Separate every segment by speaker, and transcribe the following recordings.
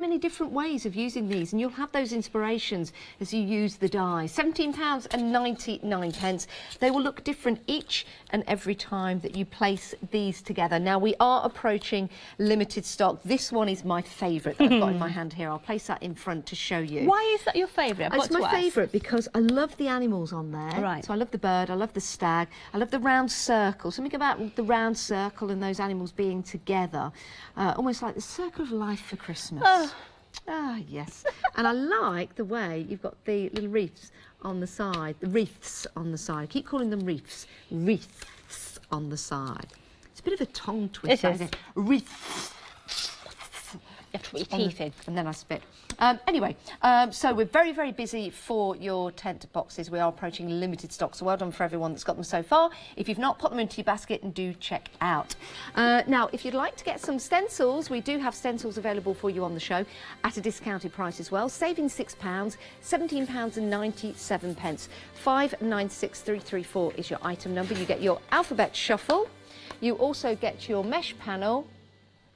Speaker 1: many different ways of using these, and you'll have those inspirations as you use the dies. £17.99. They will look different each and every time that you place these together. Now, we are approaching limited stock. This one is my favourite that I've got in my hand here. I'll place that in front to show you.
Speaker 2: Why is that your favourite?
Speaker 1: It's my favourite because I love the animals on there.
Speaker 2: Right.
Speaker 1: So I love the bird, I love the stag, I love the round circle. Something about the round circle and those animals being together. Almost like the circle of life for Christmas. Ah, yes. And I like the way you've got the little reefs on the side, the wreaths on the side. I keep calling them reefs. Wreaths on the side. It's a bit of a tongue twister, isn't it? Wreaths.
Speaker 2: You have to put your teeth in.
Speaker 1: And then I spit. Anyway, so we're very, very busy for your tent boxes. We are approaching limited stock, so well done for everyone that's got them so far. If you've not, put them into your basket and do check out. Now, if you'd like to get some stencils, we do have stencils available for you on the show at a discounted price as well. Saving £6, £17.97. 596334 is your item number. You get your alphabet shuffle. You also get your mesh panel,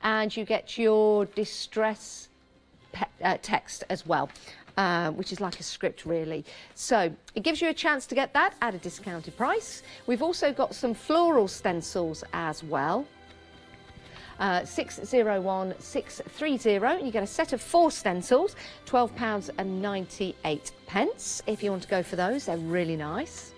Speaker 1: and you get your distress text as well, which is like a script really. So it gives you a chance to get that at a discounted price. We've also got some floral stencils as well. 601630, you get a set of 4 stencils, £12.98. If you want to go for those, they're really nice.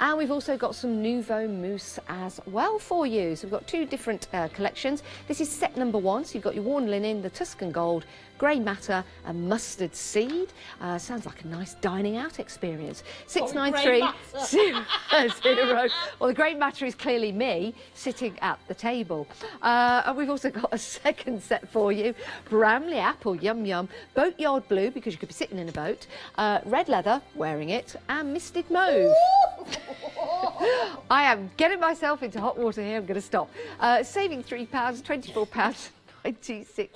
Speaker 1: And we've also got some Nouveau Mousse as well for you. So we've got 2 different collections. This is set number 1. So you've got your worn linen, the Tuscan gold, grey matter and mustard seed. Sounds like a nice dining out experience. 6930. Well, the grey matter is clearly me sitting at the table. And we've also got a second set for you. Bramley apple, yum yum. Boatyard blue, because you could be sitting in a boat. Red leather, wearing it. And misted mauve. I am getting myself into hot water here. I'm going to stop. Saving £3, £24.96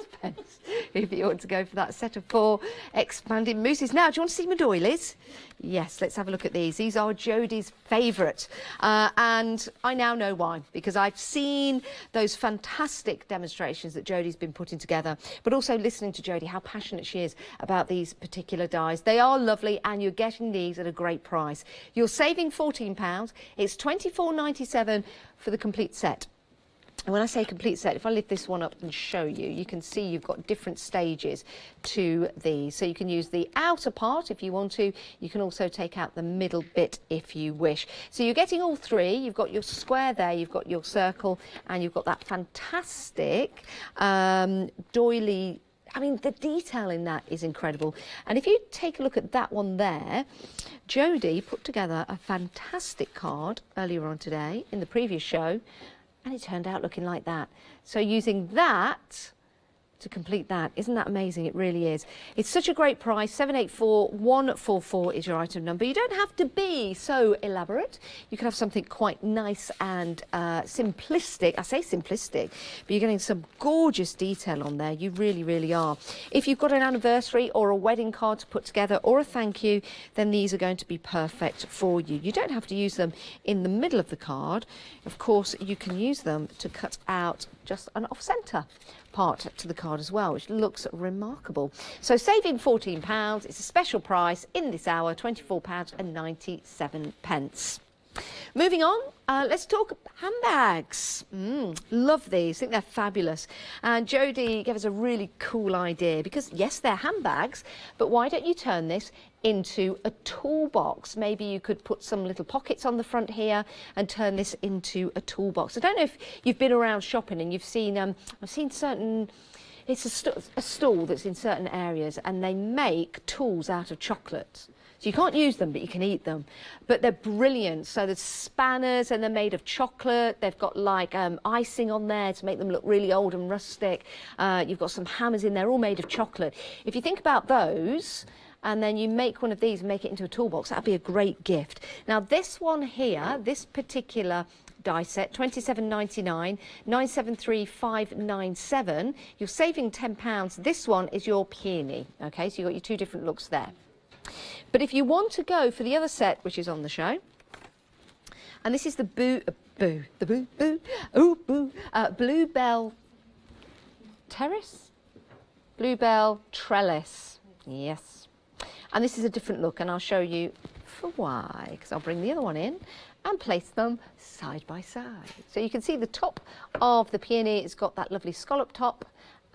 Speaker 1: if you want to go for that set of 4 expanding mousses. Now, do you want to see my doilies? Yes, let's have a look at these. These are Jodie's favourite, and I now know why, because I've seen those fantastic demonstrations that Jodie's been putting together, but also listening to Jodie, how passionate she is about these particular dies. They are lovely, and you're getting these at a great price. You're saving £14. It's £24.97 for the complete set. And when I say complete set, if I lift this one up and show you, you can see you've got different stages to these. So you can use the outer part if you want to. You can also take out the middle bit if you wish. So you're getting all 3. You've got your square there, you've got your circle, and you've got that fantastic doily. I mean, the detail in that is incredible. And if you take a look at that one there, Jodie put together a fantastic card earlier on today in the previous show, and it turned out looking like that. So using that to complete that, isn't that amazing? It really is. It's such a great price. 784144 is your item number. You don't have to be so elaborate. You can have something quite nice and simplistic. I say simplistic, but you're getting some gorgeous detail on there. You really, really are. If you've got an anniversary or a wedding card to put together or a thank you, then these are going to be perfect for you. You don't have to use them in the middle of the card. Of course, you can use them to cut out just an off-centre part to the card as well, which looks remarkable. So saving £14, it's a special price in this hour, £24.97. Moving on, let's talk handbags. Love these, I think they're fabulous. And Jodie gave us a really cool idea because, yes, they're handbags, but why don't you turn this into a toolbox? Maybe you could put some little pockets on the front here and turn this into a toolbox. I don't know if you've been around shopping and you've seen, I've seen certain, it's a stall that's in certain areas and they make tools out of chocolate. So you can't use them, but you can eat them. But they're brilliant. So there's spanners and they're made of chocolate. They've got like icing on there to make them look really old and rustic. You've got some hammers in there, all made of chocolate. If you think about those, and then you make one of these and make it into a toolbox, that'd be a great gift. Now this one here, this particular die set, £27.99, 973597. You're saving £10. This one is your peony. Okay, so you've got your 2 different looks there. But if you want to go for the other set, which is on the show, and this is the Bluebell Terrace. Bluebell trellis. Yes. And this is a different look, and I'll show you for why, because I'll bring the other one in and place them side by side. So you can see the top of the peony, it's got that lovely scallop top,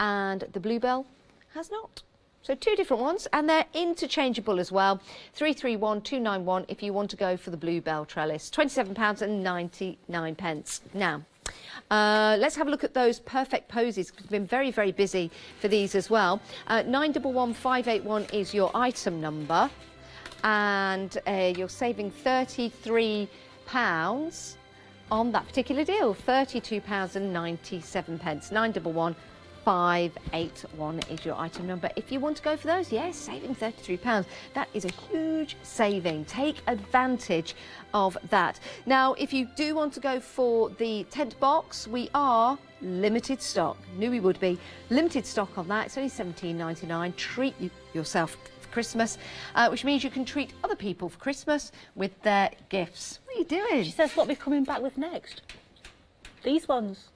Speaker 1: and the bluebell has not. So two different ones, and they're interchangeable as well. 331291 if you want to go for the bluebell trellis. £27.99. Now, let's have a look at those perfect poses. We've been very, very busy for these as well. 911581 is your item number, and you're saving £33 on that particular deal. £32.97. 911581 is your item number. If you want to go for those, yes, saving £33. That is a huge saving. Take advantage of that. Now, if you do want to go for the tent box, we are limited stock. Knew we would be. Limited stock on that. It's only £17.99. Treat yourself for Christmas, which means you can treat other people for Christmas with their gifts. What are you doing?
Speaker 2: She says what we're coming back with next. These ones.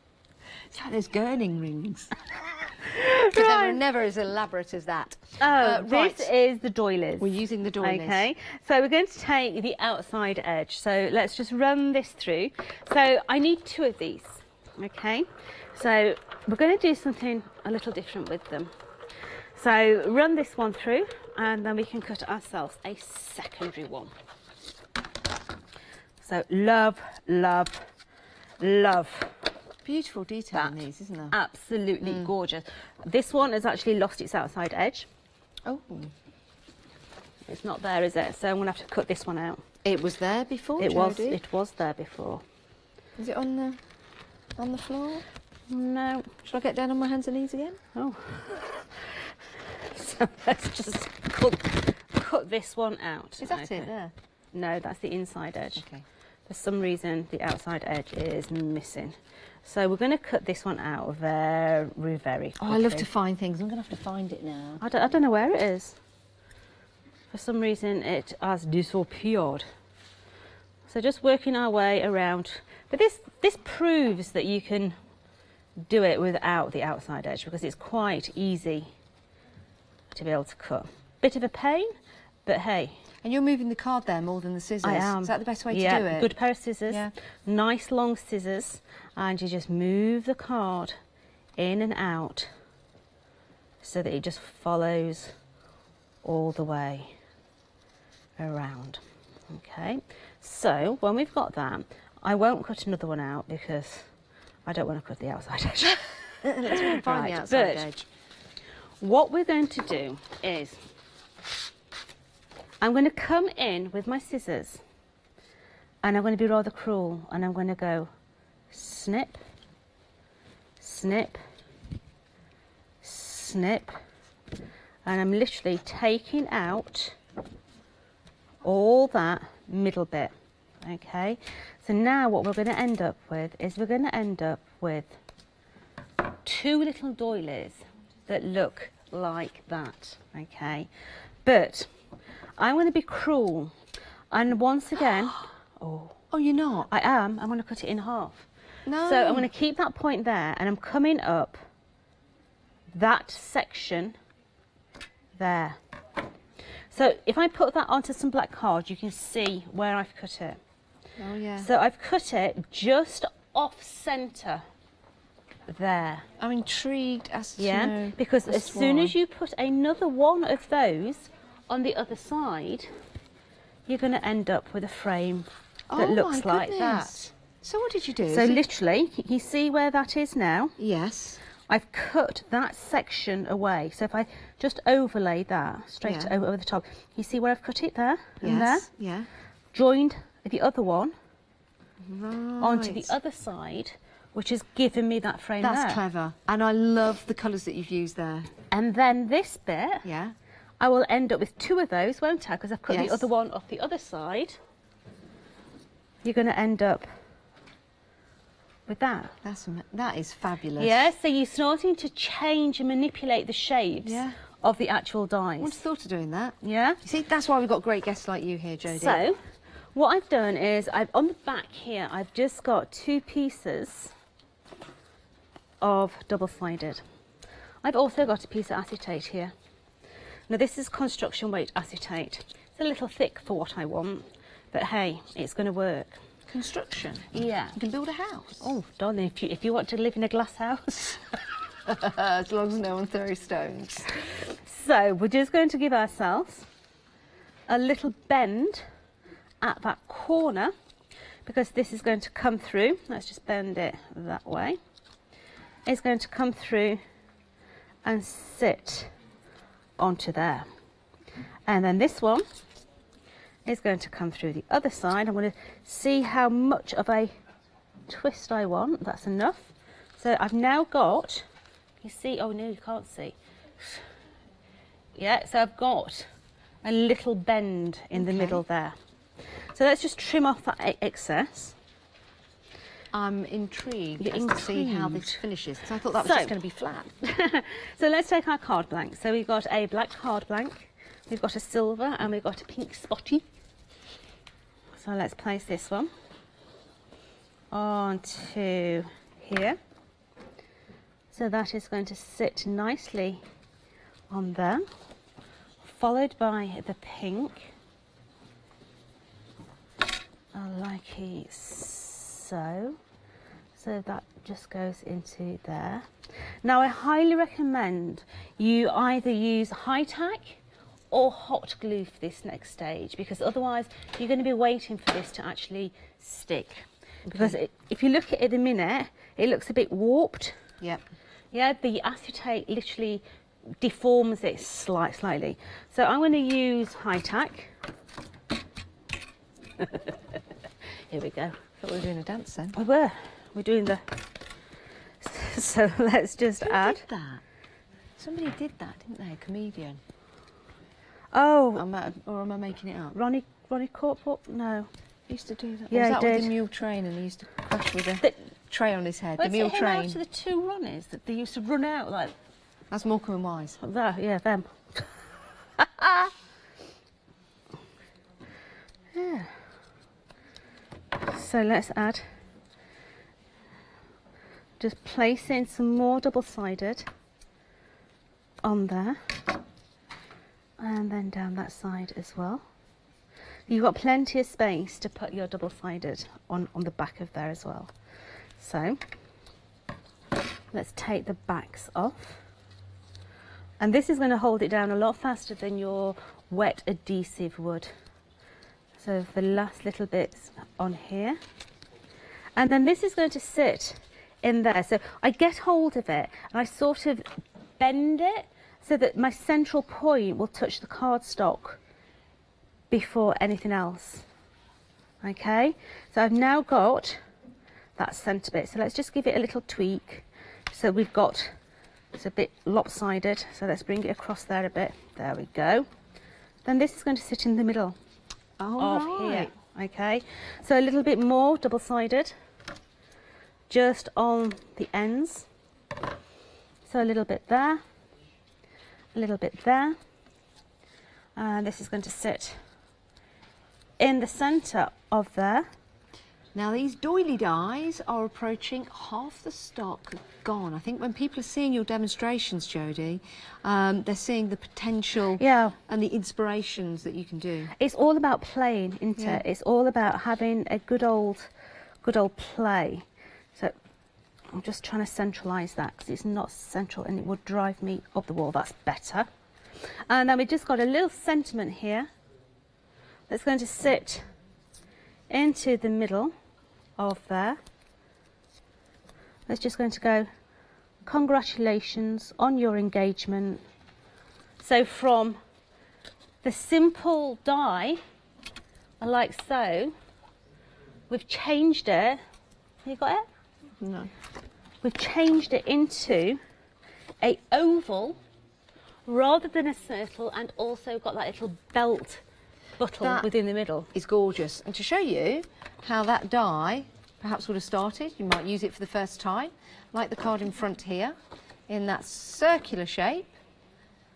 Speaker 1: It's like those gurning rings. But they were never as elaborate as that.
Speaker 2: Oh, this is the doilies.
Speaker 1: We're using the doilies.
Speaker 2: Okay, so we're going to take the outside edge. So let's just run this through. So I need 2 of these. Okay, so we're going to do something a little different with them. So run this one through, and then we can cut ourselves a secondary one. So love, love, love.
Speaker 1: Beautiful detail in these, isn't there?
Speaker 2: Absolutely gorgeous. This one has actually lost its outside edge.
Speaker 1: Oh.
Speaker 2: It's not there, is it? So I'm going to have to cut this one out.
Speaker 1: It was there before,
Speaker 2: It
Speaker 1: Jodie?
Speaker 2: was there before.
Speaker 1: Is it on the floor?
Speaker 2: No.
Speaker 1: Shall I get down on my hands and knees again?
Speaker 2: Oh. So let's just cut this one out.
Speaker 1: Is that it there?
Speaker 2: No, that's the inside edge.
Speaker 1: Okay.
Speaker 2: For some reason, the outside edge is missing. So we're going to cut this one out very, very quickly.
Speaker 1: Oh, I love to find things. I'm going to have to find it now.
Speaker 2: I don't know where it is. For some reason, it has disappeared. So just working our way around. But this proves that you can do it without the outside edge, because it's quite easy to be able to cut. Bit of a pain, but hey.
Speaker 1: And you're moving the card there more than the scissors.
Speaker 2: I am.
Speaker 1: Is that the best way to do it?
Speaker 2: Good pair of scissors.
Speaker 1: Yeah.
Speaker 2: Nice long scissors, and you just move the card in and out so that it just follows all the way around. Okay, so when we've got that, I won't cut another one out because I don't want to cut the outside edge.
Speaker 1: Let's find the outside edge.
Speaker 2: What we're going to do is I'm going to come in with my scissors, and I'm going to be rather cruel, and I'm going to go snip, snip, snip, and I'm literally taking out all that middle bit. Okay, so now what we're going to end up with is we're going to end up with 2 little doilies that look like that. Okay, but I'm going to be cruel, and once again, oh,
Speaker 1: you're not?
Speaker 2: I am. I'm going to cut it in half.
Speaker 1: No.
Speaker 2: So I'm going to keep that point there, and I'm coming up that section there. So if I put that onto some black card, you can see where I've cut it.
Speaker 1: Oh yeah.
Speaker 2: So I've cut it just off centre there.
Speaker 1: I'm intrigued as to know
Speaker 2: because as soon as you put another one of those on the other side, you're going to end up with a frame that looks like that.
Speaker 1: So what did you do?
Speaker 2: So literally, you see where that is now?
Speaker 1: Yes.
Speaker 2: I've cut that section away. So if I just overlay that straight over the top, you see where I've cut it there and there?
Speaker 1: Yeah.
Speaker 2: Joined the other one onto the other side, which has given me that frame there.
Speaker 1: That's clever. And I love the colours that you've used there.
Speaker 2: And then this bit, I will end up with 2 of those, won't I? Because I've cut the other one off the other side. You're going to end up with that.
Speaker 1: That is fabulous.
Speaker 2: Yeah, so you're starting to change and manipulate the shapes of the actual dies.
Speaker 1: I would have thought of doing that.
Speaker 2: Yeah.
Speaker 1: You see, that's why we've got great guests like you here, Jodie.
Speaker 2: So, what I've done is, on the back here, I've just got 2 pieces of double-sided. I've also got a piece of acetate here. Now this is construction weight acetate. It's a little thick for what I want, but hey, it's going to work.
Speaker 1: Construction?
Speaker 2: Yeah.
Speaker 1: You can build a house.
Speaker 2: Oh, darling, if you want to live in a glass house.
Speaker 1: As long as no one throws stones.
Speaker 2: So we're just going to give ourselves a little bend at that corner, because this is going to come through. Let's just bend it that way. It's going to come through and sit onto there. And then this one is going to come through the other side. I'm going to see how much of a twist I want. That's enough. So I've now got, you see, oh no, you can't see. Yeah, so I've got a little bend in the middle there. So let's just trim off that excess.
Speaker 1: I'm intrigued
Speaker 2: You're
Speaker 1: to see how this finishes, because I thought that was just going to be flat.
Speaker 2: So let's take our card blank. So we've got a black card blank, we've got a silver, and we've got a pink spotty. So let's place this one onto here. So that is going to sit nicely on there, followed by the pink. Like so. So that just goes into there. Now I highly recommend you either use high tack or hot glue for this next stage, because otherwise you're going to be waiting for this to actually stick. Because if you look at it at the minute, it looks a bit warped.
Speaker 1: Yep.
Speaker 2: Yeah, the acetate literally deforms it slightly. So I'm going to use high tack. Here we go.
Speaker 1: Thought we were doing a dance then.
Speaker 2: We were. We're doing the... So let's just add...
Speaker 1: Who did that? Somebody did that, didn't they? A comedian.
Speaker 2: Oh.
Speaker 1: Or am I making it up?
Speaker 2: Ronnie Corporal? No.
Speaker 1: He used to do that.
Speaker 2: Yeah,
Speaker 1: was that
Speaker 2: he
Speaker 1: with
Speaker 2: did.
Speaker 1: the mule train, and he used to crash with a tray on his head? The mule train.
Speaker 2: To the two Ronnies that they used to run out like...
Speaker 1: That's Morecambe and Wise.
Speaker 2: That, yeah, them. Yeah. So let's add, just place in some more double-sided on there, and then down that side as well. You've got plenty of space to put your double-sided on the back of there as well. So let's take the backs off, and this is going to hold it down a lot faster than your wet adhesive would. So the last little bits on here, and then this is going to sit in there. So I get hold of it and I sort of bend it so that my central point will touch the cardstock before anything else. Okay, so I've now got that centre bit. So let's just give it a little tweak. So we've got, it's a bit lopsided, so let's bring it across there a bit. There we go. Then this is going to sit in the middle. Here, okay, so a little bit more double-sided just on the ends, so a little bit there, a little bit there, and this is going to sit in the centre of there.
Speaker 1: Now these doily dies are approaching half the stock gone. I think when people are seeing your demonstrations, Jodie, they're seeing the potential and the inspirations that you can do.
Speaker 2: It's all about playing, isn't it? It's all about having a good old play. So I'm just trying to centralise that because it's not central and it would drive me up the wall. That's better. And then we've just got a little sentiment here that's going to sit into the middle of there. It's just going to go, congratulations on your engagement. So from the simple die, like so, we've changed it. You got it?
Speaker 1: No.
Speaker 2: We've changed it into a oval rather than a circle, and also got that little belt button within the middle.
Speaker 1: Is gorgeous. And to show you how that die perhaps would have started, you might use it for the first time, like the card in front here, in that circular shape.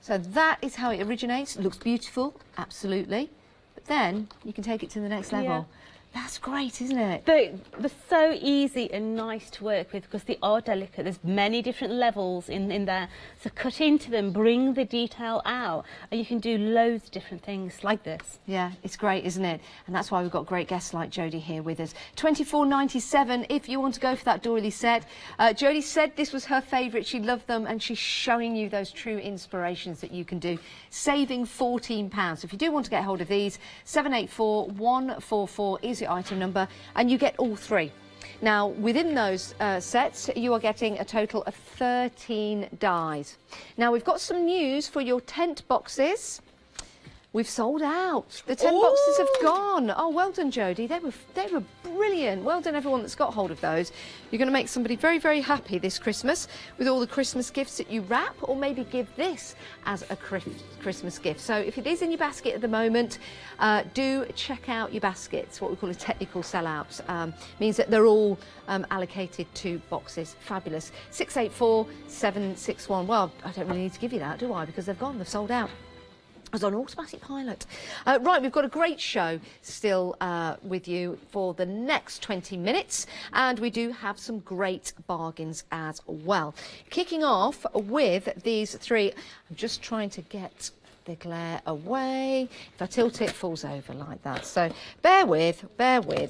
Speaker 1: So that is how it originates. It looks beautiful, absolutely. But then you can take it to the next level. That's great, isn't it?
Speaker 2: They're so easy and nice to work with because they are delicate. There's many different levels in there. So cut into them, bring the detail out, and you can do loads of different things like this.
Speaker 1: Yeah, it's great, isn't it? And that's why we've got great guests like Jodie here with us. $24.97 if you want to go for that doily set. Jodie said this was her favourite. She loved them, and she's showing you those true inspirations that you can do, saving £14. So if you do want to get hold of these, 784144 is your item number, and you get all three. Now, within those sets, you are getting a total of 13 dies. Now, we've got some news for your tent boxes. We've sold out. The 10 boxes have gone. Oh, well done, Jodie. They were brilliant. Well done, everyone that's got hold of those. You're going to make somebody very, very happy this Christmas with all the Christmas gifts that you wrap, or maybe give this as a Christmas gift. So if it is in your basket at the moment, do check out your baskets. What we call a technical sellout. Means that they're all allocated to boxes. Fabulous. 684761. Well, I don't really need to give you that, do I? Because they've gone. They've sold out. I was on automatic pilot. Right, we've got a great show still with you for the next 20 minutes, and we do have some great bargains as well. Kicking off with these three. I'm just trying to get the glare away. If I tilt it, it falls over like that. So bear with,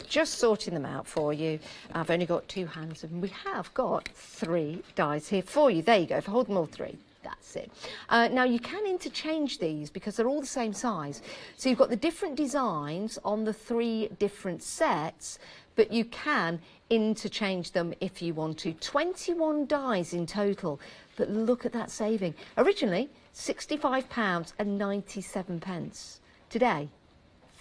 Speaker 1: just sorting them out for you. I've only got two hands, and we have got three dies here for you. There you go, if I hold them all three. That's it. Now you can interchange these because they're all the same size. So you've got the different designs on the three different sets, but you can interchange them if you want to. 21 dies in total, but look at that saving. Originally, £65.97. Today,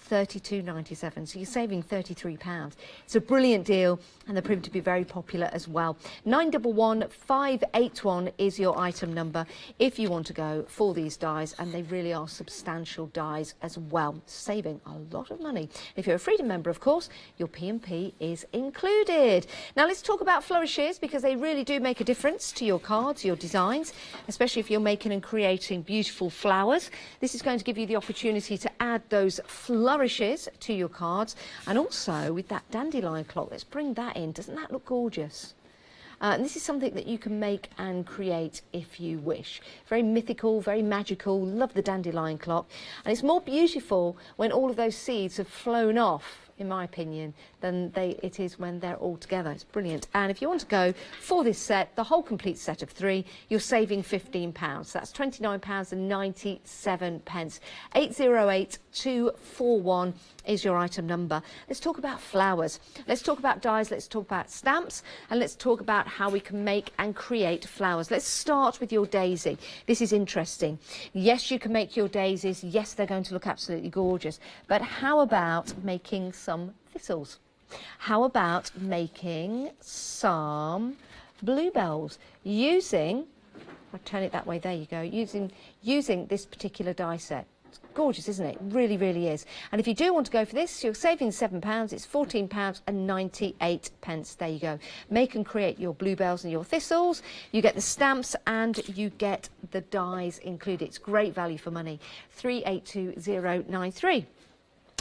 Speaker 1: £32.97, so you're saving £33. It's a brilliant deal, and they're proving to be very popular as well. 911581 is your item number if you want to go for these dies, and they really are substantial dies as well, saving a lot of money. If you're a Freedom member, of course, your P&P is included. Now let's talk about flourishes, because they really do make a difference to your cards, your designs, especially if you're making and creating beautiful flowers. This is going to give you the opportunity to add those flourishes to your cards, and also with that dandelion clock, let's bring that in. Doesn't that look gorgeous? And this is something that you can make and create if you wish. Very mythical, very magical. Love the dandelion clock, and it's more beautiful when all of those seeds have flown off, in my opinion, than it is when they're all together. It's brilliant. And if you want to go for this set, the whole complete set of three, you're saving £15. That's £29.97. 808241 is your item number. Let's talk about flowers. Let's talk about dies. Let's talk about stamps, and let's talk about how we can make and create flowers. Let's start with your daisy. This is interesting. Yes, you can make your daisies. Yes, they're going to look absolutely gorgeous. But how about making some thistles? How about making some bluebells using, I'll turn it that way, there you go, using this particular die set? It's gorgeous, isn't it? Really, really is. And if you do want to go for this, you're saving £7. It's £14.98. There you go. Make and create your bluebells and your thistles. You get the stamps and you get the dies included. It's great value for money. 382093.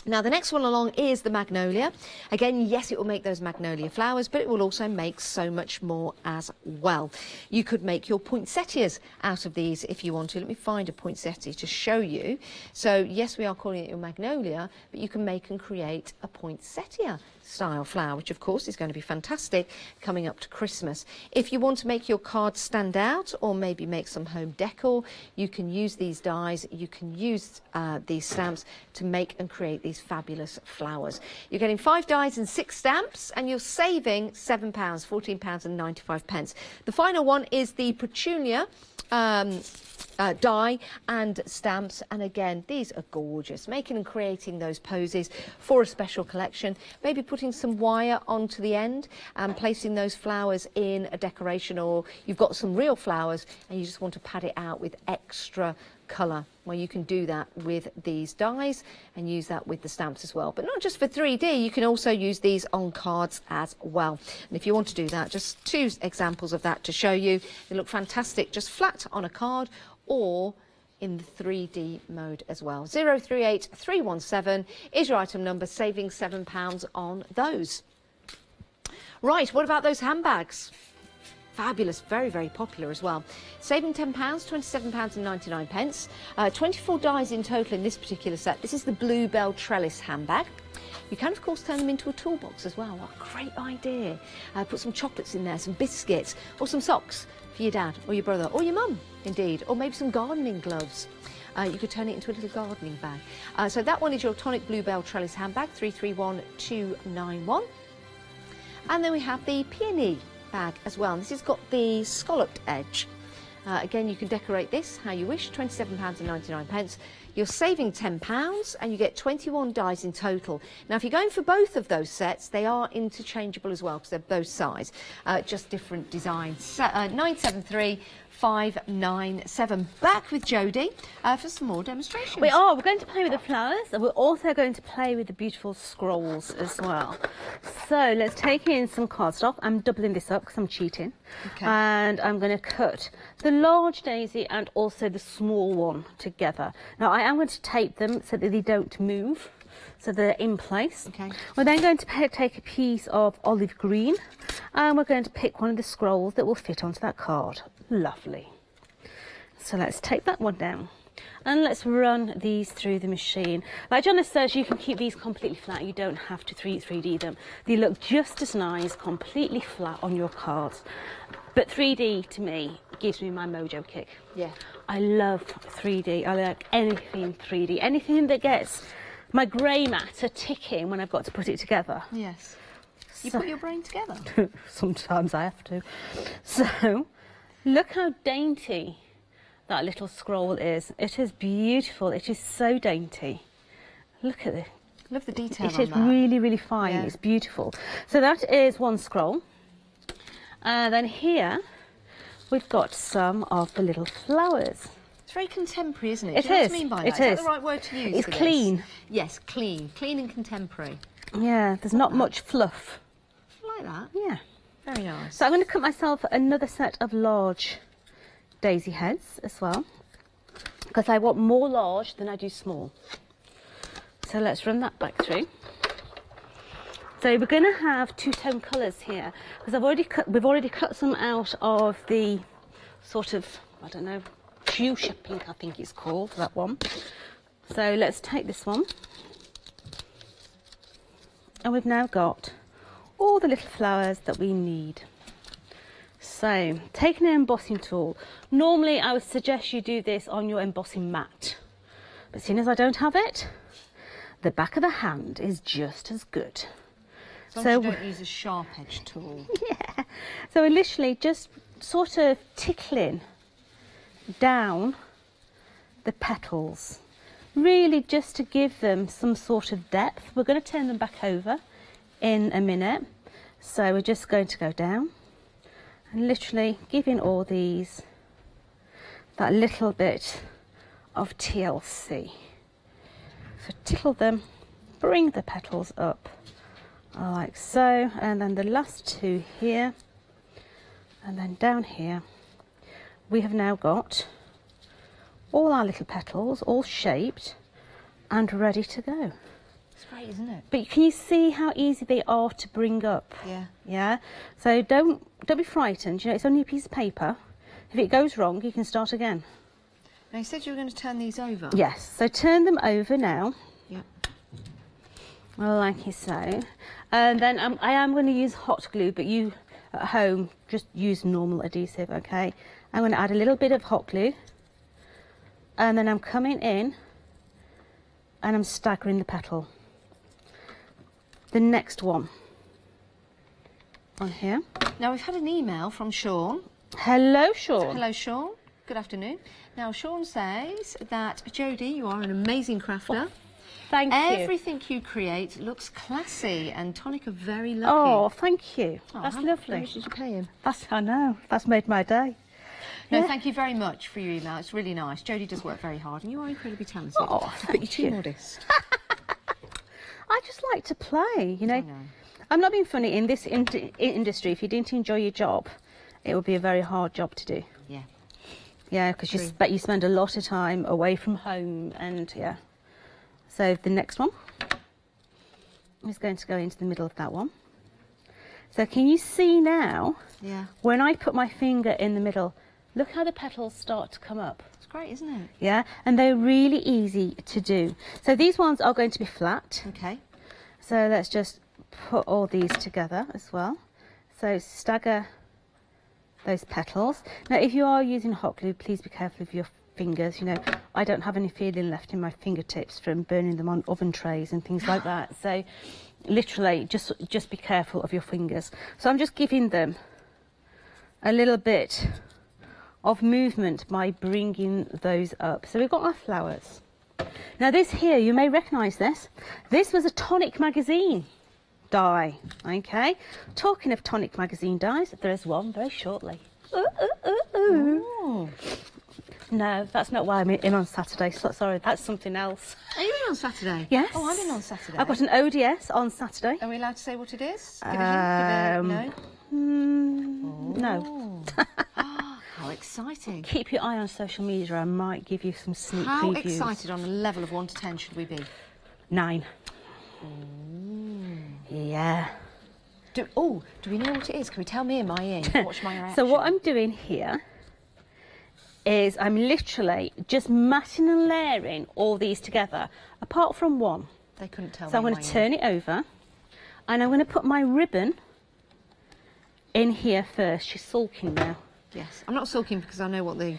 Speaker 1: Now, the next one along is the magnolia. Again, yes, it will make those magnolia flowers, but it will also make so much more as well. You could make your poinsettias out of these if you want to. Let me find a poinsettia to show you. So, yes, we are calling it your magnolia, but you can make and create a poinsettia style flower, which of course is going to be fantastic coming up to Christmas. If you want to make your cards stand out, or maybe make some home decor, you can use these dies, you can use these stamps to make and create these fabulous flowers. You're getting 5 dies and 6 stamps, and you're saving £7, £14.95. The final one is the petunia die and stamps, and again, these are gorgeous. Making and creating those poses for a special collection, maybe putting some wire onto the end and placing those flowers in a decoration, or you've got some real flowers and you just want to pad it out with extra colour. Well, you can do that with these dies and use that with the stamps as well. But not just for 3D, you can also use these on cards as well. And if you want to do that, just 2 examples of that to show you. They look fantastic just flat on a card or in the 3D mode as well. 038317 is your item number, saving £7 on those. Right, what about those handbags? Fabulous, very, very popular as well. Saving £10, £27.99. 24 dies in total in this particular set. This is the Bluebell Trellis handbag. You can, of course, turn them into a toolbox as well. What a great idea. Put some chocolates in there, some biscuits, or some socks for your dad or your brother or your mum, indeed, or maybe some gardening gloves. You could turn it into a little gardening bag. So that one is your Tonic Bluebell Trellis handbag, 331291. And then we have the Peony bag as well. This has got the scalloped edge. Again, you can decorate this how you wish, £27.99. You're saving £10 and you get 21 dies in total. Now, if you're going for both of those sets, they are interchangeable as well because they're both size, just different designs. 973-597. Back with Jodie for some more demonstrations.
Speaker 2: We are. We're going to play with the flowers, and we're also going to play with the beautiful scrolls as well. So let's take in some cardstock. I'm doubling this up because I'm cheating.
Speaker 1: Okay.
Speaker 2: And I'm going to cut the large daisy and also the small one together. Now, I am going to tape them so that they don't move, so they're in place.
Speaker 1: Okay.
Speaker 2: We're then going to take a piece of olive green, and we're going to pick one of the scrolls that will fit onto that card. Lovely. So let's take that one down and let's run these through the machine. Like Joanna says, you can keep these completely flat. You don't have to 3D them. They look just as nice, completely flat on your cards. But 3D to me gives me my mojo kick.
Speaker 1: Yeah.
Speaker 2: I love 3D. I like anything 3D. Anything that gets my grey matter ticking when I've got to put it together.
Speaker 1: Yes. You put your brain together.
Speaker 2: Sometimes I have to. So look how dainty that little scroll is. It is beautiful. It is so dainty. Look at it.
Speaker 1: Love the detail on
Speaker 2: It is
Speaker 1: that.
Speaker 2: really, really fine.
Speaker 1: Yeah.
Speaker 2: It's beautiful. So that is one scroll. And then here we've got some of the little flowers.
Speaker 1: It's very contemporary, isn't it?
Speaker 2: It
Speaker 1: Do you know
Speaker 2: is.
Speaker 1: what I mean by that?
Speaker 2: It
Speaker 1: Is that
Speaker 2: is.
Speaker 1: the right word to use?
Speaker 2: It's
Speaker 1: for this?
Speaker 2: clean.
Speaker 1: Yes, clean. Clean and contemporary.
Speaker 2: Yeah, there's not much fluff.
Speaker 1: I like that.
Speaker 2: Yeah.
Speaker 1: Very nice.
Speaker 2: So I'm going to cut myself another set of large daisy heads as well, because I want more large than I do small. So let's run that back through. So we're going to have two-tone colours here, because we've already cut some out of the sort of, I don't know, fuchsia pink I think it's called, that one. So let's take this one, and we've now got all the little flowers that we need. So, taking an embossing tool. Normally I would suggest you do this on your embossing mat, but seeing as I don't have it, the back of the hand is just as good.
Speaker 1: As long as you don't use a sharp edge tool.
Speaker 2: Yeah, so we're literally just sort of tickling down the petals, really just to give them some sort of depth. We're going to turn them back over in a minute, so we're just going to go down and literally giving all these that little bit of TLC. So tickle them, bring the petals up like so, and then the last two here, and then down here we have now got all our little petals all shaped and ready to go.
Speaker 1: It's great, isn't it?
Speaker 2: But can you see how easy they are to bring up?
Speaker 1: Yeah.
Speaker 2: Yeah. So don't be frightened. You know, it's only a piece of paper. If it goes wrong, you can start again.
Speaker 1: Now, you said you were going to turn these over.
Speaker 2: Yes. So turn them over now.
Speaker 1: Yeah.
Speaker 2: Like so. And then I am going to use hot glue, but you at home just use normal adhesive, okay? I'm going to add a little bit of hot glue, and then I'm coming in and I'm staggering the petal. The next one on here.
Speaker 1: Now, we've had an email from Sean.
Speaker 2: Hello, Sean.
Speaker 1: Hello, Sean. Good afternoon. Now, Sean says that, Jodie, you are an amazing crafter.
Speaker 2: Thank you.
Speaker 1: Everything you create looks classy, and Tonic are very lucky.
Speaker 2: Oh, thank you.
Speaker 1: Oh,
Speaker 2: That's
Speaker 1: how
Speaker 2: lovely.
Speaker 1: much did you pay him?
Speaker 2: I know. That's made my day.
Speaker 1: No,
Speaker 2: Yeah.
Speaker 1: thank you very much for your email. It's really nice. Jodie does work very hard, and you are incredibly talented.
Speaker 2: Oh,
Speaker 1: but you're
Speaker 2: thank
Speaker 1: too
Speaker 2: you.
Speaker 1: modest.
Speaker 2: I just like to play, you know.
Speaker 1: I know.
Speaker 2: I'm not being funny. In this industry, if you didn't enjoy your job, it would be a very hard job to do.
Speaker 1: Yeah.
Speaker 2: Yeah, because you spend a lot of time away from home, and yeah. So the next one is going to go into the middle of that one. So can you see now?
Speaker 1: Yeah.
Speaker 2: When I put my finger in the middle, look how the petals start to come up.
Speaker 1: It's great, isn't it?
Speaker 2: Yeah, and they're really easy to do. So these ones are going to be flat.
Speaker 1: Okay.
Speaker 2: So let's just put all these together as well. So stagger those petals. Now, if you are using hot glue, please be careful of your fingers. You know, I don't have any feeling left in my fingertips from burning them on oven trays and things like that. So literally just be careful of your fingers. So I'm just giving them a little bit of movement by bringing those up. So we've got our flowers. Now this here, you may recognise this. This was a Tonic magazine die. Okay, talking of Tonic magazine dies, there's one very shortly.
Speaker 1: Ooh.
Speaker 2: No, that's not why I'm in on Saturday. Sorry, that's something else.
Speaker 1: Are you in on Saturday?
Speaker 2: Yes.
Speaker 1: Oh, I'm in on Saturday.
Speaker 2: I've got an ODS on Saturday.
Speaker 1: Are we allowed to say what it is? Give a hint?
Speaker 2: No.
Speaker 1: How exciting.
Speaker 2: Keep your eye on social media. I might give you some sneak
Speaker 1: How
Speaker 2: previews.
Speaker 1: excited on a level of 1 to 10 should we be?
Speaker 2: 9.
Speaker 1: Ooh.
Speaker 2: Yeah.
Speaker 1: Do we know what it is? Can we tell me and my ear? Watch my reaction.
Speaker 2: So what I'm doing here is I'm literally just matting and layering all these together, apart from one.
Speaker 1: They couldn't tell me.
Speaker 2: So I'm going to turn it over, and I'm going to put my ribbon in here first. She's sulking now.
Speaker 1: Yes, I'm not sulking because I know what the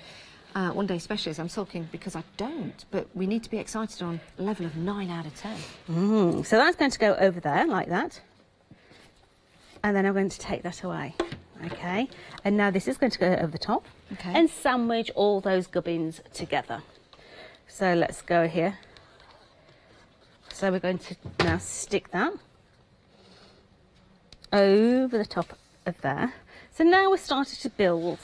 Speaker 1: one day special is. I'm sulking because I don't, but we need to be excited on a level of 9 out of 10.
Speaker 2: So that's going to go over there like that, and then I'm going to take that away. Okay, and now this is going to go over the top.
Speaker 1: Okay.
Speaker 2: And sandwich all those gubbins together. So let's go here. So we're going to now stick that over the top of there. So now we're starting to build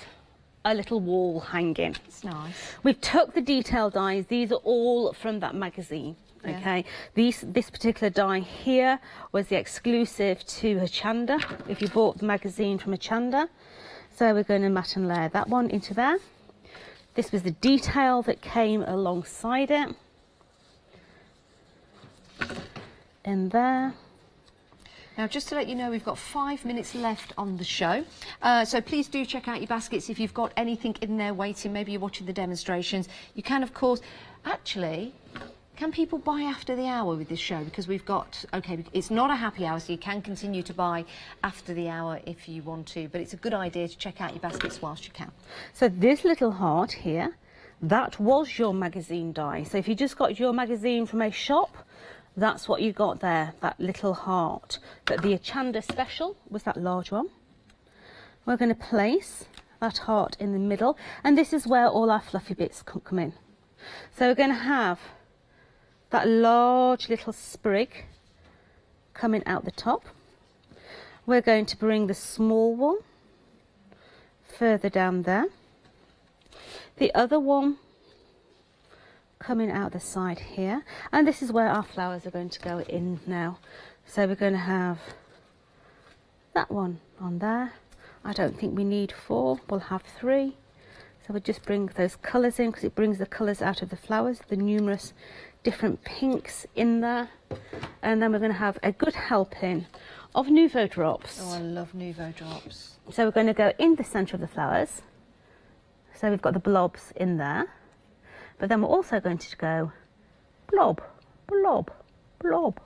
Speaker 2: a little wall hanging.
Speaker 1: It's nice.
Speaker 2: We've took the detail dies. These are all from that magazine.
Speaker 1: Yeah.
Speaker 2: Okay, this particular die here was the exclusive to Hochanda, if you bought the magazine from Hochanda. So we're going to mat and layer that one into there. This was the detail that came alongside it. In there.
Speaker 1: Now, just to let you know, we've got 5 minutes left on the show. So please do check out your baskets if you've got anything in there waiting. Maybe you're watching the demonstrations. You can, of course, actually... Can people buy after the hour with this show? Because we've got, okay, it's not a happy hour, so you can continue to buy after the hour if you want to, but it's a good idea to check out your baskets whilst you can.
Speaker 2: So this little heart here, that was your magazine die. So if you just got your magazine from a shop, that's what you got there, that little heart. But the Hochanda special was that large one. We're going to place that heart in the middle, and this is where all our fluffy bits come in. So we're going to have that large little sprig coming out the top. We're going to bring the small one further down there. The other one coming out the side here. And this is where our flowers are going to go in now. So we're going to have that one on there. I don't think we need 4, we'll have 3. So we'll just bring those colours in because it brings the colours out of the flowers, the numerous different pinks in there. And then we're going to have a good helping of Nouveau drops.
Speaker 1: Oh, I love Nouveau drops.
Speaker 2: So we're going to go in the centre of the flowers. So we've got the blobs in there. But then we're also going to go blob, blob, blob.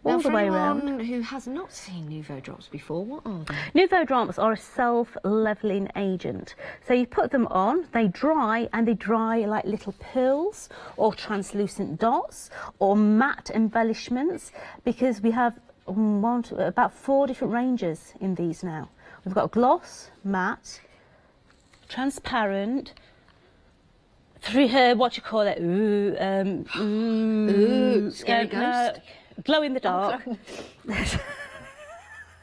Speaker 1: Now,
Speaker 2: all the way around.
Speaker 1: For anyone who has not seen Nouveau drops before, what are they?
Speaker 2: Nouveau drops are a self-levelling agent. So you put them on, they dry, and they dry like little pearls or translucent dots or matte embellishments, because we have about 4 different ranges in these now. We've got gloss, matte, transparent, what you call it?
Speaker 1: Scary ghost.
Speaker 2: Glow in the dark.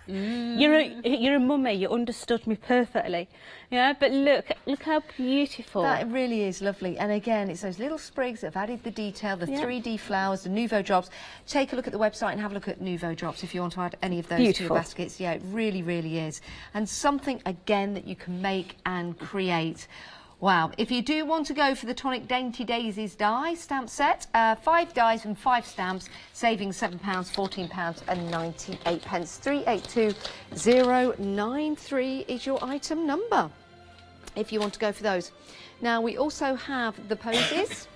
Speaker 2: You're a mummy. You understood me perfectly. Yeah, but look how beautiful.
Speaker 1: That really is lovely. And again, it's those little sprigs that have added the detail, the 3D flowers, the Nouveau drops. Take a look at the website and have a look at Nouveau drops if you want to add any of those to your baskets. Yeah, it really, really is. And something again that you can make and create Wow, if you do want to go for the Tonic Dainty Daisies die stamp set, 5 dies and 5 stamps, saving £7, £14 and 98 pence. 382093 is your item number, if you want to go for those. Now, we also have the posies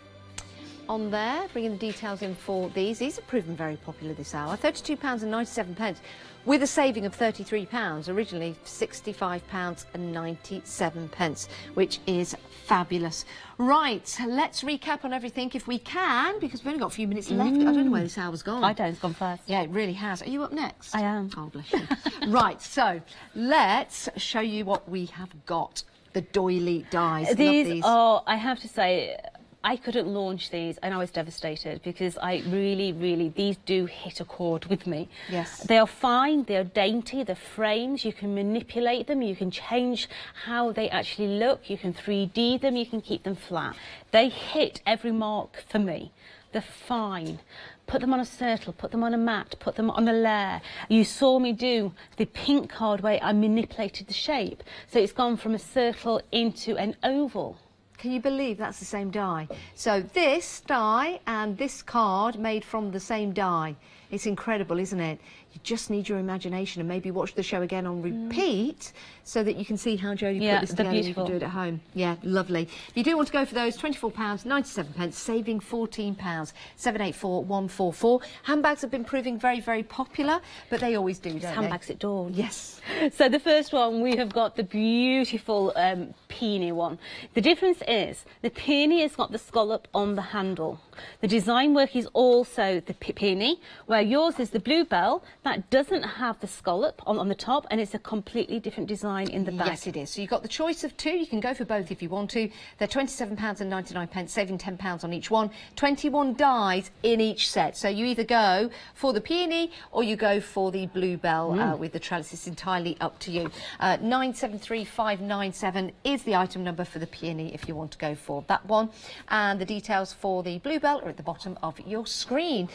Speaker 1: on there, bringing the details in for these. These have proven very popular this hour. £32 and 97 pence, with a saving of £33, originally £65 and 97 pence, which is fabulous. Right, let's recap on everything if we can, because we've only got a few minutes left. I don't know where this hour's gone.
Speaker 2: I don't, it's gone first.
Speaker 1: Yeah, it really has. Are you up next?
Speaker 2: I am.
Speaker 1: Oh, bless you. Right, so let's show you what we have got. The doily dies. Love these.
Speaker 2: Oh, I have to say, I couldn't launch these and I was devastated because I really, these do hit a chord with me.
Speaker 1: Yes.
Speaker 2: They are fine, they are dainty, the frames, you can manipulate them, you can change how they actually look, you can 3D them, you can keep them flat. They hit every mark for me. They're fine. Put them on a circle, put them on a mat, put them on a layer. You saw me do the pink card where I manipulated the shape. So it's gone from a circle into an oval.
Speaker 1: Can you believe that's the same die? So this die and this card made from the same die. It's incredible, isn't it? You just need your imagination and maybe watch the show again on repeat so that you can see how Jodie put this together and you can do it at home. Yeah, lovely. If you do want to go for those, £24, 97 pence, saving £14, 784144. Handbags have been proving very popular, but they always do, don't they?
Speaker 2: Handbags at dawn.
Speaker 1: Yes.
Speaker 2: So the first one, we have got the beautiful peony one. The difference is the peony has got the scallop on the handle. The design work is also the peony, where yours is the bluebell. That doesn't have the scallop on the top, and it's a completely different design in the back.
Speaker 1: Yes, it is. So you've got the choice of 2. You can go for both if you want to. They're £27 and 99 pence, saving £10 on each one. 21 dies in each set. So you either go for the peony or you go for the bluebell with the trellis. It's entirely up to you. 973597 is the item number for the peony if you want to go for that one. And the details for the bluebell are at the bottom of your screen.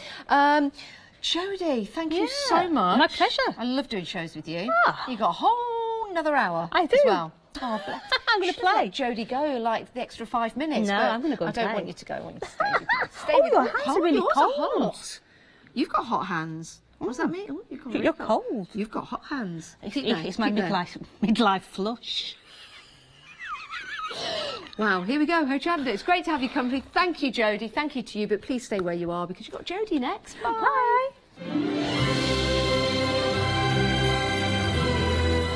Speaker 1: Jodie, thank you so much.
Speaker 2: My pleasure.
Speaker 1: I love doing shows with you. You got a whole another hour.
Speaker 2: I do.
Speaker 1: As well. Oh,
Speaker 2: I'm going to play.
Speaker 1: Let Jodie go like the extra 5 minutes.
Speaker 2: No, I'm going to go and
Speaker 1: I don't
Speaker 2: play.
Speaker 1: want you to go. I want you to stay with me. Stay
Speaker 2: Oh,
Speaker 1: with
Speaker 2: your
Speaker 1: me.
Speaker 2: hands are really
Speaker 1: yours
Speaker 2: cold.
Speaker 1: Hot. You've got hot hands. What does that mean? Oh, you've got
Speaker 2: You're cold.
Speaker 1: You've got hot hands.
Speaker 2: It's my midlife flush.
Speaker 1: Wow, here we go, Hochanda. It's great to have you company. Thank you, Jodie. Thank you to you, but please stay where you are because you've got Jodie next. Bye.
Speaker 2: Bye.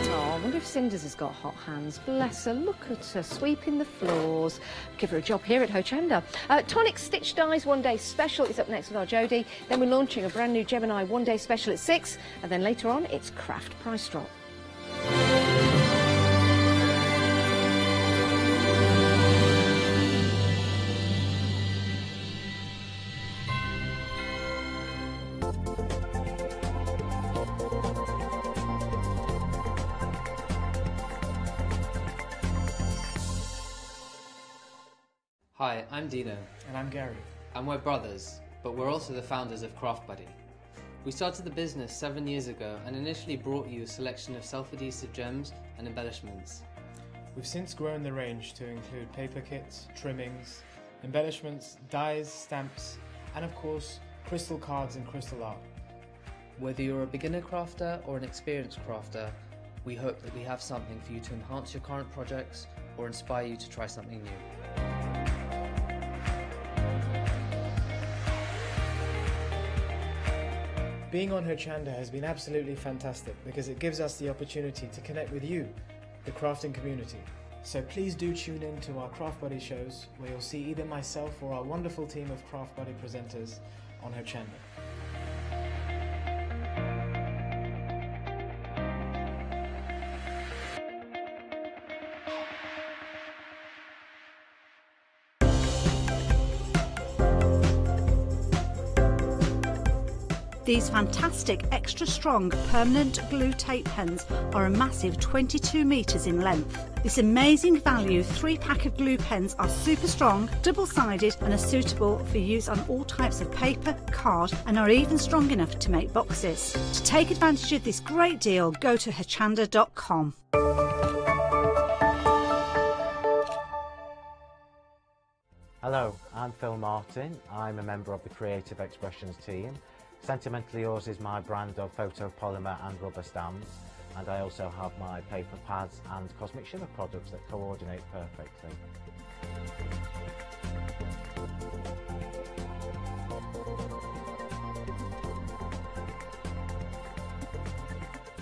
Speaker 1: Oh, I wonder if Cinders has got hot hands. Bless her. Look at her sweeping the floors. Give her a job here at Hochanda. Tonic Stitch Dies One Day Special is up next with our Jodie. Then we're launching a brand new Gemini One Day Special at 6. And then later on, it's Craft Price Drop.
Speaker 3: Hi, I'm Dino.
Speaker 4: And I'm Gary.
Speaker 3: And we're brothers, but we're also the founders of Craft Buddy. We started the business 7 years ago and initially brought you a selection of self-adhesive gems and embellishments.
Speaker 4: We've since grown the range to include paper kits, trimmings, embellishments, dies, stamps, and of course, crystal cards and crystal art.
Speaker 3: Whether you're a beginner crafter or an experienced crafter, we hope that we have something for you to enhance your current projects or inspire you to try something new.
Speaker 4: Being on Hochanda has been absolutely fantastic because it gives us the opportunity to connect with you, the crafting community. So please do tune in to our Craft Buddy shows where you'll see either myself or our wonderful team of Craft Buddy presenters on Hochanda.
Speaker 5: These fantastic extra strong permanent glue tape pens are a massive 22 metres in length. This amazing value 3-pack of glue pens are super strong, double-sided and are suitable for use on all types of paper, card and are even strong enough to make boxes. To take advantage of this great deal, go to hochanda.com.
Speaker 6: Hello, I'm Phil Martin. I'm a member of the Creative Expressions team. Sentimentally Yours is my brand of photopolymer and rubber stamps, and I also have my paper pads and cosmic shimmer products that coordinate perfectly.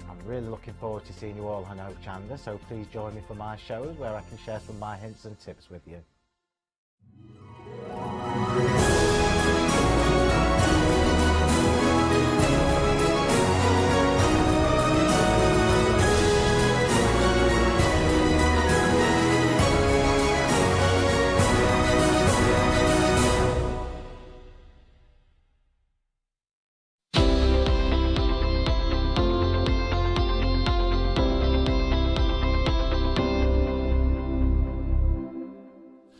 Speaker 6: I'm really looking forward to seeing you all on Hochanda, so please join me for my shows where I can share some of my hints and tips with you.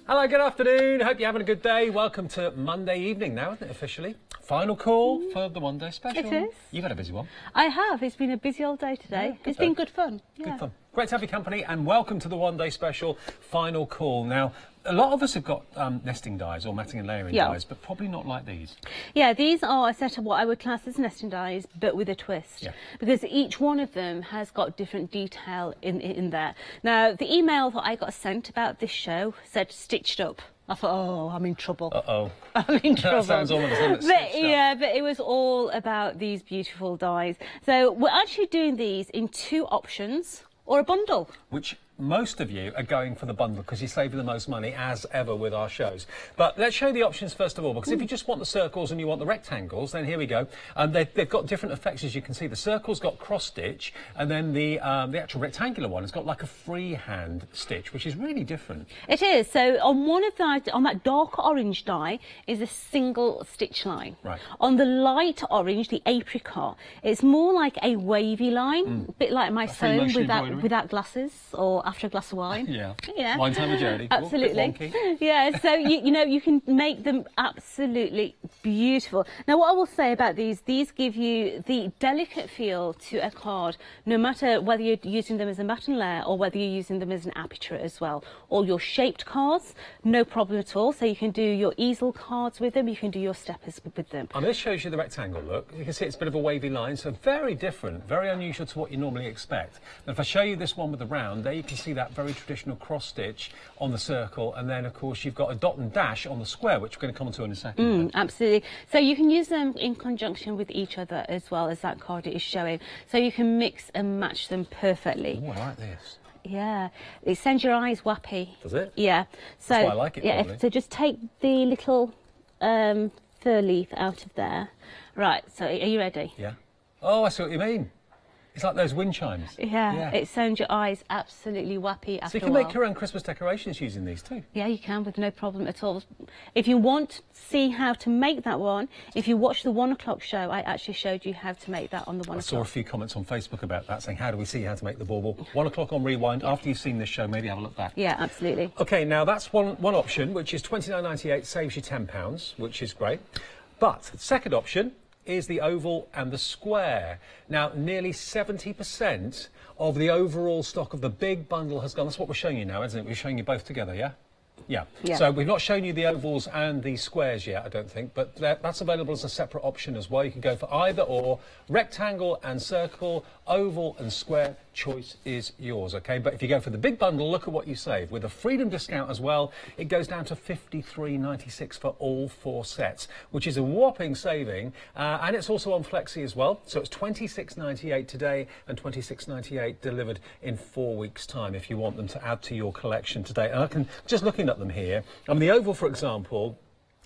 Speaker 7: Hello, good afternoon. Hope you're having a good day. Welcome to Monday evening now, isn't it, officially? Final call for the One Day Special.
Speaker 2: It is.
Speaker 7: You've had a busy one.
Speaker 2: I have. It's been a busy old day today.
Speaker 7: Yeah,
Speaker 2: it's been good fun. Yeah.
Speaker 7: Good fun. Great to have your company, and welcome to the One Day Special Final Call. Now, a lot of us have got nesting dies or matting and layering dies, but probably not like these.
Speaker 2: Yeah, these are a set of what I would class as nesting dies, but with a twist. Yeah. Because each one of them has got different detail in there. Now, the email that I got sent about this show said stitched up. I thought, oh, I'm in trouble.
Speaker 7: Uh-oh.
Speaker 2: I'm in trouble.
Speaker 7: That sounds almost like
Speaker 2: yeah, but it was all about these beautiful dies. So we're actually doing these in 2 options or a bundle.
Speaker 7: Which most of you are going for the bundle because you're saving the most money, as ever, with our shows. But let's show the options first of all, because if you just want the circles and you want the rectangles, then here we go. They've got different effects, as you can see. The circle's got cross-stitch, and then the actual rectangular one has got like a freehand stitch, which is really different.
Speaker 2: It is. So on one of that, on that dark orange die, is a single stitch line.
Speaker 7: Right.
Speaker 2: On the light orange, the apricot, it's more like a wavy line, a bit like my sewn without glasses or after a glass of wine.
Speaker 7: Yeah. Wine time with Jodie.
Speaker 2: Absolutely. Yeah, so you know, you can make them absolutely beautiful. Now, what I will say about these give you the delicate feel to a card, no matter whether you're using them as a mat and layer or whether you're using them as an aperture as well. All your shaped cards, no problem at all. So you can do your easel cards with them, you can do your steppers with them.
Speaker 7: And this shows you the rectangle look. You can see it's a bit of a wavy line, so very different, very unusual to what you normally expect. And if I show you this one with the round, there you can see that very traditional cross stitch on the circle, and then of course you've got a dot and dash on the square, which we're going to come to in a second.
Speaker 2: Absolutely. So you can use them in conjunction with each other as well, as that card is showing. So you can mix and match them perfectly.
Speaker 7: Oh, I like this.
Speaker 2: Yeah, it sends your eyes wappy.
Speaker 7: Does it?
Speaker 2: Yeah. So
Speaker 7: that's why I like it.
Speaker 2: Yeah. So just take the little fir leaf out of there. Right. So are you ready?
Speaker 7: Yeah. Oh, I see what you mean. It's like those wind chimes.
Speaker 2: Yeah, it sends your eyes absolutely wappy after a while.
Speaker 7: So you can make your own Christmas decorations using these too?
Speaker 2: Yeah, you can, with no problem at all. If you want to see how to make that one, if you watch the 1 o'clock show, I actually showed you how to make that on the 1 o'clock.
Speaker 7: I saw a few comments on Facebook about that, saying, how do we see how to make the bauble? 1 o'clock on Rewind. After you've seen this show, maybe have a look back.
Speaker 2: Yeah, absolutely.
Speaker 7: OK, now that's one option, which is £29.98, saves you £10, which is great. But the second option is the oval and the square. Now, nearly 70% of the overall stock of the big bundle has gone. That's what we're showing you now, isn't it? We're showing you both together, yeah? Yeah. So we've not shown you the ovals and the squares yet, I don't think, but that's available as a separate option as well. You can go for either or, rectangle and circle, oval and square, choice is yours, OK? But if you go for the big bundle, look at what you save. With a freedom discount as well, it goes down to $53.96 for all 4 sets, which is a whopping saving, and it's also on Flexi as well. So it's $26.98 today and $26.98 delivered in 4 weeks' time if you want them to add to your collection today. And I can, just looking at them here, I mean, the oval, for example,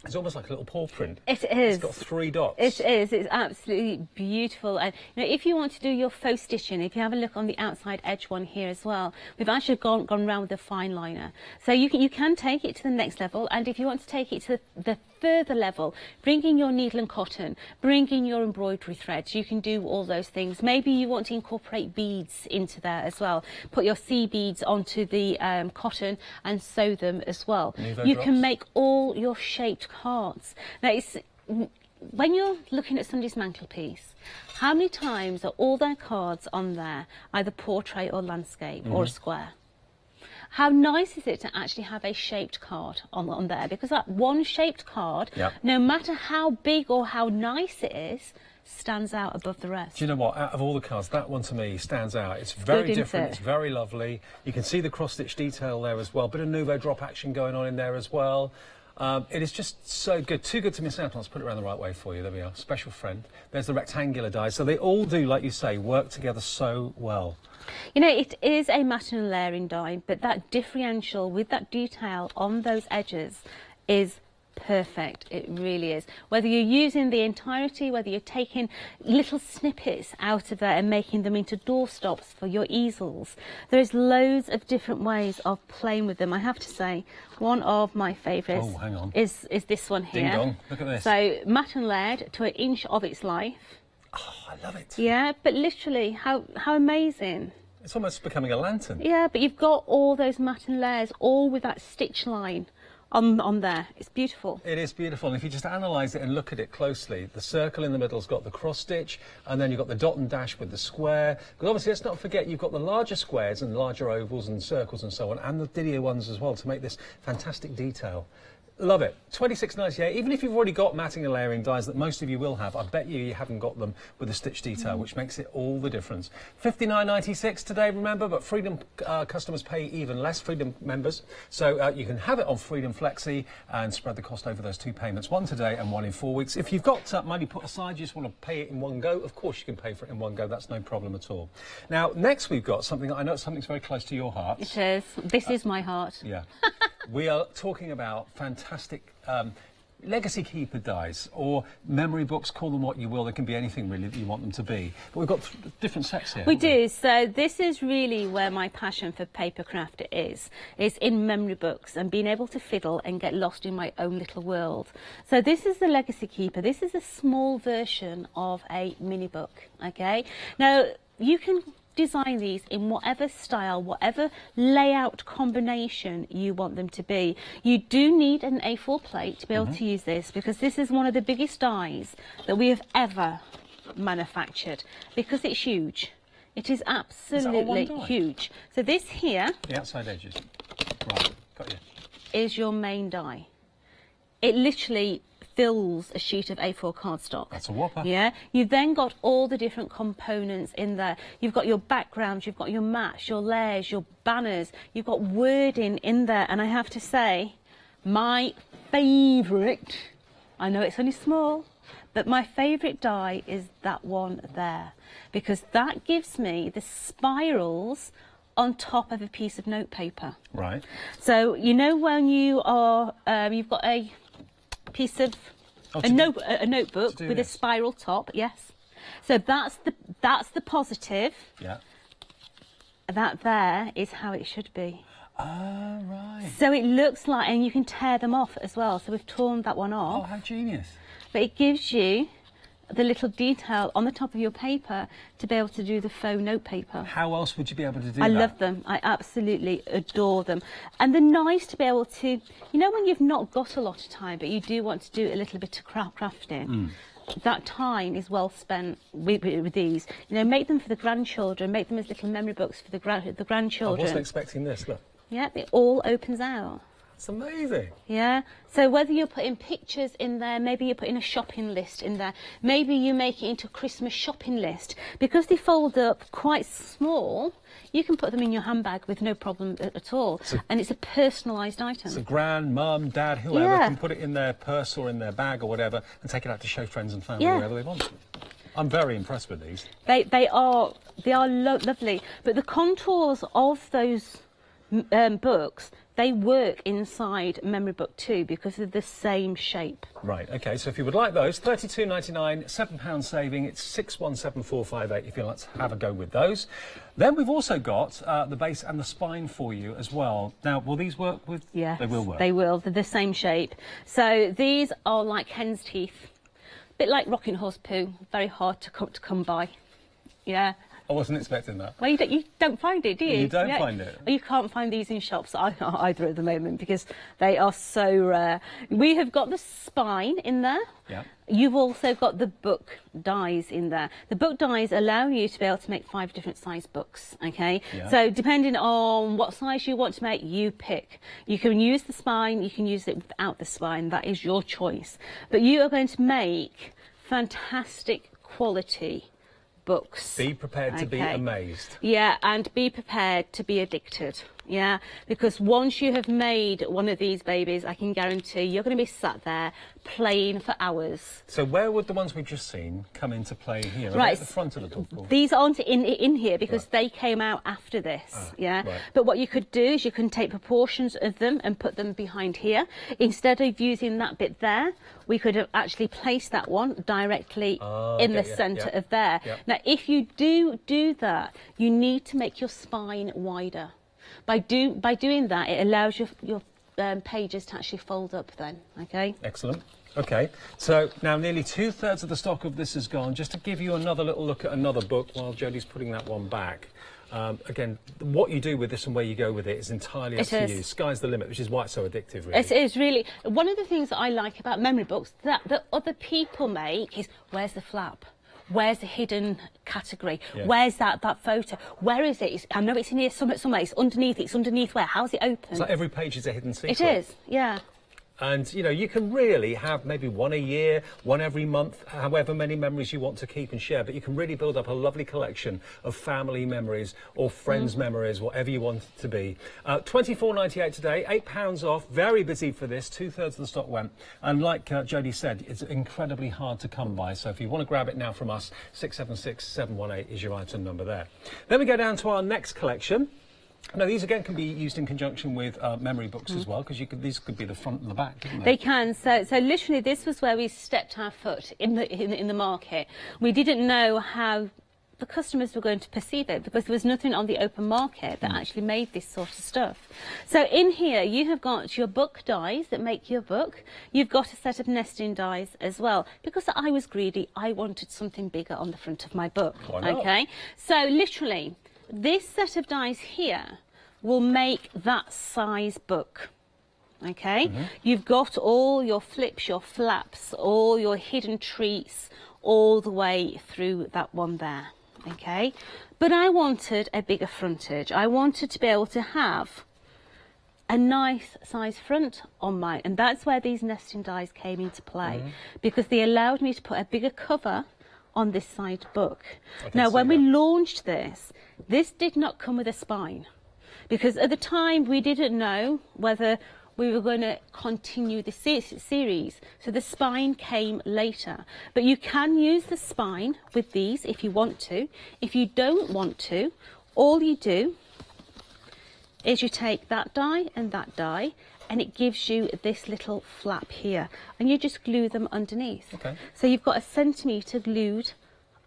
Speaker 7: it's almost like a little paw print.
Speaker 2: It is.
Speaker 7: It's got 3 dots.
Speaker 2: It is. It's absolutely beautiful. And you know, if you want to do your faux stitching, if you have a look on the outside edge one here as well, we've actually gone round with a fine liner. So you can take it to the next level. And if you want to take it to the further level, bring in your needle and cotton, bring in your embroidery threads. You can do all those things. Maybe you want to incorporate beads into there as well. Put your sea beads onto the cotton and sew them as well. You can make all your shaped cards. Now, when you're looking at somebody's mantelpiece, how many times are all their cards on there, either portrait or landscape or a square? how nice is it to actually have a shaped card on there? Because that one shaped card, no matter how big or how nice it is, stands out above the rest.
Speaker 7: Do you know what? Out of all the cards, that one to me stands out. It's very different. It's very lovely. You can see the cross-stitch detail there as well. Bit of nouveau drop action going on in there as well. It is just so good. Too good to miss out on. Let's put it around the right way for you. There we are. Special friend. There's the rectangular dies. So they all do, like you say, work together so well.
Speaker 2: You know, it is a matte and layering die, but that differential with that detail on those edges is perfect. It really is. Whether you're using the entirety, whether you're taking little snippets out of there and making them into doorstops for your easels, there's loads of different ways of playing with them. I have to say, one of my favourites is this one here.
Speaker 7: Ding dong. Look at this.
Speaker 2: So matte and layered to an inch of its life.
Speaker 7: Oh, I love it.
Speaker 2: Yeah, but literally, how amazing.
Speaker 7: It's almost becoming a lantern.
Speaker 2: Yeah, but you've got all those matte and layers, all with that stitch line on there. It's beautiful.
Speaker 7: It is beautiful, and if you just analyse it and look at it closely, the circle in the middle's got the cross stitch, and then you've got the dot and dash with the square. Because obviously, let's not forget, you've got the larger squares and larger ovals and circles and so on, and the Didier ones as well to make this fantastic detail. Love it. $26.98. Even if you've already got matting and layering dies that most of you will have, I bet you haven't got them with the stitch detail, which makes it all the difference. $59.96 today, remember, but Freedom customers pay even less, Freedom members. So you can have it on Freedom Flexi and spread the cost over those two payments, one today and one in 4 weeks. If you've got money put aside, you just want to pay it in one go, of course you can pay for it in one go. That's no problem at all. Now, next we've got something that I know something's very close to your heart.
Speaker 2: It is. This is my heart.
Speaker 7: Yeah. We are talking about fantastic legacy keeper dies, or memory books, call them what you will. They can be anything really that you want them to be. But we've got different sets here.
Speaker 2: We do. So this is really where my passion for papercraft is. It's in memory books and being able to fiddle and get lost in my own little world. So this is the legacy keeper. This is a small version of a mini book. Okay. Now you can design these in whatever style, whatever layout combination you want them to be. You do need an A4 plate to be able to use this, because this is one of the biggest dies that we have ever manufactured, because it's huge. It is absolutely huge. So this here,
Speaker 7: the outside edges, right, got you,
Speaker 2: is your main die. It literally fills a sheet of A4 cardstock.
Speaker 7: That's a whopper.
Speaker 2: Yeah. You've then got all the different components in there. You've got your backgrounds, you've got your mats, your layers, your banners, you've got wording in there. And I have to say, my favourite, I know it's only small, but my favourite die is that one there, because that gives me the spirals on top of a piece of notepaper.
Speaker 7: Right.
Speaker 2: So, you know, when you are, you've got a piece of a notebook with a spiral top, yes. So that's the positive.
Speaker 7: Yeah.
Speaker 2: That there is how it should be.
Speaker 7: Ah, right.
Speaker 2: So it looks like, and you can tear them off as well. So we've torn that one off.
Speaker 7: Oh, how genius!
Speaker 2: But it gives you the little detail on the top of your paper to be able to do the faux note paper.
Speaker 7: How else would you be able to do that?
Speaker 2: I love them. I absolutely adore them. And they're nice to be able to, you know, when you've not got a lot of time, but you do want to do a little bit of crafting, that time is well spent with these. You know, make them for the grandchildren, make them as little memory books for the grandchildren.
Speaker 7: I wasn't expecting this, look.
Speaker 2: Yeah, it all opens out.
Speaker 7: It's amazing.
Speaker 2: Yeah, so whether you're putting pictures in there, maybe you're putting a shopping list in there, maybe you make it into a Christmas shopping list. Because they fold up quite small, you can put them in your handbag with no problem at all. And it's a personalised item. So
Speaker 7: grand, mum, dad, whoever can put it in their purse or in their bag or whatever and take it out to show friends and family wherever they want. I'm very impressed with these.
Speaker 2: They are lovely. But the contours of those books, they work inside Memory Book 2 because of the same shape.
Speaker 7: Right, OK, so if you would like those, $32.99, £7 saving, it's 617458 if you'd like to have a go with those. Then we've also got the base and the spine for you as well. Now, will these work with...
Speaker 2: Yes,
Speaker 7: they will work.
Speaker 2: They will, they're the same shape. So these are like hen's teeth, a bit like rocking horse poo, very hard to come by. Yeah,
Speaker 7: I wasn't expecting that.
Speaker 2: Well, you don't find it, do you?
Speaker 7: You don't find it?
Speaker 2: You can't find these in shops either at the moment because they are so rare. We have got the spine in there.
Speaker 7: Yeah.
Speaker 2: You've also got the book dies in there. The book dies allow you to be able to make 5 different size books, okay?
Speaker 7: Yeah.
Speaker 2: So depending on what size you want to make, you pick. You can use the spine, you can use it without the spine. That is your choice. But you are going to make fantastic quality books.
Speaker 7: Be prepared to be amazed.
Speaker 2: Yeah, and be prepared to be addicted. Yeah, because once you have made one of these babies, I can guarantee you're going to be sat there playing for hours.
Speaker 7: So where would the ones we've just seen come into play here?
Speaker 2: Right,
Speaker 7: at the front of the book? Or?
Speaker 2: These aren't in here because they came out after this. Yeah,
Speaker 7: right.
Speaker 2: But what you could do is you can take proportions of them and put them behind here. Instead of using that bit there, we could have actually placed that one directly in the centre of there.
Speaker 7: Yeah.
Speaker 2: Now, if you do that, you need to make your spine wider. By doing that, it allows your pages to actually fold up then, okay?
Speaker 7: Excellent. Okay, so now nearly 2/3 of the stock of this is gone. Just to give you another little look at another book while Jodie's putting that one back. Again, what you do with this and where you go with it is entirely up to you. Sky's the limit, which is why it's so addictive, really.
Speaker 2: It is, really. One of the things that I like about memory books that other people make is, where's the flap? Where's the hidden category?
Speaker 7: Yeah.
Speaker 2: Where's that photo? Where is it? I know it's in here somewhere. It's underneath where? How's it open?
Speaker 7: It's like every page is a hidden secret.
Speaker 2: It is, yeah.
Speaker 7: And, you know, you can really have maybe one a year, one every month, however many memories you want to keep and share. But you can really build up a lovely collection of family memories or friends' memories, whatever you want it to be. £24.98 today, £8 off. Very busy for this. 2/3 of the stock went. And like Jodie said, it's incredibly hard to come by. So if you want to grab it now from us, 676-718 is your item number there. Then we go down to our next collection. Now, these again can be used in conjunction with memory books as well, because these could be the front and the back, couldn't they?
Speaker 2: They can. So literally, this was where we stepped our foot in the market. We didn't know how the customers were going to perceive it because there was nothing on the open market that actually made this sort of stuff. So in here, you have got your book dies that make your book. You've got a set of nesting dies as well. Because I was greedy, I wanted something bigger on the front of my book.
Speaker 7: Why not?
Speaker 2: Okay. So literally, this set of dies here will make that size book. Okay, you've got all your flips, your flaps, all your hidden treats all the way through that one there. Okay, but I wanted a bigger frontage. I wanted to be able to have a nice size front on mine, and that's where these nesting dies came into play, because they allowed me to put a bigger cover on this side book. Now, when we launched this did not come with a spine, because at the time we didn't know whether we were going to continue the series, so the spine came later. But you can use the spine with these if you want to. If you don't want to, all you do is you take that die and that die, and it gives you this little flap here, and you just glue them underneath. Okay. So you've got a centimetre glued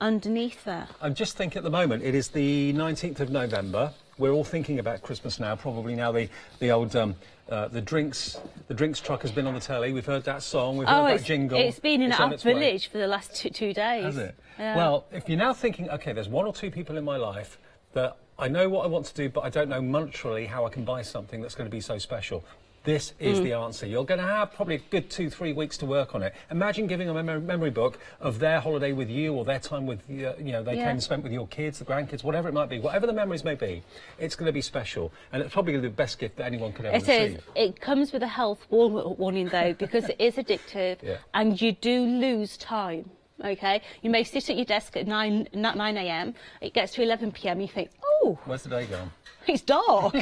Speaker 2: underneath there.
Speaker 7: I'm just thinking at the moment, it is the 19th of November. We're all thinking about Christmas now. Probably now the old the drinks truck has been on the telly. We've heard that song. We've heard that jingle.
Speaker 2: It's been in our village for the last two days.
Speaker 7: Has it?
Speaker 2: Yeah.
Speaker 7: Well, if you're now thinking, okay, there's one or two people in my life that I know what I want to do, but I don't know monetarily how I can buy something that's going to be so special. This is the answer. You're going to have probably a good 2-3 weeks to work on it. Imagine giving them a memory book of their holiday with you, or their time with, you know, they came and spent with your kids, the grandkids, whatever it might be. Whatever the memories may be, it's going to be special. And it's probably going to be the best gift that anyone could ever receive.
Speaker 2: It is. It comes with a health warning, though, because it is addictive and you do lose time. Okay? You may sit at your desk at 9 a.m, it gets to 11 p.m, you think, oh,
Speaker 7: where's the day gone?
Speaker 2: It's dark.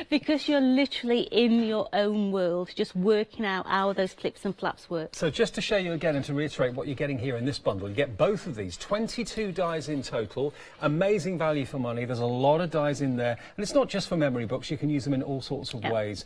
Speaker 2: Because you're literally in your own world, just working out how those flips and flaps work.
Speaker 7: So just to show you again and to reiterate what you're getting here in this bundle, you get both of these, 22 dies in total, amazing value for money. There's a lot of dies in there, and it's not just for memory books. You can use them in all sorts of ways.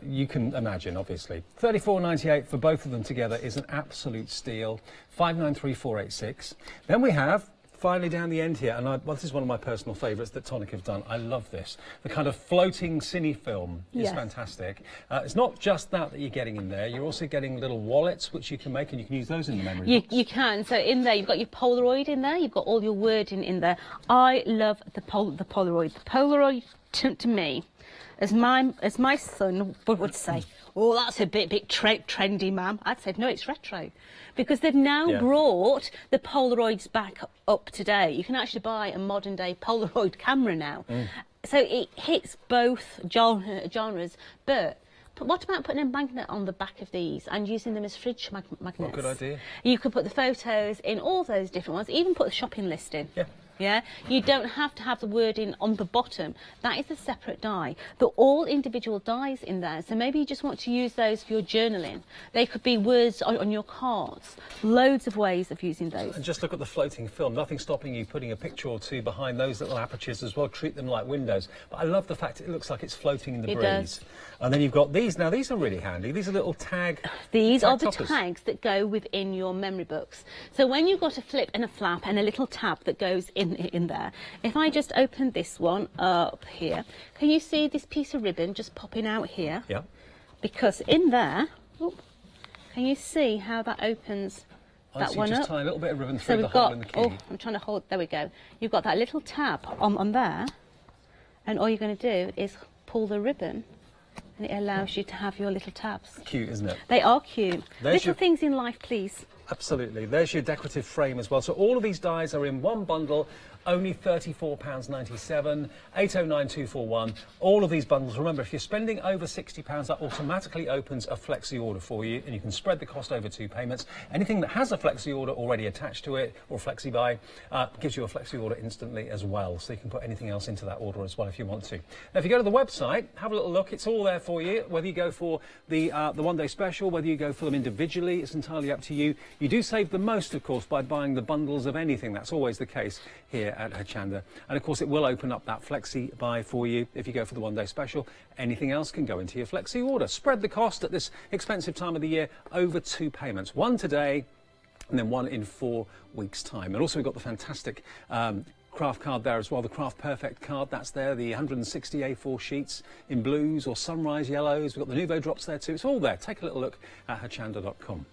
Speaker 7: You can imagine, obviously. $34.98 for both of them together is an absolute steal. 593486. Then we have finally down the end here, and well, this is one of my personal favourites that Tonic have done. I love this. The kind of floating cine film is fantastic. It's not just that you're getting in there. You're also getting little wallets which you can make, and you can use those in the memory box.
Speaker 2: You can. So in there, you've got your Polaroid in there. You've got all your wording in there. I love the Polaroid. The Polaroid to me, as my son would say, oh, that's a bit trendy, ma'am. I'd say, no, it's retro. Because they've now brought the Polaroids back up to date. You can actually buy a modern day Polaroid camera now. So it hits both genres, but what about putting a magnet on the back of these and using them as fridge magnets?
Speaker 7: What a good idea.
Speaker 2: You could put the photos in all those different ones, even put the shopping list in.
Speaker 7: Yeah.
Speaker 2: Yeah, you don't have to have the wording on the bottom. That is a separate die. They're all individual dies in there. So maybe you just want to use those for your journaling. They could be words on your cards. Loads of ways of using those.
Speaker 7: And just look at the floating film. Nothing stopping you putting a picture or two behind those little apertures as well. Treat them like windows. But I love the fact it looks like it's floating in the breeze.
Speaker 2: Does.
Speaker 7: And then you've got these. Now, these are really handy. These are little tag
Speaker 2: These are the
Speaker 7: toppers.
Speaker 2: tags that go within your memory books. So when you've got a flip and a flap and a little tab that goes in there, if I just open this one up here, can you see this piece of ribbon just popping out here?
Speaker 7: Yeah.
Speaker 2: Because in there, can you see how that opens that
Speaker 7: So
Speaker 2: one
Speaker 7: you just
Speaker 2: up?
Speaker 7: tie a little bit of ribbon
Speaker 2: So
Speaker 7: through the
Speaker 2: we've
Speaker 7: hole
Speaker 2: got,
Speaker 7: in the key.
Speaker 2: oh, I'm trying to hold, there we go. You've got that little tab on there, and all you're going to do is pull the ribbon, and it allows you to have your little tabs.
Speaker 7: Cute, isn't it?
Speaker 2: They are cute.
Speaker 7: There's
Speaker 2: Little things in life, please.
Speaker 7: Absolutely. There's your decorative frame as well. So all of these dies are in one bundle, only £34.97, 809241. All of these bundles, remember, if you're spending over £60, that automatically opens a flexi order for you, and you can spread the cost over 2 payments. Anything that has a flexi order already attached to it, or flexi buy, gives you a flexi order instantly as well. So you can put anything else into that order as well if you want to. Now, if you go to the website, have a little look. It's all there for you. Whether you go for the one-day special, whether you go for them individually, it's entirely up to you. You do save the most, of course, by buying the bundles of anything. That's always the case here at Hochanda. And, of course, it will open up that flexi buy for you if you go for the one-day special. Anything else can go into your flexi order. Spread the cost at this expensive time of the year over 2 payments. One today and then one in 4 weeks' time. And also we've got the fantastic craft card there as well, the Craft Perfect card, that's there, the 160 A4 sheets in blues or sunrise yellows. We've got the Nouveau drops there too. It's all there. Take a little look at hochanda.com.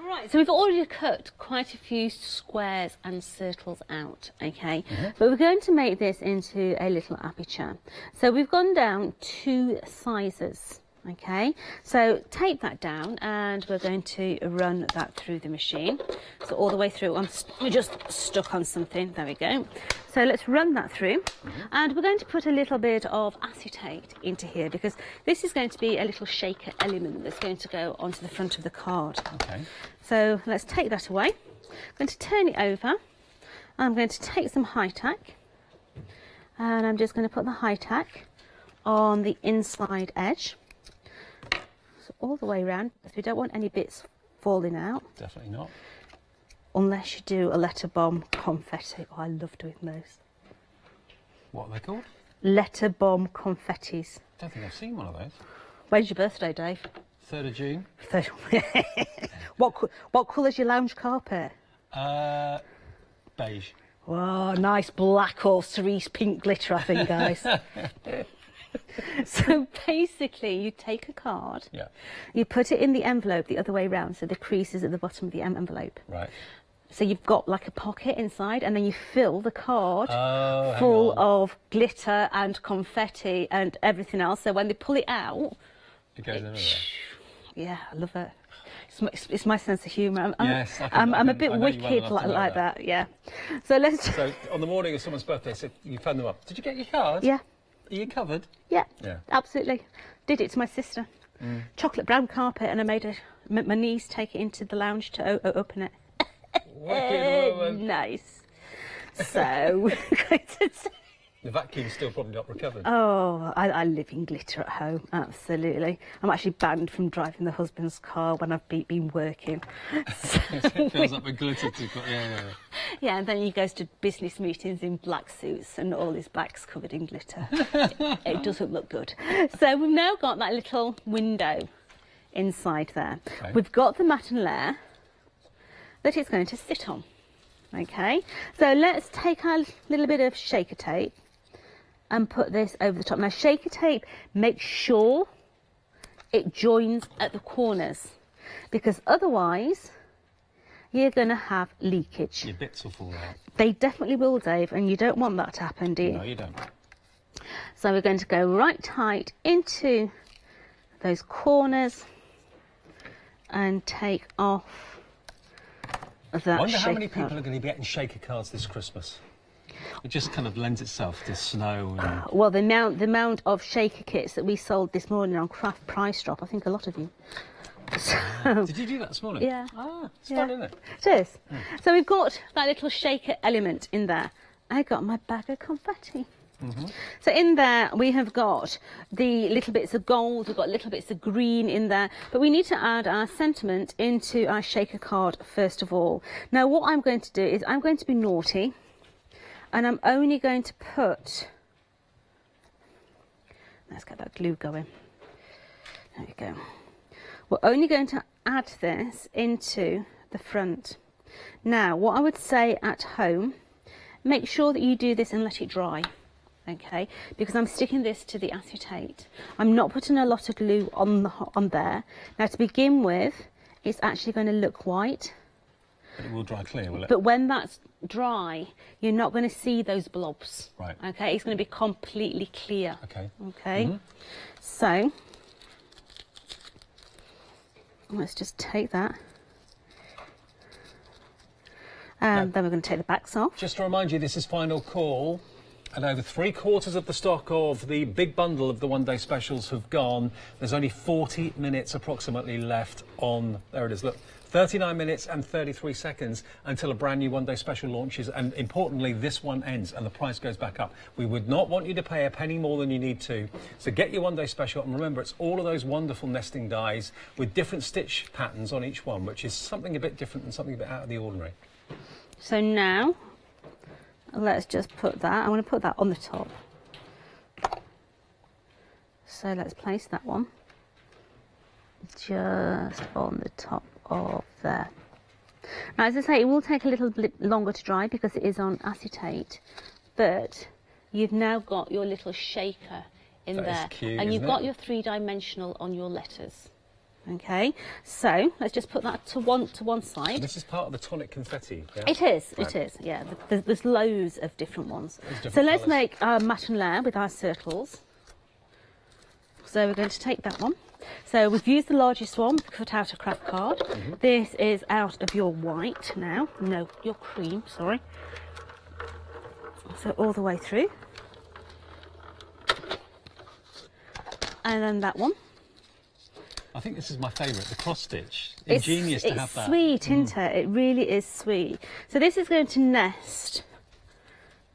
Speaker 2: Right, so we've already cut quite a few squares and circles out, okay? But we're going to make this into a little aperture. So we've gone down 2 sizes, okay? So tape that down and we're going to run that through the machine. So all the way through, we're just stuck on something, there we go. So let's run that through, and we're going to put a little bit of acetate into here because this is going to be a little shaker element that's going to go onto the front of the card.
Speaker 7: Okay.
Speaker 2: So let's take that away. I'm going to turn it over. I'm going to take some high tack, and I'm just going to put the high tack on the inside edge. So all the way around, because we don't want any bits falling out.
Speaker 7: Definitely not.
Speaker 2: Unless you do a letter bomb confetti. Oh, I love doing those.
Speaker 7: What are they called?
Speaker 2: Letter bomb confettis.
Speaker 7: I don't think I've seen one of those.
Speaker 2: When's your birthday, Dave?
Speaker 7: 3rd of June.
Speaker 2: What colour's your lounge carpet?
Speaker 7: Beige.
Speaker 2: Oh, nice black or cerise pink glitter, I think, guys. So basically, you take a card, you put it in the envelope the other way round, so the crease is at the bottom of the envelope.
Speaker 7: Right.
Speaker 2: So you've got like a pocket inside, and then you fill the card full of glitter and confetti and everything else. So when they pull it out,
Speaker 7: it goes everywhere.
Speaker 2: Yeah, I love it. It's my sense of humour.
Speaker 7: Yes,
Speaker 2: I'm a bit wicked like that. Yeah. So let's.
Speaker 7: So on the morning of someone's birthday, so you phone them up. Did you get your card?
Speaker 2: Yeah.
Speaker 7: Are you covered?
Speaker 2: Yeah.
Speaker 7: Yeah.
Speaker 2: Absolutely. Did it to my sister. Chocolate brown carpet, and I made my niece take it into the lounge to open it.
Speaker 7: Wicked woman.
Speaker 2: Nice. So.
Speaker 7: The vacuum's still probably not recovered.
Speaker 2: Oh, I live in glitter at home, absolutely. I'm actually banned from driving the husband's car when I've been working. So
Speaker 7: it fills up with glitter too.
Speaker 2: Yeah, and then he goes to business meetings in black suits and all his back's covered in glitter. It doesn't look good. So we've now got that little window inside there. Okay. We've got the matten layer that it's going to sit on. Okay, so let's take our little bit of shaker tape and put this over the top. Now shaker tape, make sure it joins at the corners, because otherwise you're going to have leakage.
Speaker 7: Your bits will fall out.
Speaker 2: They definitely will, Dave, and you don't want that to happen, do you?
Speaker 7: No, you don't.
Speaker 2: So we're going to go right tight into those corners and take off that
Speaker 7: I wonder how many
Speaker 2: shaker
Speaker 7: people are going to be getting shaker cards this Christmas. It just kind of lends itself to snow and...
Speaker 2: Well, the amount of shaker kits that we sold this morning on Craft Price Drop, I think a lot of you. So,
Speaker 7: Did you do that this morning?
Speaker 2: Yeah.
Speaker 7: Ah, it's
Speaker 2: yeah.
Speaker 7: fun, isn't it?
Speaker 2: It is. So we've got that little shaker element in there. I got my bag of confetti. So in there we have got the little bits of gold, we've got little bits of green in there, but we need to add our sentiment into our shaker card first of all. Now what I'm going to do is I'm going to be naughty, and I'm only going to put, let's get that glue going, there we go. We're only going to add this into the front. Now what I would say at home, make sure that you do this and let it dry. Okay, because I'm sticking this to the acetate. I'm not putting a lot of glue on there. Now to begin with, it's actually going to look white.
Speaker 7: But it will dry clear, will it?
Speaker 2: But when that's dry, you're not going to see those blobs.
Speaker 7: Right.
Speaker 2: Okay, it's going to be completely clear.
Speaker 7: Okay.
Speaker 2: Okay, so let's just take that. And then we're going to take the backs off.
Speaker 7: Just to remind you, this is final call. And over 3/4 of the stock of the big bundle of the one-day specials have gone. There's only 40 minutes approximately left on, there it is, look, 39 minutes and 33 seconds until a brand new one-day special launches. And importantly, this one ends and the price goes back up. We would not want you to pay a penny more than you need to. So get your one-day special, and remember, it's all of those wonderful nesting dies with different stitch patterns on each one, which is something a bit different and something a bit out of the ordinary.
Speaker 2: So now, let's just put that, I want to put that on the top. So let's place that one just on the top of there. Now as I say, it will take a little bit longer to dry because it is on acetate, but you've now got your little shaker in
Speaker 7: That
Speaker 2: there,
Speaker 7: is cute,
Speaker 2: and you've
Speaker 7: isn't
Speaker 2: got
Speaker 7: it?
Speaker 2: your three-dimensional on your letters. Okay, so let's just put that to one side.
Speaker 7: This is part of the tonic confetti, yeah?
Speaker 2: It is,
Speaker 7: Right.
Speaker 2: it is, yeah. There's loads of different ones.
Speaker 7: different
Speaker 2: So let's
Speaker 7: colours.
Speaker 2: make our mat and layer with our circles. So we're going to take that one. So we've used the largest one, cut out a craft card. This is out of your white now. No, your cream, sorry. So all the way through. And then that one.
Speaker 7: I think this is my favourite, the cross stitch. Ingenious to have that.
Speaker 2: It's sweet, isn't it? It really is sweet. So this is going to nest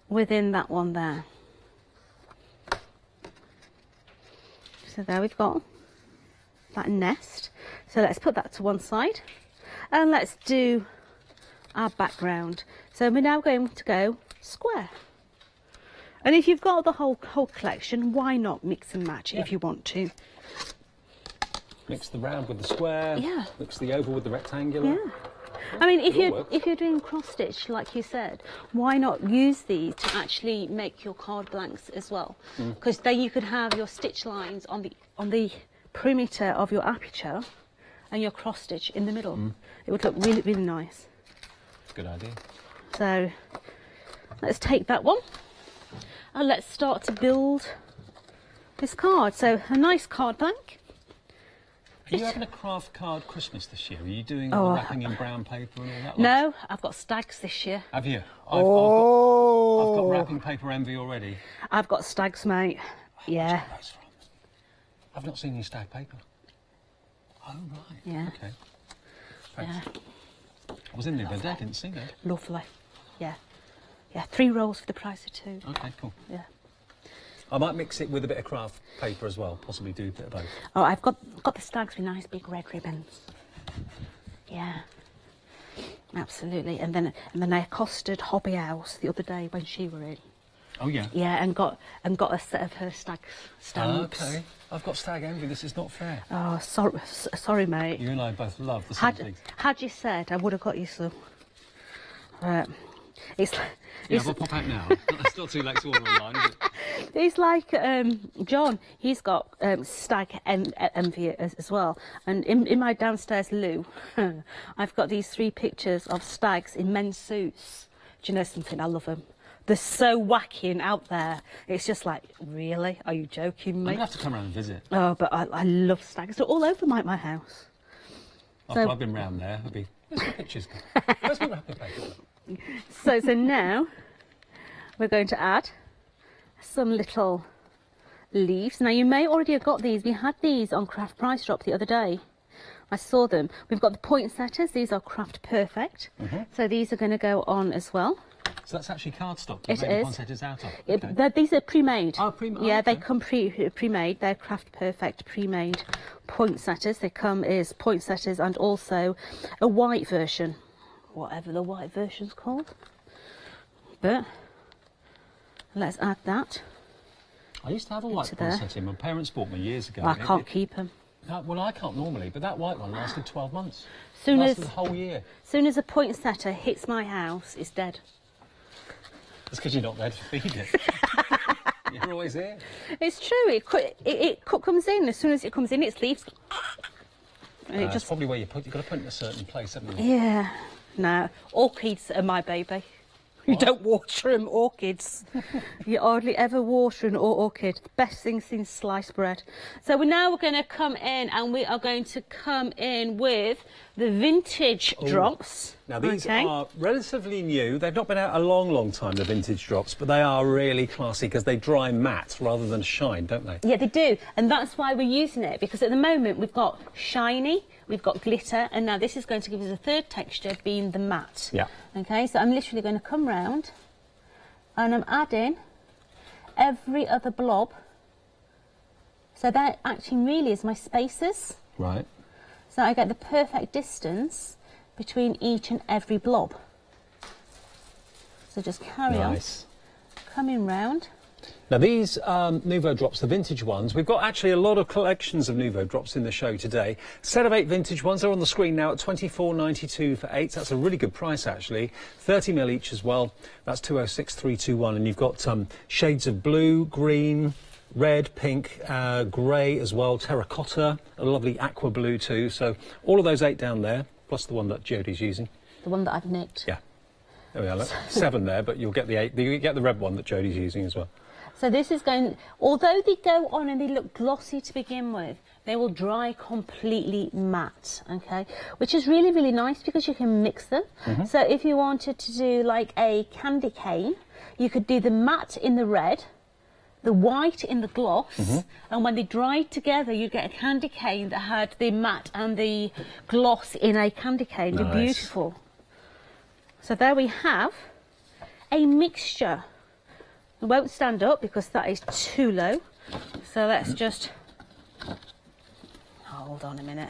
Speaker 2: within that one there. So there we've got that nest. So let's put that to one side and let's do our background. So we're now going to go square. And if you've got the whole collection, why not mix and match if you want to?
Speaker 7: Mix the round with the square.
Speaker 2: Yeah.
Speaker 7: Mix the oval with the rectangular.
Speaker 2: Yeah. I mean, if
Speaker 7: It'll work.
Speaker 2: you're doing cross stitch, like you said, why not use these to actually make your card blanks as well? Because then you could have your stitch lines on the perimeter of your aperture and your cross stitch in the middle. It would look really, really nice.
Speaker 7: Good idea.
Speaker 2: So let's take that one and let's start to build this card. So a nice card blank.
Speaker 7: Are you having a craft card Christmas this year? Are you doing all the wrapping in brown paper and all that? lot?
Speaker 2: No, I've got stags this year.
Speaker 7: Have you? I've got wrapping paper envy already.
Speaker 2: I've got stags, mate. Yeah.
Speaker 7: Where's those from? I've not seen your stag paper. Oh, right.
Speaker 2: Yeah.
Speaker 7: Okay. Thanks.
Speaker 2: Yeah.
Speaker 7: I was in the other day, didn't see that.
Speaker 2: Lovely. Yeah. Yeah, 3 rolls for the price of 2.
Speaker 7: Okay, cool.
Speaker 2: Yeah.
Speaker 7: I might mix it with a bit of craft paper as well, possibly do a bit of both.
Speaker 2: Oh, I've got the stags with nice big red ribbons. Yeah. Absolutely. And then I accosted Hobby House the other day when she were in.
Speaker 7: Oh, yeah?
Speaker 2: Yeah, and got a set of her stag stamps.
Speaker 7: Okay. I've got stag envy, this is not fair.
Speaker 2: Oh, sorry, mate.
Speaker 7: You and I both love the same things.
Speaker 2: Had you said, I would have got you some. It's
Speaker 7: Yeah, we'll pop out now. It's not too late to order online, is it?
Speaker 2: It's like John, he's got stag envy as well. And in my downstairs loo, I've got these 3 pictures of stags in men's suits. Do you know something? I love them. They're so wacky and out there. It's just like, really? Are you joking me?
Speaker 7: I'm going to have to come around and visit.
Speaker 2: Oh, but I love stags. They're all over my house.
Speaker 7: After I've been round there, there'll be pictures. Where's my wrapping paper?
Speaker 2: So now we're going to add some little leaves. Now you may already have got these. We had these on Craft Price Drop the other day. I saw them. We've got the poinsettias. These are Craft Perfect. So these are going to go on as well.
Speaker 7: So that's actually cardstock.
Speaker 2: It
Speaker 7: The
Speaker 2: is.
Speaker 7: poinsettias out of.
Speaker 2: Okay. These are pre-made.
Speaker 7: Oh, pre-made.
Speaker 2: Yeah,
Speaker 7: okay.
Speaker 2: they come pre-made. They're Craft Perfect pre-made poinsettias. They come as poinsettias and also a white version, whatever the white version's called. But let's add that.
Speaker 7: I used to have a white poinsettia. My parents bought me years ago.
Speaker 2: I can't keep them.
Speaker 7: Well, I can't normally, but that white one lasted 12 months.
Speaker 2: Soon
Speaker 7: lasted the whole year.
Speaker 2: Soon as a poinsettia hits my house, it's dead.
Speaker 7: That's because you're not there to feed it. You're always here.
Speaker 2: It's true. It comes in. As soon as it comes in, its leaves. And it
Speaker 7: That's
Speaker 2: just
Speaker 7: probably where you've got to put it in a certain place, haven't you?
Speaker 2: Yeah. No, orchids are my baby. You don't water them, orchids. You hardly ever water an orchid. The best thing since sliced bread. So we're going to come in and we are going to come in with the vintage drops.
Speaker 7: Now these are relatively new. They've not been out a long time, the vintage drops, but they are really classy because they dry matte rather than shine, don't they?
Speaker 2: Yeah, they do. And that's why we're using it, because at the moment we've got shiny, we've got glitter, and now this is going to give us a third texture, being the matte.
Speaker 7: Yeah.
Speaker 2: Okay, so I'm literally going to come round and I'm adding every other blob. So that acting really is my spacers.
Speaker 7: Right.
Speaker 2: So I get the perfect distance between each and every blob. So just carry on coming round.
Speaker 7: Now these Nouveau drops, the vintage ones, we've got actually a lot of collections of Nouveau drops in the show today. Set of 8 vintage ones are on the screen now at $24.92 for 8. That's a really good price actually. 30ml each as well. That's 206,321, and you've got shades of blue, green, red, pink, grey as well, terracotta, a lovely aqua blue too. So all of those 8 down there, plus the one that Jodie's using.
Speaker 2: The one that I've nicked.
Speaker 7: Yeah. There we are. Look. 7 there, but you'll get the 8. You get the red one that Jodie's using as well.
Speaker 2: So this is going, although they go on and they look glossy to begin with, they will dry completely matte, okay? Which is really, really nice because you can mix them. So if you wanted to do like a candy cane, you could do the matte in the red, the white in the gloss, and when they dried together, you get a candy cane that had the matte and the gloss in a candy cane. They're beautiful. So there we have a mixture. It won't stand up because that is too low. So let's just hold on a minute.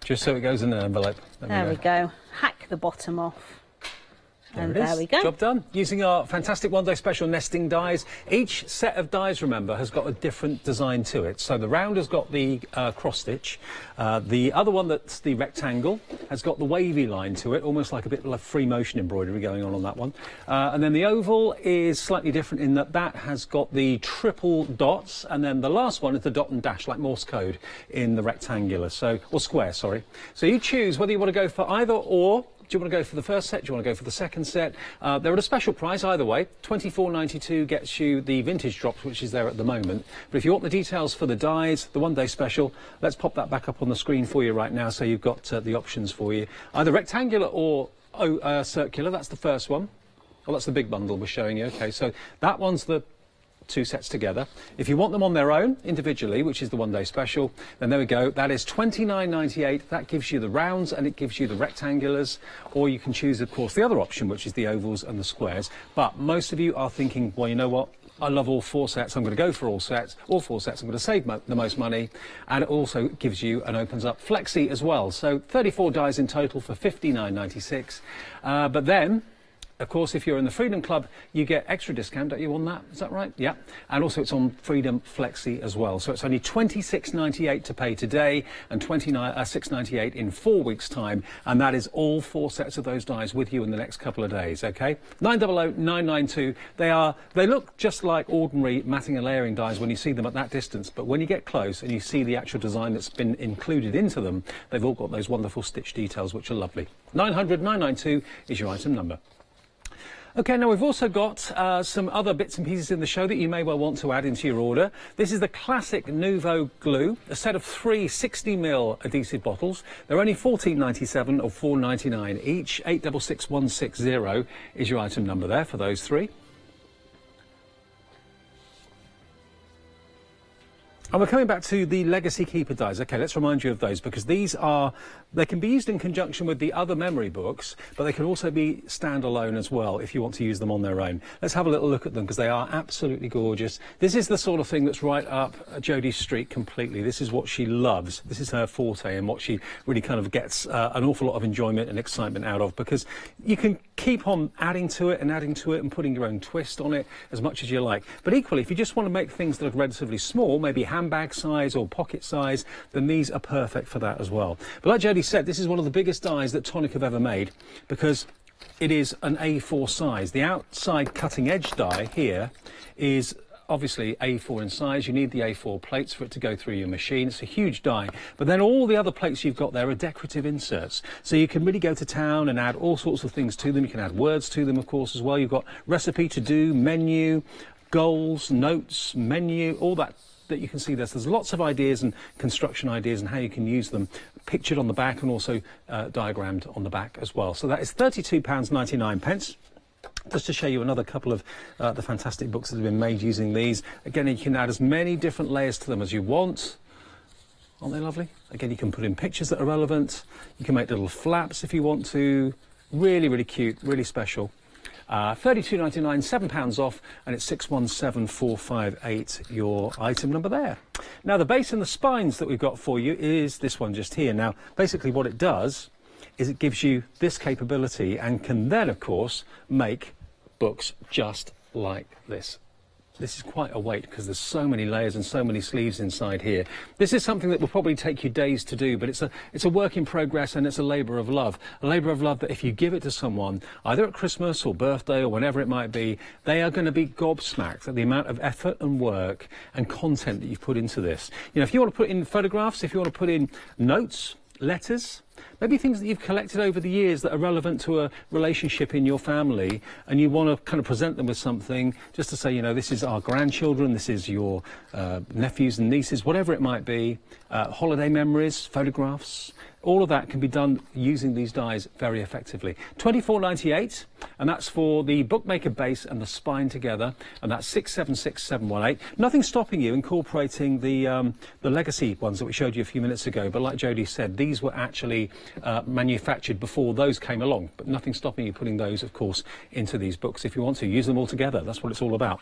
Speaker 7: Just so it goes in an envelope.
Speaker 2: There we go. Hack the bottom off. And there we go.
Speaker 7: Job done. Using our fantastic one-day special nesting dies. Each set of dies, remember, has got a different design to it. So the round has got the cross stitch. The other one that's the rectangle has got the wavy line to it, almost like a bit of free motion embroidery going on that one. And then the oval is slightly different in that that has got the triple dots, and then the last one is the dot and dash, like Morse code in the rectangular, or square, sorry. So you choose whether you want to go for either or. Do you want to go for the first set? Do you want to go for the second set? They're at a special price either way. $24.92 gets you the vintage drops, which is there at the moment. But if you want the details for the dies, the one-day special, let's pop that back up on the screen for you right now so you've got the options for you. Either rectangular or circular, that's the first one. Well, that's the big bundle we're showing you. OK, so that one's the 2 sets together. If you want them on their own, individually, which is the one-day special, then there we go. That is $29.98. That gives you the rounds and it gives you the rectangulars, or you can choose, of course, the other option, which is the ovals and the squares. But most of you are thinking, well, you know what? I love all 4 sets. I'm going to go for all 4 sets. I'm going to save the most money. And it also gives you and opens up flexi as well. So 34 dies in total for $59.96. But then Of course, if you're in the Freedom Club, you get extra discount, don't you, on that? Is that right? Yeah. And also it's on Freedom Flexi as well. So it's only $26.98 to pay today and $26.98 in 4 weeks' time. And that is all 4 sets of those dies with you in the next couple of days, OK? 900-992. They look just like ordinary matting and layering dies when you see them at that distance. But when you get close and you see the actual design that's been included into them, they've all got those wonderful stitch details, which are lovely. 900-992 is your item number. OK, now we've also got some other bits and pieces in the show that you may well want to add into your order. This is the classic Nouveau glue, a set of 3 60mm adhesive bottles. They're only $14.97 or $4.99 each. 866160 is your item number there for those 3. And we're coming back to the Legacy Keeper dies. OK, let's remind you of those, because they can be used in conjunction with the other memory books, but they can also be standalone as well if you want to use them on their own. Let's have a little look at them, because they are absolutely gorgeous. This is the sort of thing that's right up Jodie's street completely. This is what she loves. This is her forte and what she really kind of gets an awful lot of enjoyment and excitement out of, because you can keep on adding to it and putting your own twist on it as much as you like. But equally, if you just want to make things that are relatively small, maybe handbag size or pocket size, then these are perfect for that as well. But like Jodie said, this is one of the biggest dies that Tonic have ever made, because it is an A4 size. The outside cutting edge die here is obviously A4 in size. You need the A4 plates for it to go through your machine. It's a huge die. But then all the other plates you've got there are decorative inserts. So you can really go to town and add all sorts of things to them. You can add words to them, of course, as well. You've got recipe, to do, menu, goals, notes, menu, all that you can see there. So there's lots of ideas and construction ideas and how you can use them pictured on the back and also diagrammed on the back as well. So that is £32.99. Just to show you another couple of the fantastic books that have been made using these. Again, you can add as many different layers to them as you want. Aren't they lovely? Again, you can put in pictures that are relevant. You can make little flaps if you want to. Really, really cute, really special. £32.99, £7 off, and it's 617458, your item number there. Now, the base and the spines that we've got for you is this one just here. Now, basically what it does is it gives you this capability and can then, of course, make books just like this. This is quite a weight because there's so many layers and so many sleeves inside here. This is something that will probably take you days to do, but it's a work in progress and it's a labour of love. A labour of love that if you give it to someone, either at Christmas or birthday or whenever it might be, they are going to be gobsmacked at the amount of effort and work and content that you've put into this. You know, if you want to put in photographs, if you want to put in notes, letters, maybe things that you've collected over the years that are relevant to a relationship in your family, and you want to kind of present them with something just to say, you know, this is our grandchildren, this is your nephews and nieces, whatever it might be, holiday memories, photographs, all of that can be done using these dies very effectively. $24.98, and that's for the bookmaker base and the spine together, and that's 676718. Nothing stopping you incorporating the legacy ones that we showed you a few minutes ago, but like Jodie said, these were actually manufactured before those came along, but nothing stopping you putting those, of course, into these books if you want to. Use them all together. That's what it's all about.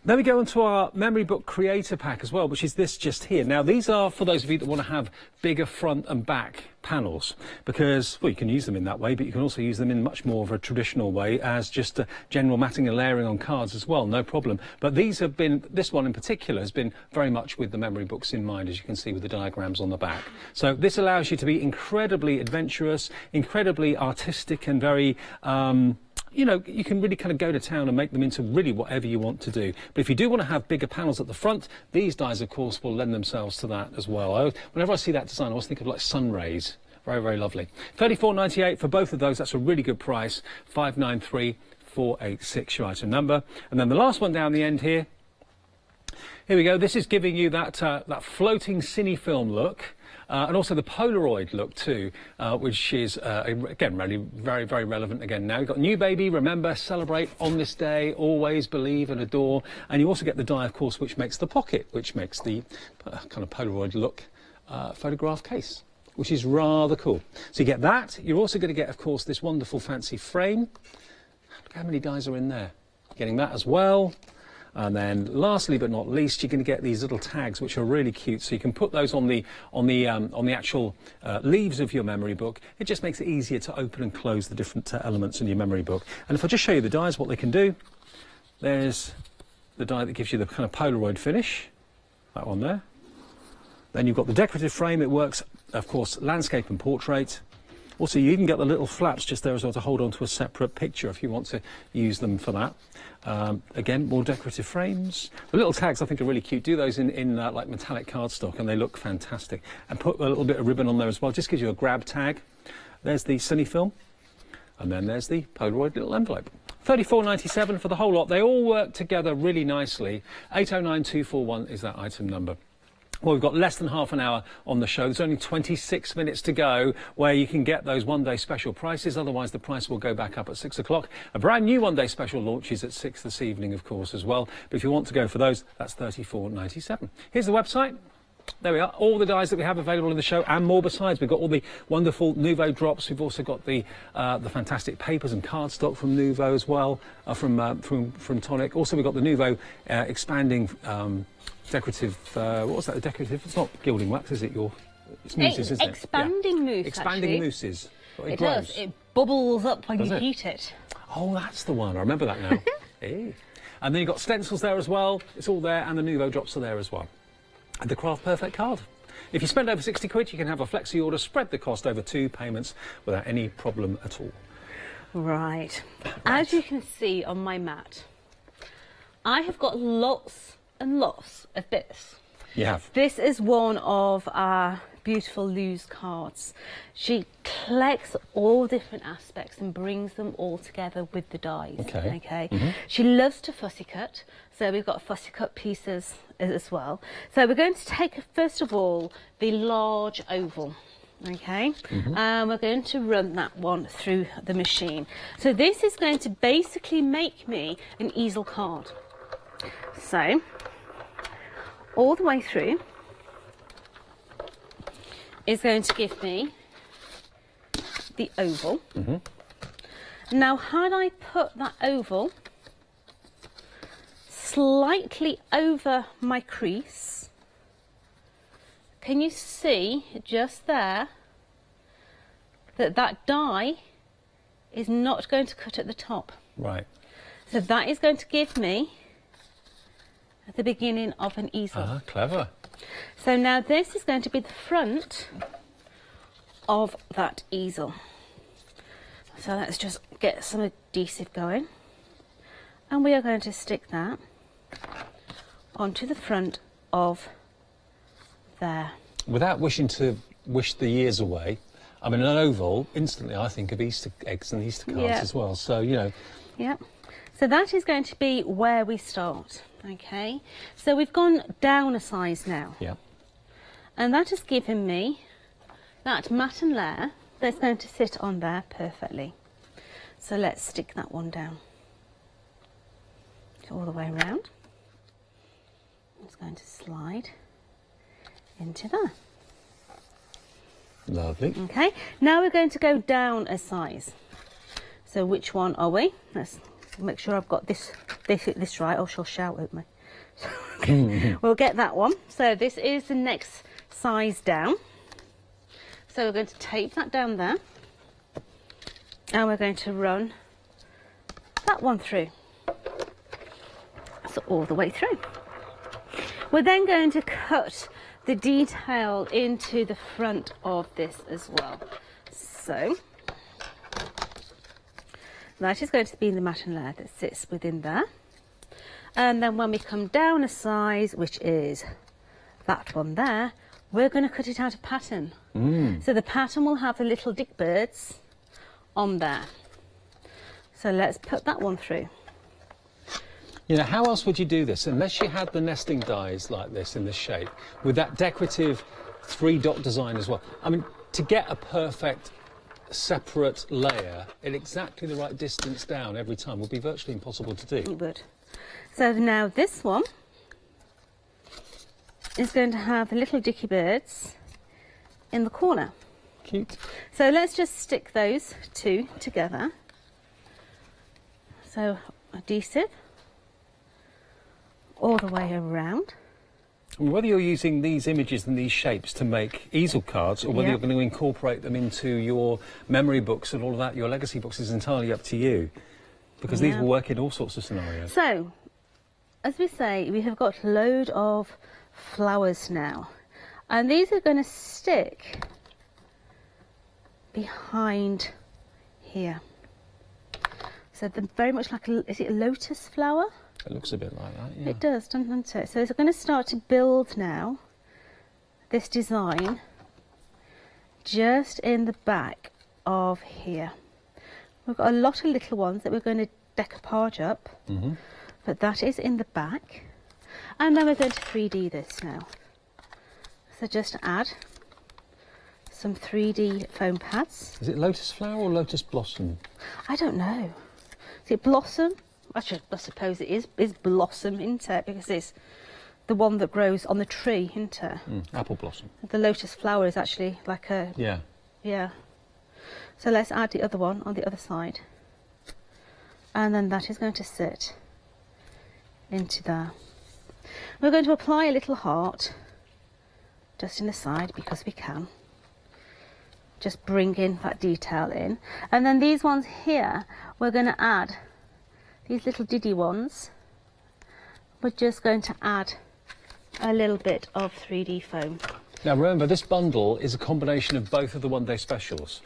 Speaker 7: Then we go into our memory book creator pack as well, which is this just here. Now, these are for those of you that want to have bigger front and back panels, because, well, you can use them in that way, but you can also use them in much more of a traditional way as just general matting and layering on cards as well, no problem. But these have been, this one in particular has been very much with the memory books in mind, as you can see with the diagrams on the back. So this allows you to be incredibly adventurous, incredibly artistic and very you know, you can really kind of go to town and make them into really whatever you want to do. But if you do want to have bigger panels at the front, these dies, of course, will lend themselves to that as well. Whenever I see that design, I always think of like sun rays. Very, very lovely. $34.98 for both of those. That's a really good price. 593486, your item number. And then the last one down the end here. Here we go. This is giving you that that floating cine film look. And also the Polaroid look too, which is, again, really very, very relevant again now. You've got new baby, remember, celebrate on this day, always believe and adore. And you also get the die, of course, which makes the pocket, which makes the kind of Polaroid look photograph case, which is rather cool. So you get that. You're also going to get, of course, this wonderful fancy frame. Look how many dies are in there. Getting that as well. And then lastly but not least, you're going to get these little tags which are really cute, so you can put those on the actual leaves of your memory book. It just makes it easier to open and close the different elements in your memory book. And if I just show you the dies, what they can do, there's the die that gives you the kind of Polaroid finish, that one there. Then you've got the decorative frame. It works, of course, landscape and portrait. Also, you even get the little flaps just there as well to hold on to a separate picture if you want to use them for that. Again, more decorative frames. The little tags I think are really cute. Do those in like metallic cardstock and they look fantastic. And put a little bit of ribbon on there as well. Just gives you a grab tag. There's the Sunny film. And then there's the Polaroid little envelope. £34.97 for the whole lot. They all work together really nicely. 809241 is that item number. Well, we've got less than half an hour on the show. There's only 26 minutes to go where you can get those one-day special prices. Otherwise, the price will go back up at 6 o'clock. A brand new one-day special launches at 6 this evening, of course, as well. But if you want to go for those, that's £34.97. Here's the website. There we are, all the dies that we have available in the show and more besides. We've got all the wonderful Nouveau drops. We've also got the fantastic papers and cardstock from Nouveau as well, from Tonic. Also, we've got the Nouveau expanding decorative, what was that, the decorative? It's not gilding wax, is it? It's mousses, isn't it?
Speaker 2: Expanding mousse,
Speaker 7: Expanding
Speaker 2: actually.
Speaker 7: mousses.
Speaker 2: It does. It bubbles up when you heat it.
Speaker 7: Oh, that's the one. I remember that now. Hey. And then you've got stencils there as well. It's all there, and the Nouveau drops are there as well. And the Craft Perfect card. If you spend over 60 quid, you can have a flexi order, spread the cost over 2 payments without any problem at all.
Speaker 2: Right. As you can see on my mat, I have got lots and lots of bits.
Speaker 7: You have.
Speaker 2: This is one of our beautiful Lou's cards. She collects all different aspects and brings them all together with the dies. Okay. She loves to fussy cut, so we've got fussy cut pieces as well. So we're going to take first of all the large oval. Okay, and we're going to run that one through the machine. So this is going to basically make me an easel card. So all the way through is going to give me the oval. Now, had I put that oval slightly over my crease, can you see just there that that die is not going to cut at the top?
Speaker 7: Right.
Speaker 2: So that is going to give me the beginning of an easel.
Speaker 7: Ah, clever.
Speaker 2: So now this is going to be the front of that easel. So let's just get some adhesive going. And we are going to stick that onto the front of there. Without
Speaker 7: wishing to wish the years away, I mean, an oval, instantly I think of Easter eggs and Easter cards as well. So, you know. Yeah.
Speaker 2: So that is going to be where we start. Okay, so we've gone down a size now.
Speaker 7: Yeah.
Speaker 2: And that has given me that matten layer that's going to sit on there perfectly. So let's stick that one down. All the way around. It's going to slide into there.
Speaker 7: Lovely.
Speaker 2: Okay, now we're going to go down a size. So which one are we? Let's make sure I've got this right, or she'll shout at me. We'll get that one. So this is the next size down. So we're going to tape that down there, and we're going to run that one through. So all the way through. We're then going to cut the detail into the front of this as well. So that is going to be the matten layer that sits within there. And then when we come down a size, which is that one there, we're going to cut it out of pattern. So the pattern will have the little dick birds on there. So let's put that one through.
Speaker 7: You know, how else would you do this unless you had the nesting dies like this in this shape with that decorative 3-dot design as well? I mean, to get a perfect separate layer at exactly the right distance down every time would be virtually impossible to do.
Speaker 2: It would. So now this one is going to have the little dicky birds in the corner.
Speaker 7: Cute.
Speaker 2: So let's just stick those two together. So adhesive all the way around.
Speaker 7: Whether you're using these images and these shapes to make easel cards, or whether you're going to incorporate them into your memory books and all of that, your legacy books, is entirely up to you. Because these will work in all sorts of scenarios.
Speaker 2: So, as we say, we have got a load of flowers now. And these are going to stick behind here. So they're very much like is it a lotus flower?
Speaker 7: It looks a bit like that, yeah.
Speaker 2: It does, doesn't it? So it's going to start to build now, this design, just in the back of here. We've got a lot of little ones that we're going to decoupage up, but that is in the back. And then we're going to 3D this now. So just add some 3D foam pads.
Speaker 7: Is it lotus flower or lotus blossom?
Speaker 2: I don't know. Is it blossom? I suppose it is blossom, isn't it? Because it's the one that grows on the tree, isn't it?
Speaker 7: Apple blossom.
Speaker 2: The lotus flower is actually like a...
Speaker 7: Yeah.
Speaker 2: Yeah. So let's add the other one on the other side. And then that is going to sit into there. We're going to apply a little heart just in the side because we can. Just bring in that detail in. And then these ones here, we're going to add these little diddy ones. We're just going to add a little bit of 3D foam.
Speaker 7: Now remember, this bundle is a combination of both of the one-day specials.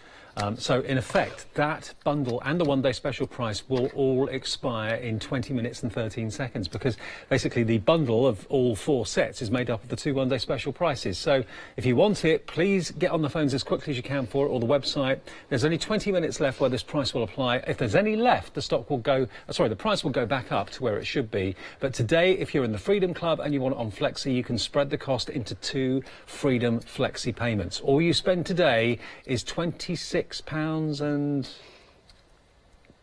Speaker 7: So in effect, that bundle and the one-day special price will all expire in 20 minutes and 13 seconds, because basically the bundle of all 4 sets is made up of the 2 one-day special prices. So if you want it, please get on the phones as quickly as you can for it, or the website. There's only 20 minutes left where this price will apply. If there's any left, the stock will go, the price will go back up to where it should be. But today, if you're in the Freedom Club and you want it on Flexi, you can spread the cost into 2 Freedom Flexi payments. All you spend today is £26 and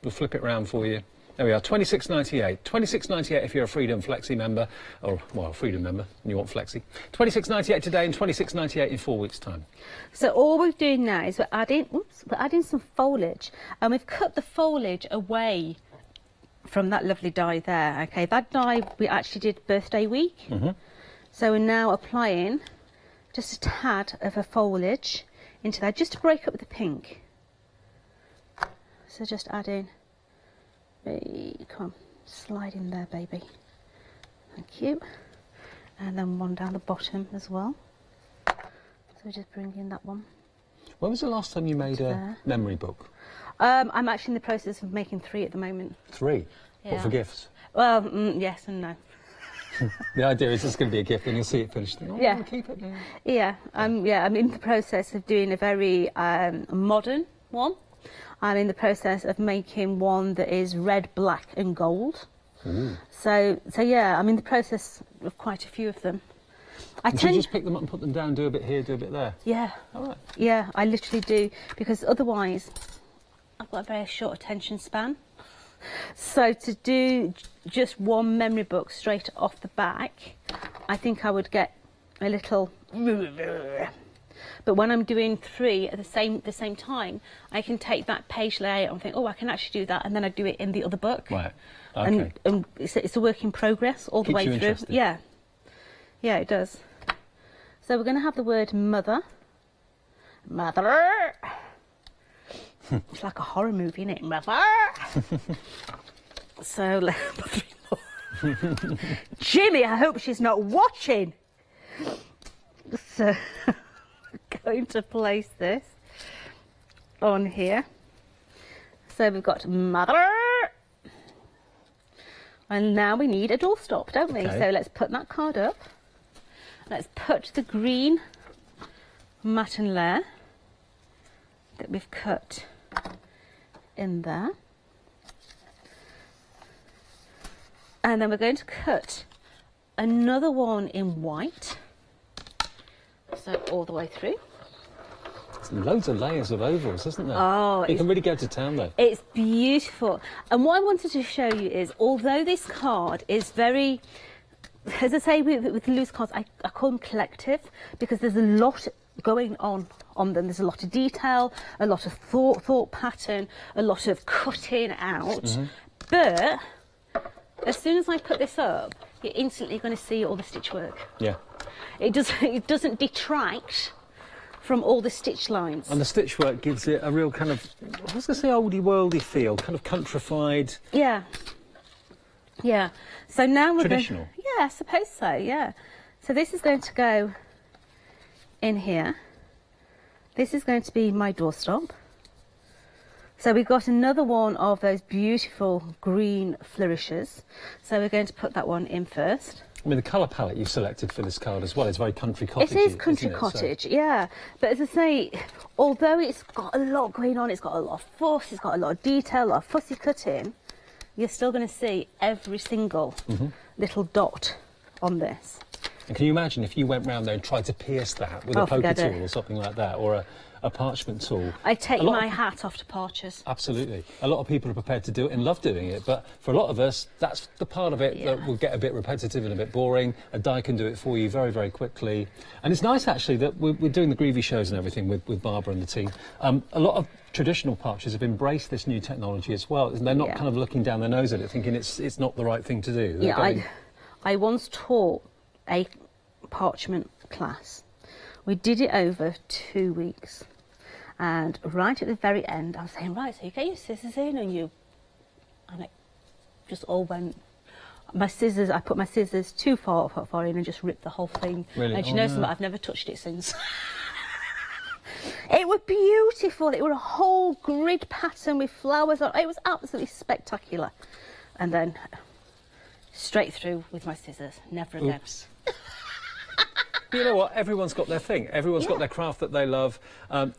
Speaker 7: we'll flip it round for you. There we are, £26.98. £26.98 if you're a Freedom Flexi member, or, well, a Freedom member, and you want Flexi. £26.98 today and £26.98 in 4 weeks' time.
Speaker 2: So all we're doing now is we're adding some foliage, and we've cut the foliage away from that lovely die there, okay? That die we actually did birthday week. So we're now applying just a tad of a foliage into that, just to break up the pink. So just add in, come on, slide in there, baby. Thank you. And then one down the bottom as well. So just bring in that one.
Speaker 7: When was the last time you made a memory book?
Speaker 2: I'm actually in the process of making 3 at the moment.
Speaker 7: 3?
Speaker 2: Yeah.
Speaker 7: What, for gifts?
Speaker 2: Well, yes and no.
Speaker 7: The idea is it's going to be a gift and you'll see it finished. Oh,
Speaker 2: Yeah.
Speaker 7: I'll keep it now.
Speaker 2: Yeah, I'm in the process of doing a very modern one. I'm in the process of making one that is red, black and gold. So yeah, I'm in the process of quite a few of them.
Speaker 7: Do you just pick them up and put them down, do a bit here, do a bit there?
Speaker 2: Yeah.
Speaker 7: All right.
Speaker 2: Yeah, I literally do, because otherwise I've got a very short attention span. So to do just one memory book straight off the back, I think I would get a little... But when I'm doing 3 at the same time, I can take that page layout and think, oh, I can actually do that, and then I do it in the other book.
Speaker 7: Right. Okay.
Speaker 2: And it's a work in progress all the way through.
Speaker 7: Interested.
Speaker 2: Yeah. Yeah, it does. So we're going to have the word mother. Mother. It's like a horror movie, isn't it? Mother. So let's put 3 more. Jimmy, I hope she's not watching. So going to place this on here. So we've got mother. And now we need a doorstop, don't we?
Speaker 7: Okay.
Speaker 2: So let's put that card up. Let's put the green matten layer that we've cut in there. And then we're going to cut another one in white. So all the way through.
Speaker 7: There's loads of layers of ovals, isn't there?
Speaker 2: Oh,
Speaker 7: you can really go to town though.
Speaker 2: It's beautiful. And what I wanted to show you is, although this card is very, as I say with loose cards, I call them collective, because there's a lot going on them. There's a lot of detail, a lot of thought pattern, a lot of cutting out. But as soon as I put this up, you're instantly going to see all the stitch work.
Speaker 7: Yeah.
Speaker 2: It doesn't detract from all the stitch lines.
Speaker 7: And the stitch work gives it a real kind of, I was going to say oldie worldy feel, kind of countrified.
Speaker 2: Yeah. Yeah. So now we're
Speaker 7: traditional.
Speaker 2: Yeah, I suppose so, yeah. So this is going to go in here. This is going to be my doorstop. So we've got another one of those beautiful green flourishes. So we're going to put that one in first.
Speaker 7: I mean, the colour palette you've selected for this card as well is very country cottage.
Speaker 2: It is country cottage, yeah. But as I say, although it's got a lot going on, it's got a lot of fuss, it's got a lot of detail, a lot of fussy cutting, you're still going to see every single little dot on this.
Speaker 7: And can you imagine if you went round there and tried to pierce that with a poker tool or something like that, or a parchment tool?
Speaker 2: I take my hat off to parchers.
Speaker 7: Absolutely. A lot of people are prepared to do it and love doing it, but for a lot of us, that's the part of it that will get a bit repetitive and a bit boring. A die can do it for you very, very quickly. And it's nice, actually, that we're doing the Greavy shows and everything with Barbara and the team. A lot of traditional parchers have embraced this new technology as well. They're not kind of looking down their nose at it, thinking it's not the right thing to do.
Speaker 2: I once taught a parchment class. We did it over 2 weeks. And right at the very end, I was saying, right, so you get your scissors in and it just all went. My scissors, I put my scissors too far in and just ripped the whole thing.
Speaker 7: Really?
Speaker 2: And you know something, I've never touched it since. It was beautiful. It was a whole grid pattern with flowers on. It was absolutely spectacular. And then straight through with my scissors. Never again.
Speaker 7: Oops. But you know what? Everyone's got their thing. Everyone's got their craft that they love.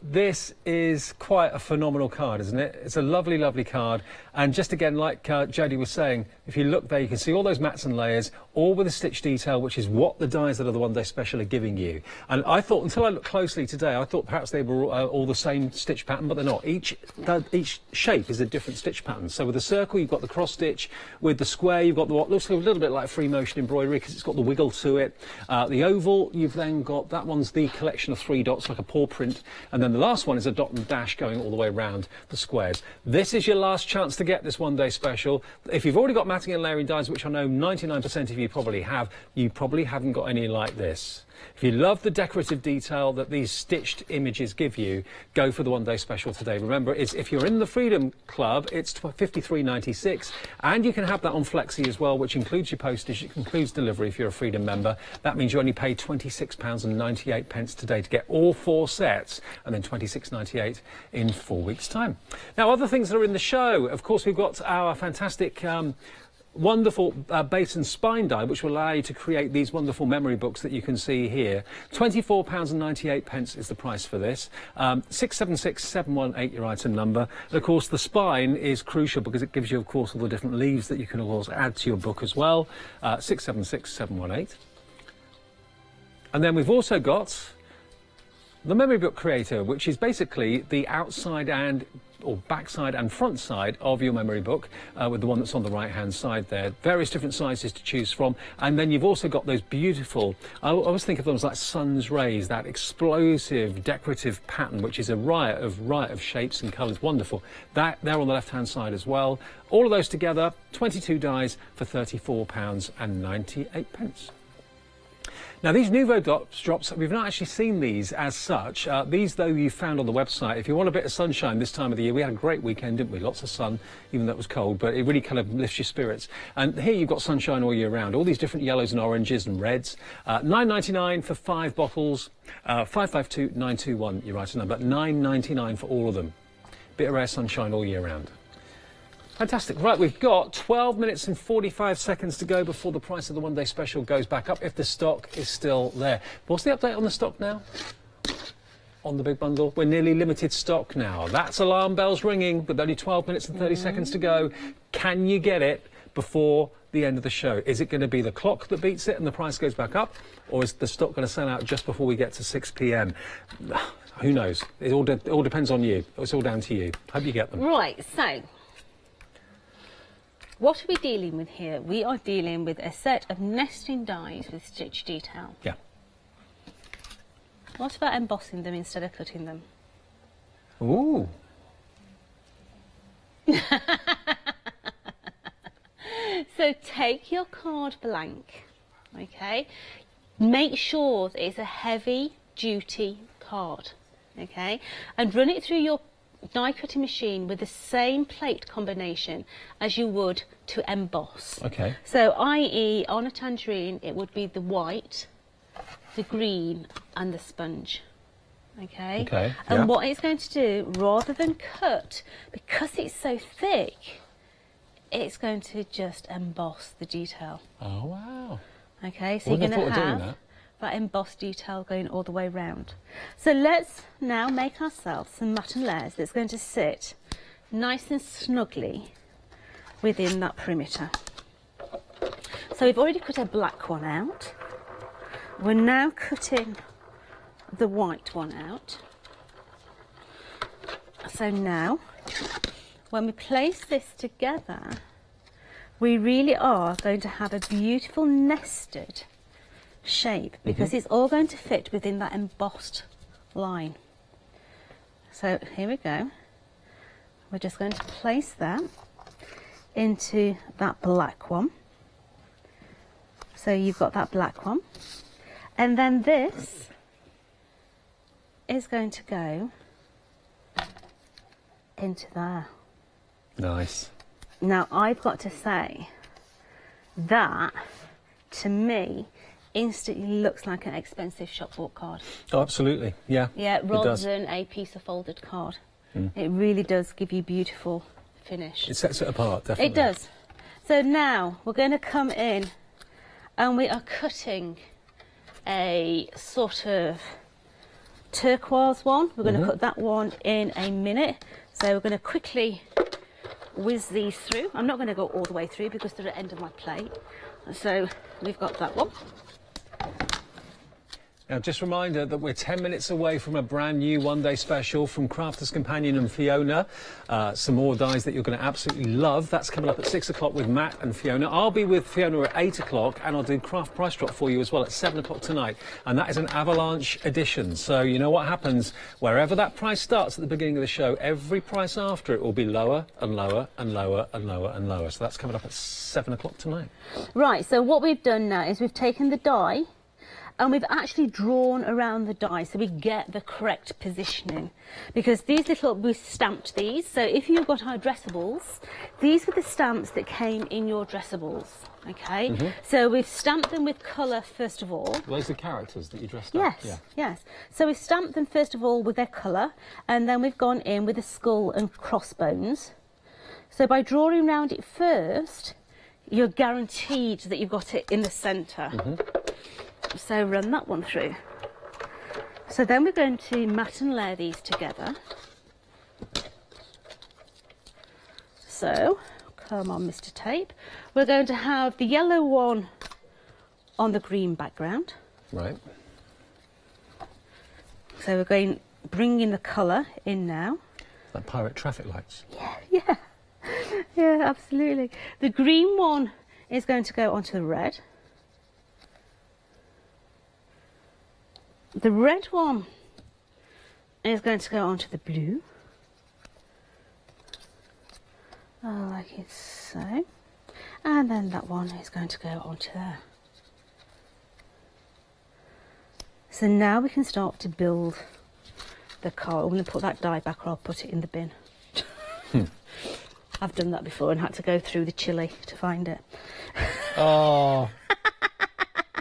Speaker 7: This is quite a phenomenal card, isn't it? It's a lovely, lovely card. And just again, like Jodie was saying, if you look there, you can see all those mats and layers, all with a stitch detail, which is what the dies that are the one day special are giving you. And I thought, until I looked closely today, I thought perhaps they were all the same stitch pattern, but they're not. Each shape is a different stitch pattern. So with the circle, you've got the cross stitch. With the square, you've got what looks a little bit like free motion embroidery because it's got the wiggle to it. The oval, you've then got, that one's the collection of 3 dots, like a paw print. And then the last one is a dot and dash going all the way around the squares. This is your last chance to get this one day special. If you've already got matting and layering dies, which I know 99% of you probably have, you probably haven't got any like this. If you love the decorative detail that these stitched images give you, go for the one day special today. Remember, if you're in the Freedom Club, it's $53.96, and you can have that on Flexi as well, which includes your postage, it includes delivery if you're a Freedom member. That means you only pay £26.98 today to get all 4 sets, and then £26.98 in 4 weeks' time. Now, other things that are in the show, of course, we've got our fantastic wonderful base and spine die, which will allow you to create these wonderful memory books that you can see here. £24.98 is the price for this. 676718 your item number. And of course the spine is crucial because it gives you of course all the different leaves that you can of course add to your book as well. 676718. And then we've also got the memory book creator, which is basically the outside and or backside and front side of your memory book, with the one that's on the right hand side there. Various different sizes to choose from, and then you've also got those beautiful, I always think of them as like sun's rays, that explosive decorative pattern which is a riot of shapes and colours. Wonderful. That they're on the left hand side as well. All of those together, 22 dies for £34.98. Now, these Nouveau drops, we've not actually seen these as such. These, though, you found on the website. If you want a bit of sunshine this time of the year, we had a great weekend, didn't we? Lots of sun, even though it was cold, but it really kind of lifts your spirits. And here you've got sunshine all year round, all these different yellows and oranges and reds. £9.99 for 5 bottles, 552921, your item number, £9.99 for all of them. Bit of rare sunshine all year round. Fantastic. Right, we've got 12 minutes and 45 seconds to go before the price of the one day special goes back up, if the stock is still there. What's the update on the stock now? On the big bundle? We're nearly limited stock now. That's alarm bells ringing, with only 12 minutes and 30 seconds to go. Can you get it before the end of the show? Is it going to be the clock that beats it and the price goes back up? Or is the stock going to sell out just before we get to 6 p.m? Who knows? It all depends on you. It's all down to you. Hope you get them.
Speaker 2: Right, so what are we dealing with here? We are dealing with a set of nesting dies with stitch detail.
Speaker 7: Yeah.
Speaker 2: What about embossing them instead of cutting them?
Speaker 7: Ooh.
Speaker 2: So take your card blank, okay? Make sure that it's a heavy duty card, okay? And run it through your die cutting machine with the same plate combination as you would to emboss.
Speaker 7: Okay.
Speaker 2: So, i.e., on a tangerine, it would be the white, the green, and the sponge. Okay.
Speaker 7: Okay.
Speaker 2: And
Speaker 7: yeah.
Speaker 2: what it's going to do, rather than cut, because it's so thick, it's going to just emboss the detail.
Speaker 7: Oh wow.
Speaker 2: Okay. So
Speaker 7: Wouldn't
Speaker 2: you're going to
Speaker 7: have thought of doing
Speaker 2: have
Speaker 7: that.
Speaker 2: embossed detail going all the way round. So let's now make ourselves some mutton layers that's going to sit nice and snugly within that perimeter. So we've already cut a black one out. We're now cutting the white one out. So now, when we place this together, we really are going to have a beautiful nested shape, because it's all going to fit within that embossed line. So here we go. We're just going to place that into that black one. So you've got that black one, and then this is going to go into there.
Speaker 7: Nice.
Speaker 2: Now I've got to say that, to me, instantly looks like an expensive shop bought card.
Speaker 7: Oh, absolutely. Yeah.
Speaker 2: Yeah,
Speaker 7: it
Speaker 2: rather
Speaker 7: does.
Speaker 2: than a piece of folded card. It really does give you beautiful finish.
Speaker 7: It sets it apart, definitely.
Speaker 2: It does. So now we're going to come in and we are cutting a sort of turquoise one. We're going to cut that one in a minute. So we're going to quickly whiz these through. I'm not going to go all the way through because they're at the end of my plate. So we've got that one.
Speaker 7: Now, just a reminder that we're 10 minutes away from a brand new one-day special from Crafter's Companion and Fiona. Some more dies that you're going to absolutely love. That's coming up at 6 o'clock with Matt and Fiona. I'll be with Fiona at 8 o'clock, and I'll do Craft Price Drop for you as well at 7 o'clock tonight. And that is an avalanche edition. So you know what happens? Wherever that price starts at the beginning of the show, every price after it will be lower and lower and lower and lower and lower. So that's coming up at 7 o'clock tonight.
Speaker 2: Right, so what we've done now is we've taken the die and we've actually drawn around the die so we get the correct positioning, because these little, we stamped these. So if you've got our dressables, these were the stamps that came in your dressables, okay? So we've stamped them with colour first of all.
Speaker 7: Those are the characters that you dressed
Speaker 2: Yes,
Speaker 7: up? Yeah.
Speaker 2: yes. So we've stamped them first of all with their colour, and then we've gone in with the skull and crossbones. So by drawing around it first, you're guaranteed that you've got it in the centre. So run that one through. So then we're going to mat and layer these together. So, come on, Mr. Tape. We're going to have the yellow one on the green background.
Speaker 7: Right.
Speaker 2: So we're going, bringing the colour in now.
Speaker 7: Like pirate traffic lights.
Speaker 2: Yeah, yeah, absolutely. The green one is going to go onto the red. The red one is going to go onto the blue. Like it so. And then that one is going to go onto there. So now we can start to build the card. I'm going to put that die back or I'll put it in the bin. I've done that before and had to go through the chilli to find it.
Speaker 7: Oh,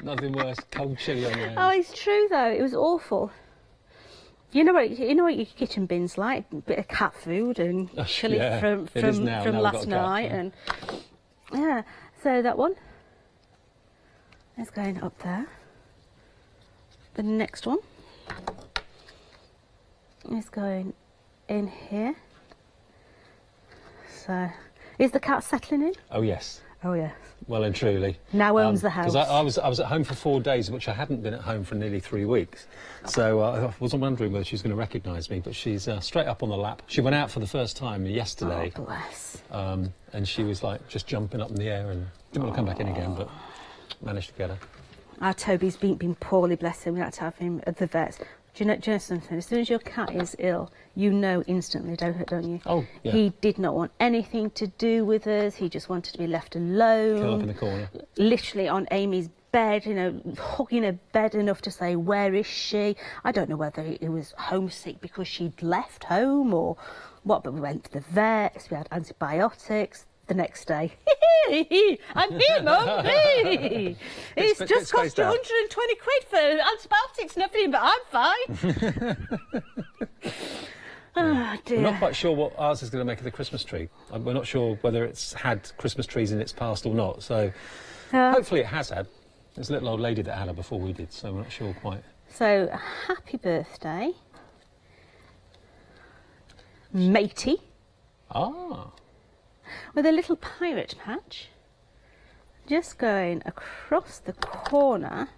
Speaker 7: nothing worse. Cold chilli on your hands.
Speaker 2: Oh, it's true though. It was awful. You know what your kitchen bin's like? A bit of cat food and chilli
Speaker 7: yeah,
Speaker 2: from
Speaker 7: it is now. Now we've got
Speaker 2: last
Speaker 7: a cat,
Speaker 2: night,
Speaker 7: yeah.
Speaker 2: and yeah. So that one is going up there. The next one is going in here. So, is the cat settling in?
Speaker 7: Oh, yes.
Speaker 2: Oh, yes.
Speaker 7: Well and truly.
Speaker 2: Now owns the house.
Speaker 7: Because I was at home for 4 days, which I hadn't been at home for nearly 3 weeks. So I wasn't wondering whether she was going to recognise me, but she's straight up on the lap. She went out for the first time yesterday.
Speaker 2: Oh, bless.
Speaker 7: And she was like just jumping up in the air and didn't want to come back in again, but managed to get her.
Speaker 2: Our Toby's been poorly, bless him. We had to have him at the vet. Do you know something? As soon as your cat is ill, you know instantly, don't you?
Speaker 7: Oh, yeah.
Speaker 2: He did not want anything to do with us. He just wanted to be left alone.
Speaker 7: Curl up in the corner.
Speaker 2: Literally on Amy's bed, you know, hugging her bed enough to say, where is she? I don't know whether he was homesick because she'd left home or what, but we went to the vets, we had antibiotics. The next day, I'm here, Mum. Hey. It's just cost you 120 quid for antibiotics and everything, but I'm fine. Oh, dear.
Speaker 7: We're not quite sure what ours is going to make of the Christmas tree. We're not sure whether it's had Christmas trees in its past or not, so hopefully it has had. There's a little old lady that had her before we did, so we're not sure quite.
Speaker 2: So, happy birthday, matey.
Speaker 7: Ah.
Speaker 2: With a little pirate patch just going across the corner,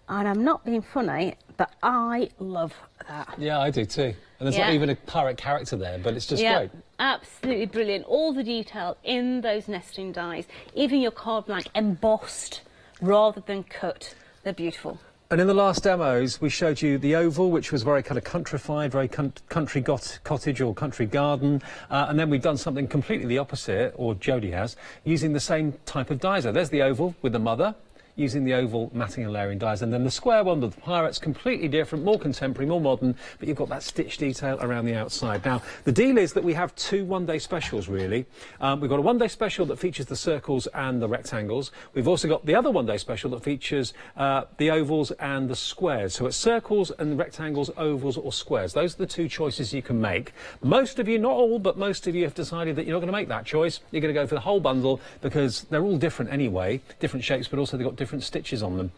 Speaker 2: and I'm not being funny, but I love that.
Speaker 7: Yeah, I do too. And there's not even a pirate character there, but it's just great.
Speaker 2: Absolutely brilliant. All the detail in those nesting dies, even your card blank embossed rather than cut. They're beautiful.
Speaker 7: And in the last demos, we showed you the oval, which was very kind of countrified, very country cottage or country garden. And then we've done something completely the opposite, or Jodie has, using the same type of dies. There's the oval with the mother, using the oval matting and layering dies, and then the square one with the pirates, completely different, more contemporary, more modern, but you've got that stitch detail around the outside. Now, the deal is that we have two one-day specials, really. We've got a one-day special that features the circles and the rectangles. We've also got the other one-day special that features the ovals and the squares. So it's circles and rectangles, ovals or squares. Those are the two choices you can make. Most of you, not all, but most of you have decided that you're not going to make that choice. You're going to go for the whole bundle because they're all different anyway, different shapes, but also they've got different stitches on them.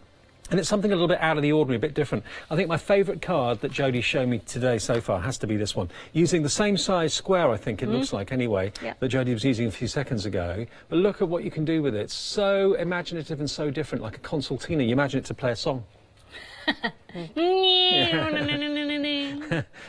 Speaker 7: And it's something a little bit out of the ordinary, a bit different. I think my favourite card that Jodie's shown me today so far has to be this one. Using the same size square, I think it looks like anyway, that Jodie was using a few seconds ago. But look at what you can do with it. So imaginative and so different, like a concertina. You imagine it to play a song.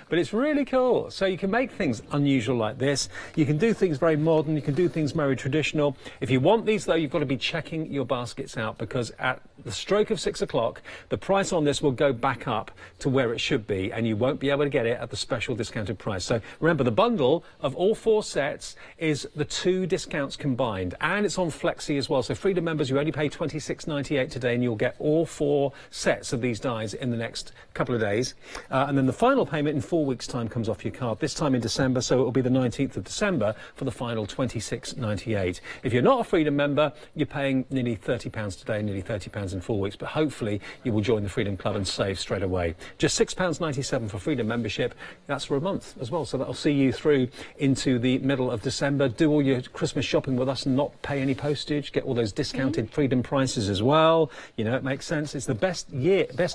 Speaker 7: But it's really cool. So you can make things unusual like this. You can do things very modern. You can do things very traditional. If you want these, though, you've got to be checking your baskets out because at the stroke of 6 o'clock, the price on this will go back up to where it should be, and you won't be able to get it at the special discounted price. So remember, the bundle of all 4 sets is the 2 discounts combined, and it's on Flexi as well. So Freedom members, you only pay £26.98 today, and you'll get all 4 sets of these dies in the next couple of days. And then the final payment in 4 weeks' time comes off your card, this time in December, so it will be the 19th of December for the final £26.98. If you're not a Freedom member, you're paying nearly £30 today, nearly £30 in 4 weeks, but hopefully you will join the Freedom Club and save straight away. Just £6.97 for Freedom membership. That's for a month as well, so that'll see you through into the middle of December. Do all your Christmas shopping with us and not pay any postage. Get all those discounted Freedom prices as well. You know, it makes sense. It's the best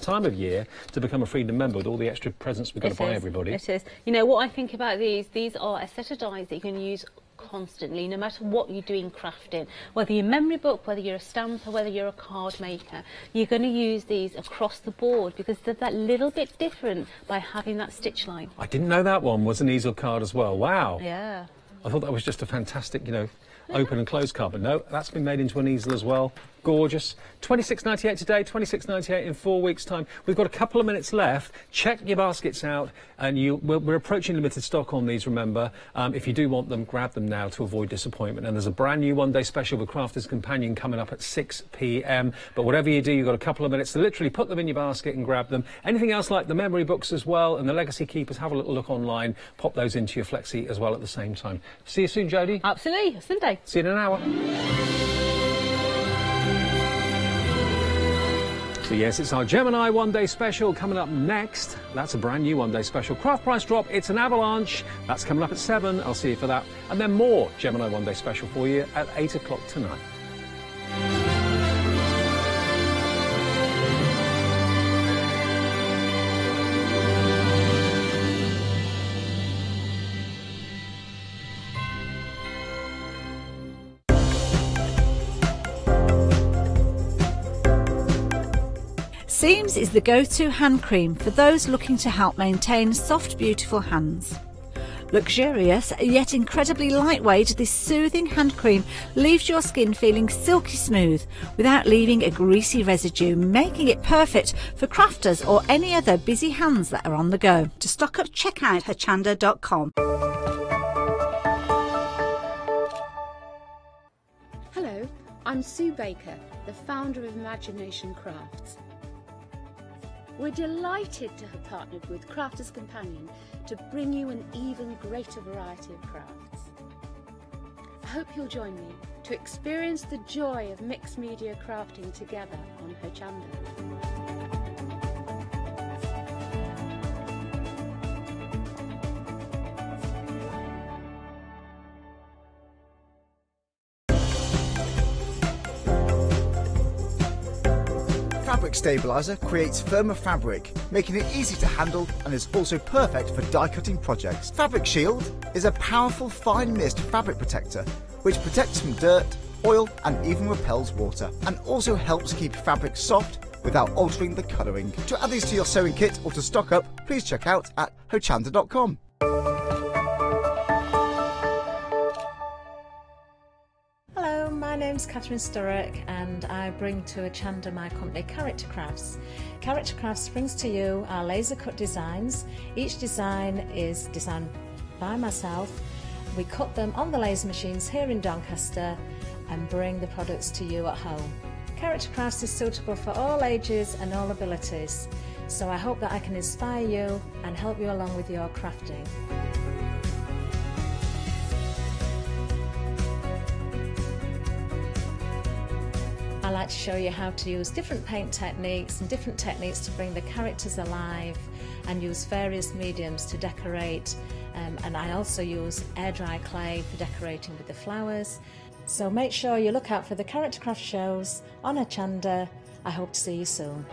Speaker 7: time of year to become a Freedom member with all the extra presents we've got to buy everybody.
Speaker 2: It is. You know, what I think about these are a set of dies that you can use constantly, no matter what you're doing crafting. Whether you're a memory book, whether you're a stamper, whether you're a card maker, you're going to use these across the board because they're that little bit different by having that stitch line.
Speaker 7: I didn't know that one was an easel card as well. Wow.
Speaker 2: Yeah.
Speaker 7: I thought that was just a fantastic, you know, open and close card, but no, that's been made into an easel as well. Gorgeous. £26.98 today, £26.98 in 4 weeks' time. We've got a couple of minutes left. Check your baskets out, and we're approaching limited stock on these, remember. If you do want them, grab them now to avoid disappointment. And there's a brand new one-day special with Crafter's Companion coming up at 6 p.m. But whatever you do, you've got a couple of minutes to literally put them in your basket and grab them. Anything else like the memory books as well and the Legacy Keepers, have a little look online. Pop those into your Flexi as well at the same time. See you soon, Jodie.
Speaker 2: Absolutely. Sunday.
Speaker 7: See you in an hour. So yes, it's our Gemini one-day special coming up next. That's a brand new one-day special. Craft price drop, it's an avalanche. That's coming up at 7. I'll see you for that. And then more Gemini one-day special for you at 8 o'clock tonight.
Speaker 5: Seams is the go-to hand cream for those looking to help maintain soft, beautiful hands. Luxurious yet incredibly lightweight, this soothing hand cream leaves your skin feeling silky smooth without leaving a greasy residue, making it perfect for crafters or any other busy hands that are on the go. To stock up, check out hochanda.com.
Speaker 8: Hello, I'm Sue Baker, the founder of Imagination Crafts. We're delighted to have partnered with Crafters Companion to bring you an even greater variety of crafts. I hope you'll join me to experience the joy of mixed media crafting together on Hochanda.
Speaker 9: Fabric Stabilizer creates firmer fabric, making it easy to handle and is also perfect for die cutting projects. Fabric Shield is a powerful fine mist fabric protector which protects from dirt, oil and even repels water, and also helps keep fabric soft without altering the colouring. To add these to your sewing kit or to stock up, please check out at hochanda.com.
Speaker 10: Hello, my name's Catherine Sturrock and I bring to Hochanda my company Character Crafts. Character Crafts brings to you our laser cut designs. Each design is designed by myself. We cut them on the laser machines here in Doncaster and bring the products to you at home. Character Crafts is suitable for all ages and all abilities, so I hope that I can inspire you and help you along with your crafting. I like to show you how to use different paint techniques and different techniques to bring the characters alive, and use various mediums to decorate, and I also use air dry clay for decorating with the flowers. So make sure you look out for the Character Craft shows on Hochanda. I hope to see you soon.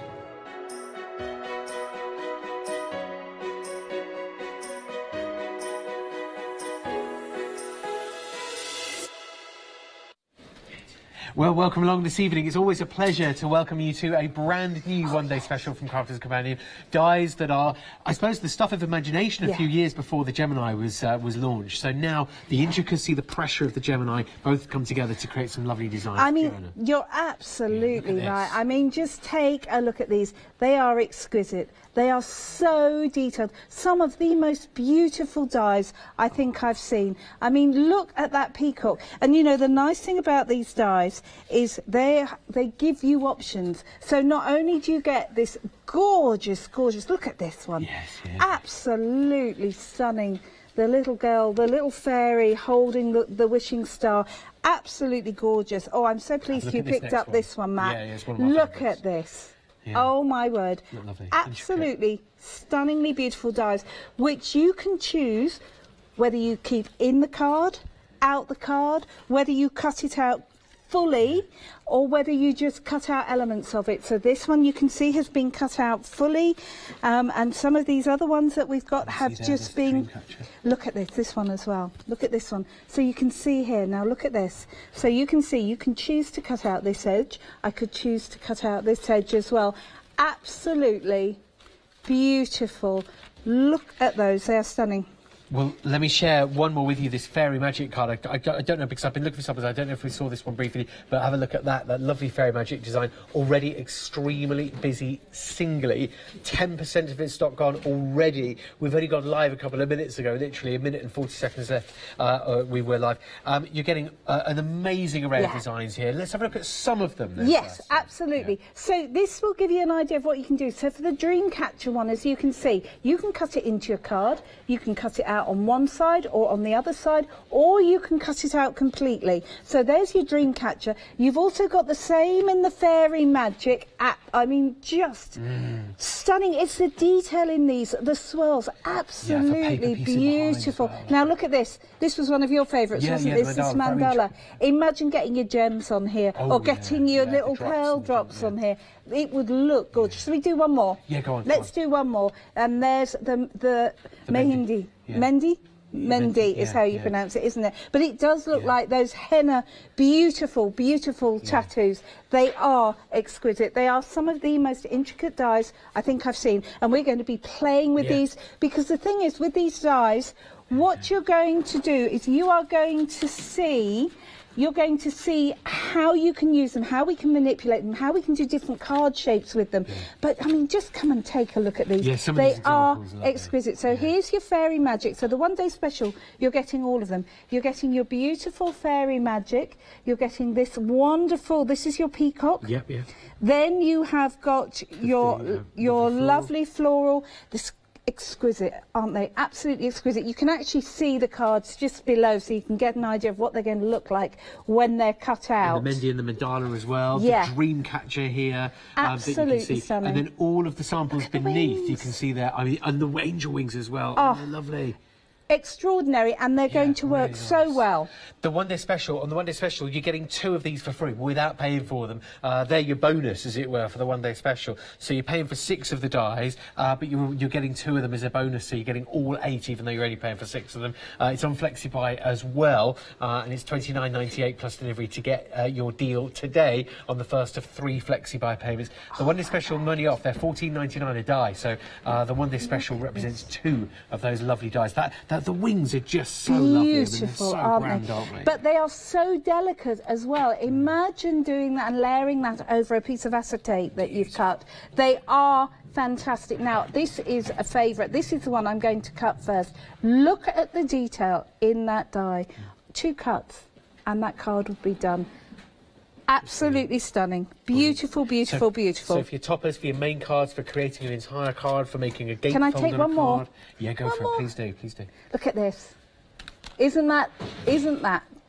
Speaker 11: Well, welcome along this evening. It's always a pleasure to welcome you to a brand new one-day special from Crafters Companion. Dies that are, I suppose, the stuff of imagination a few years before the Gemini was launched. So now the intricacy, the pressure of the Gemini both come together to create some lovely designs.
Speaker 12: I mean, you're absolutely right. I mean, just take a look at these. They are exquisite. They are so detailed. Some of the most beautiful dies I think I've seen. I mean, look at that peacock. And you know, the nice thing about these dies is they give you options. So not only do you get this gorgeous, look at this one. Yes, yeah. Absolutely stunning. The little girl, the little fairy holding the wishing star. Absolutely gorgeous. Oh, I'm so pleased you picked up this one, Matt.
Speaker 11: Yeah, it's one of my
Speaker 12: Look
Speaker 11: favourites.
Speaker 12: at this.
Speaker 11: Yeah.
Speaker 12: Oh my word. Absolutely stunningly beautiful dies, which you can choose whether you keep in the card, out the card, whether you cut it out fully or whether you just cut out elements of it. So this one you can see has been cut out fully, and some of these other ones that we've got have just been, look at this one as well, look at this one. So you can see here, now look at this. So you can see, you can choose to cut out this edge. I could choose to cut out this edge as well. Absolutely beautiful. Look at those, they are stunning.
Speaker 11: Well, let me share one more with you, this Fairy Magic card. I don't know, because I've been looking for something, I don't know if we saw this one briefly, but have a look at that lovely Fairy Magic design. Already extremely busy singly. 10% of its stock gone already. We've only gone live a couple of minutes ago, literally a minute and 40 seconds left. We were live. You're getting an amazing array of designs here. Let's have a look at some of them then.
Speaker 12: Yes, absolutely. Yeah. So this will give you an idea of what you can do. So for the Dreamcatcher one, as you can see, you can cut it into your card, you can cut it out on one side or on the other side, or you can cut it out completely. So there's your Dreamcatcher. You've also got the same in the Fairy Magic app. I mean, just stunning. It's the detail in these, the swirls, absolutely beautiful. Well. Now look at this. This was one of your favourites, wasn't this? This mandala. Imagine getting your gems on here, or getting your little pearl drops on here. It would look gorgeous. Shall we do one more?
Speaker 11: Yeah, go on.
Speaker 12: Let's do one more. And there's the Mehendi. Yeah. Mendi is how you pronounce it, isn't it? But it does look like those henna, beautiful tattoos. They are exquisite. They are some of the most intricate dies I think I've seen. And we're going to be playing with these, because the thing is, with these dies, What you're going to do is you're going to see how you can use them, how we can manipulate them, how we can do different card shapes with them. But I mean, just come and take a look at these.
Speaker 11: Yeah,
Speaker 12: they are exquisite. So here's your Fairy Magic. So the one-day special, you're getting all of them. You're getting your beautiful Fairy Magic. You're getting this wonderful, this is your peacock.
Speaker 11: Yep, yeah.
Speaker 12: Then you have got your lovely floral. This exquisite, aren't they? Absolutely exquisite. You can actually see the cards just below, so you can get an idea of what they're going to look like when they're cut out.
Speaker 11: And the Mendy and the Mandala as well.
Speaker 12: Yeah.
Speaker 11: The dream catcher here.
Speaker 12: Absolutely
Speaker 11: that you can see.
Speaker 12: stunning.
Speaker 11: And then all of the samples beneath, you can see there. I mean, and the angel wings as well. Oh, they're lovely.
Speaker 12: Extraordinary, and they're going to work so well.
Speaker 11: The one-day special, on the one-day special, you're getting 2 of these for free without paying for them. They're your bonus, as it were, for the one-day special. So you're paying for 6 of the dies, but you're getting 2 of them as a bonus, so you're getting all 8, even though you're only paying for 6 of them. It's on FlexiBuy as well, and it's $29.98 plus delivery to get your deal today on the first of 3 FlexiBuy payments. The one-day special, money off, they're $14.99 a die, so the one-day special represents 2 of those lovely dies. The wings are just so lovely.
Speaker 12: Beautiful,
Speaker 11: aren't they?
Speaker 12: But they are so delicate as well. Imagine doing that and layering that over a piece of acetate that you've cut. They are fantastic. Now, this is a favourite. This is the one I'm going to cut first. Look at the detail in that die. 2 cuts and that card would be done. Absolutely stunning. Beautiful, beautiful, beautiful.
Speaker 11: So for your toppers, for your main cards, for creating an entire card, for making a gatefold
Speaker 12: Can I take one more?
Speaker 11: Yeah, go for it. Please do, please do.
Speaker 12: Look at this. Isn't that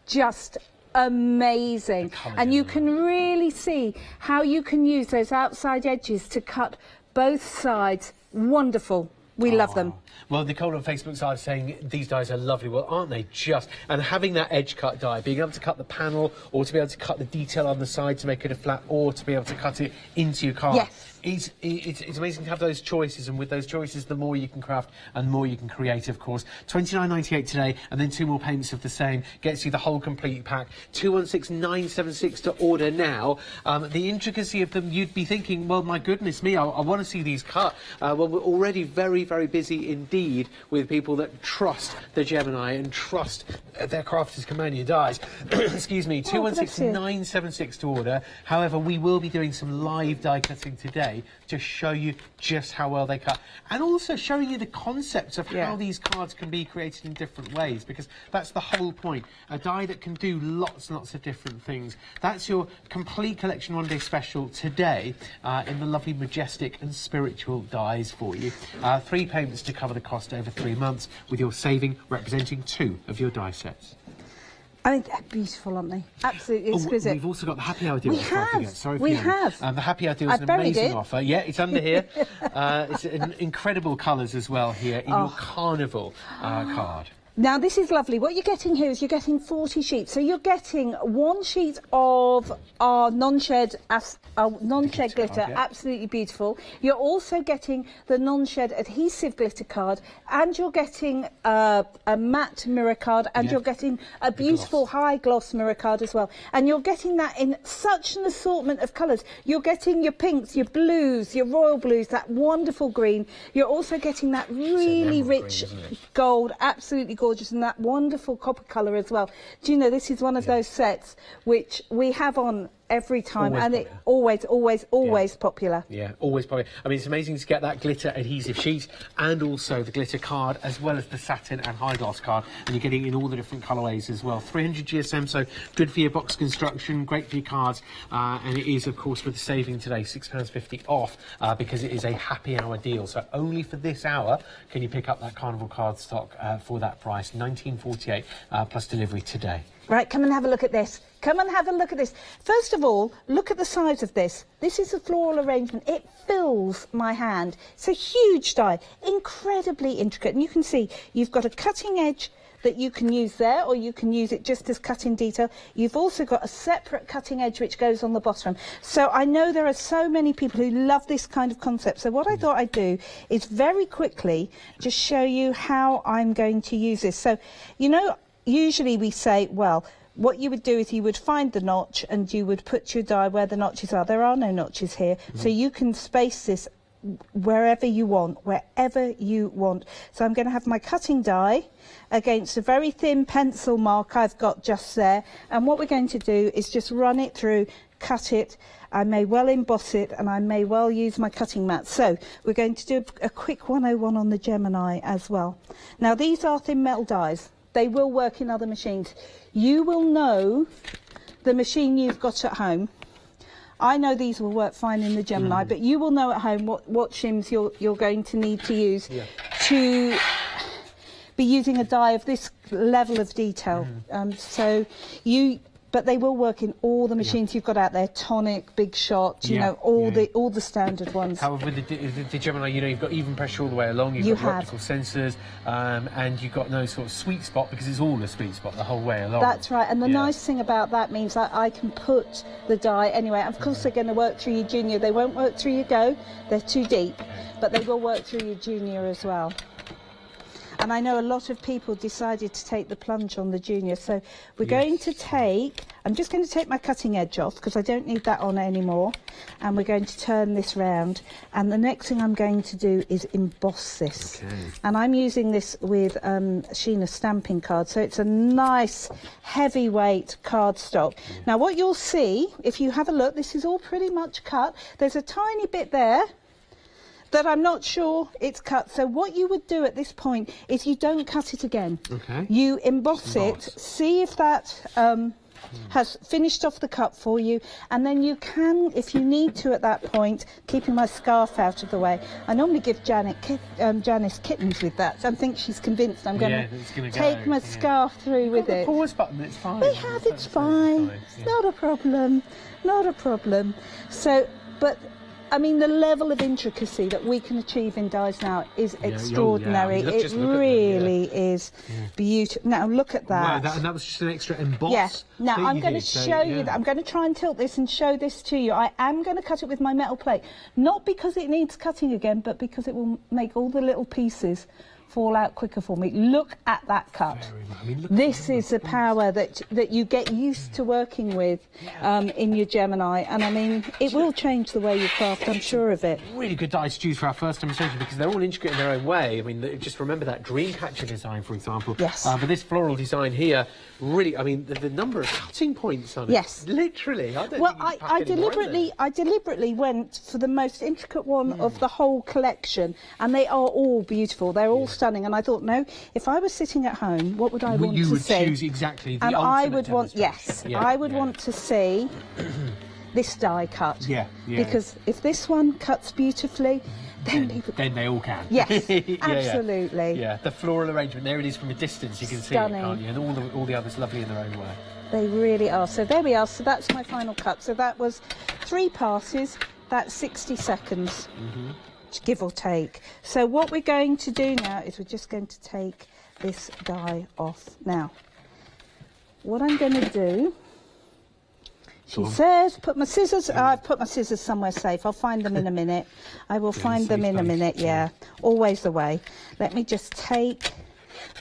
Speaker 12: just amazing? And you can really see how you can use those outside edges to cut both sides. Wonderful. We love them.
Speaker 11: Well, Nicole on Facebook side saying these dies are lovely. Well, aren't they just? And having that edge cut die, being able to cut the panel, or to be able to cut the detail on the side to make it a flat, or to be able to cut it into your card.
Speaker 12: Yes.
Speaker 11: It's amazing to have those choices, and with those choices, the more you can craft and the more you can create, of course. $29.98 today, and then 2 more payments of the same gets you the whole complete pack. 216976 to order now. The intricacy of them, you'd be thinking, well, my goodness me, I want to see these cut. Well, we're already very, very busy indeed with people that trust the Gemini and trust their Crafter's Companion dies. Excuse me, 216976 to order. However, we will be doing some live die cutting today to show you just how well they cut, and also showing you the concepts of how these cards can be created in different ways, because that's the whole point. A die that can do lots and lots of different things. That's your complete collection one-day special today in the lovely majestic and spiritual dies for you. 3 payments to cover the cost over 3 months, with your saving representing 2 of your die sets.
Speaker 12: I think they're beautiful, aren't they? Absolutely exquisite.
Speaker 11: We've also got the happy hour deal.
Speaker 12: We have.
Speaker 11: Sorry for
Speaker 12: we have.
Speaker 11: The happy hour deal is an amazing offer. Yeah, it's under here. It's in incredible colours as well here in your carnival card.
Speaker 12: Now, this is lovely. What you're getting here is you're getting 40 sheets. So you're getting 1 sheet of our non-shed glitter, absolutely beautiful. You're also getting the non-shed adhesive glitter card, and you're getting a matte mirror card, and you're getting a beautiful high gloss mirror card as well. And you're getting that in such an assortment of colours. You're getting your pinks, your blues, your royal blues, that wonderful green. You're also getting that really rich gold, absolutely gorgeous, and that wonderful copper colour as well. Do you know, this is one of those sets which we have on every time, and it always popular.
Speaker 11: Yeah, always popular. I mean, it's amazing to get that glitter adhesive sheet and also the glitter card, as well as the satin and high gloss card, and you're getting in all the different colourways as well. 300 GSM, so good for your box construction, great for your cards, and it is, of course, with the saving today, £6.50 off, because it is a happy hour deal. So only for this hour can you pick up that carnival card stock for that price, $19.48 plus delivery today.
Speaker 12: Right, come and have a look at this. Come and have a look at this. First of all, look at the size of this. This is a floral arrangement. It fills my hand. It's a huge die, incredibly intricate. And you can see you've got a cutting edge that you can use there, or you can use it just as cutting detail. You've also got a separate cutting edge which goes on the bottom. So I know there are so many people who love this kind of concept. So what I thought I'd do is very quickly just show you how I'm going to use this. So, you know, usually we say, well, what you would do is you would find the notch and you would put your die where the notches are. There are no notches here, so you can space this wherever you want, So I'm going to have my cutting die against a very thin pencil mark I've got just there, and what we're going to do is just run it through, cut it. I may well emboss it, and I may well use my cutting mat. So we're going to do a quick 101 on the Gemini as well. Now these are thin metal dies. They will work in other machines. You will know the machine you've got at home. I know these will work fine in the Gemini, but you will know at home what shims you're going to need to use to be using a die of this level of detail. But they will work in all the machines you've got out there, Tonic, Big Shot, you know, all the standard ones.
Speaker 11: However, with the Gemini, you know, you've got even pressure all the way along, you've got optical sensors, and you've got no sort of sweet spot, because it's all a sweet spot the whole way along.
Speaker 12: That's right, and the nice thing about that means that I can put the die anywhere. Of course, they're going to work through your Junior. They won't work through your Go, they're too deep, but they will work through your Junior as well. And I know a lot of people decided to take the plunge on the Junior, so we're going to take, I'm just going to take my cutting edge off because I don't need that on anymore, and we're going to turn this round, and the next thing I'm going to do is emboss this. And I'm using this with Sheena stamping card, so it's a nice heavyweight cardstock. Now what you'll see, if you have a look, this is all pretty much cut. There's a tiny bit there that I'm not sure it's cut. So what you would do at this point is you don't cut it again. You emboss it, see if that has finished off the cut for you, and then you can, if you need to at that point, keeping my scarf out of the way. I normally give Janice kittens with that. I think she's convinced I'm going to take my scarf through with it.
Speaker 11: The pause button, it's fine.
Speaker 12: They have, it's fine. It's not a problem. Not a problem. So, but I mean, the level of intricacy that we can achieve in dies now is extraordinary. It really is beautiful. Now look at that.
Speaker 11: Wow, and that was just an extra emboss.
Speaker 12: Yeah. Now I'm going to show you that. I'm going to try and tilt this and show this to you. I am going to cut it with my metal plate, not because it needs cutting again, but because it will make all the little pieces fall out quicker for me. Look at that cut. I mean, this is the power that you get used to working with in your Gemini, and I mean, it will change the way you craft, I'm sure of it.
Speaker 11: Really good dies to choose for our first demonstration, because they're all intricate in their own way. I mean, just remember that Dreamcatcher design, for example.
Speaker 12: Yes.
Speaker 11: But this floral design here, really, I mean, the number of cutting points on it.
Speaker 12: Yes.
Speaker 11: Literally.
Speaker 12: I deliberately went for the most intricate one of the whole collection, and they are all beautiful. They're all stunning, and I thought, no, if I was sitting at home, what would I want to see?
Speaker 11: You would choose exactly the
Speaker 12: and
Speaker 11: ultimate
Speaker 12: I would want, I would want to see this die cut. Because if this one cuts beautifully, then people...
Speaker 11: Then they all can.
Speaker 12: Yes, absolutely.
Speaker 11: Yeah, the floral arrangement, there it is from a distance, you can see it, can't you? And all the others lovely in their own way.
Speaker 12: They really are. So there we are. So that's my final cut. So that was 3 passes. That's 60 seconds. Give or take. So what we're going to do now is we're just going to take this die off. Now, what I'm going to do, she says, put my scissors, I've put my scissors somewhere safe. I'll find them in a minute. I will find them in a minute, always the way. Let me just take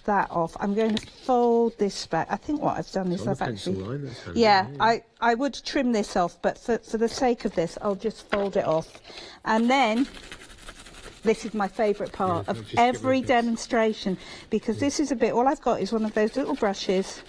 Speaker 12: that off. I'm going to fold this back. I think what I've done is I've actually... I would trim this off, but for the sake of this, I'll just fold it off. And then... This is my favourite part of every demonstration, because this is a bit, all I've got is one of those little brushes.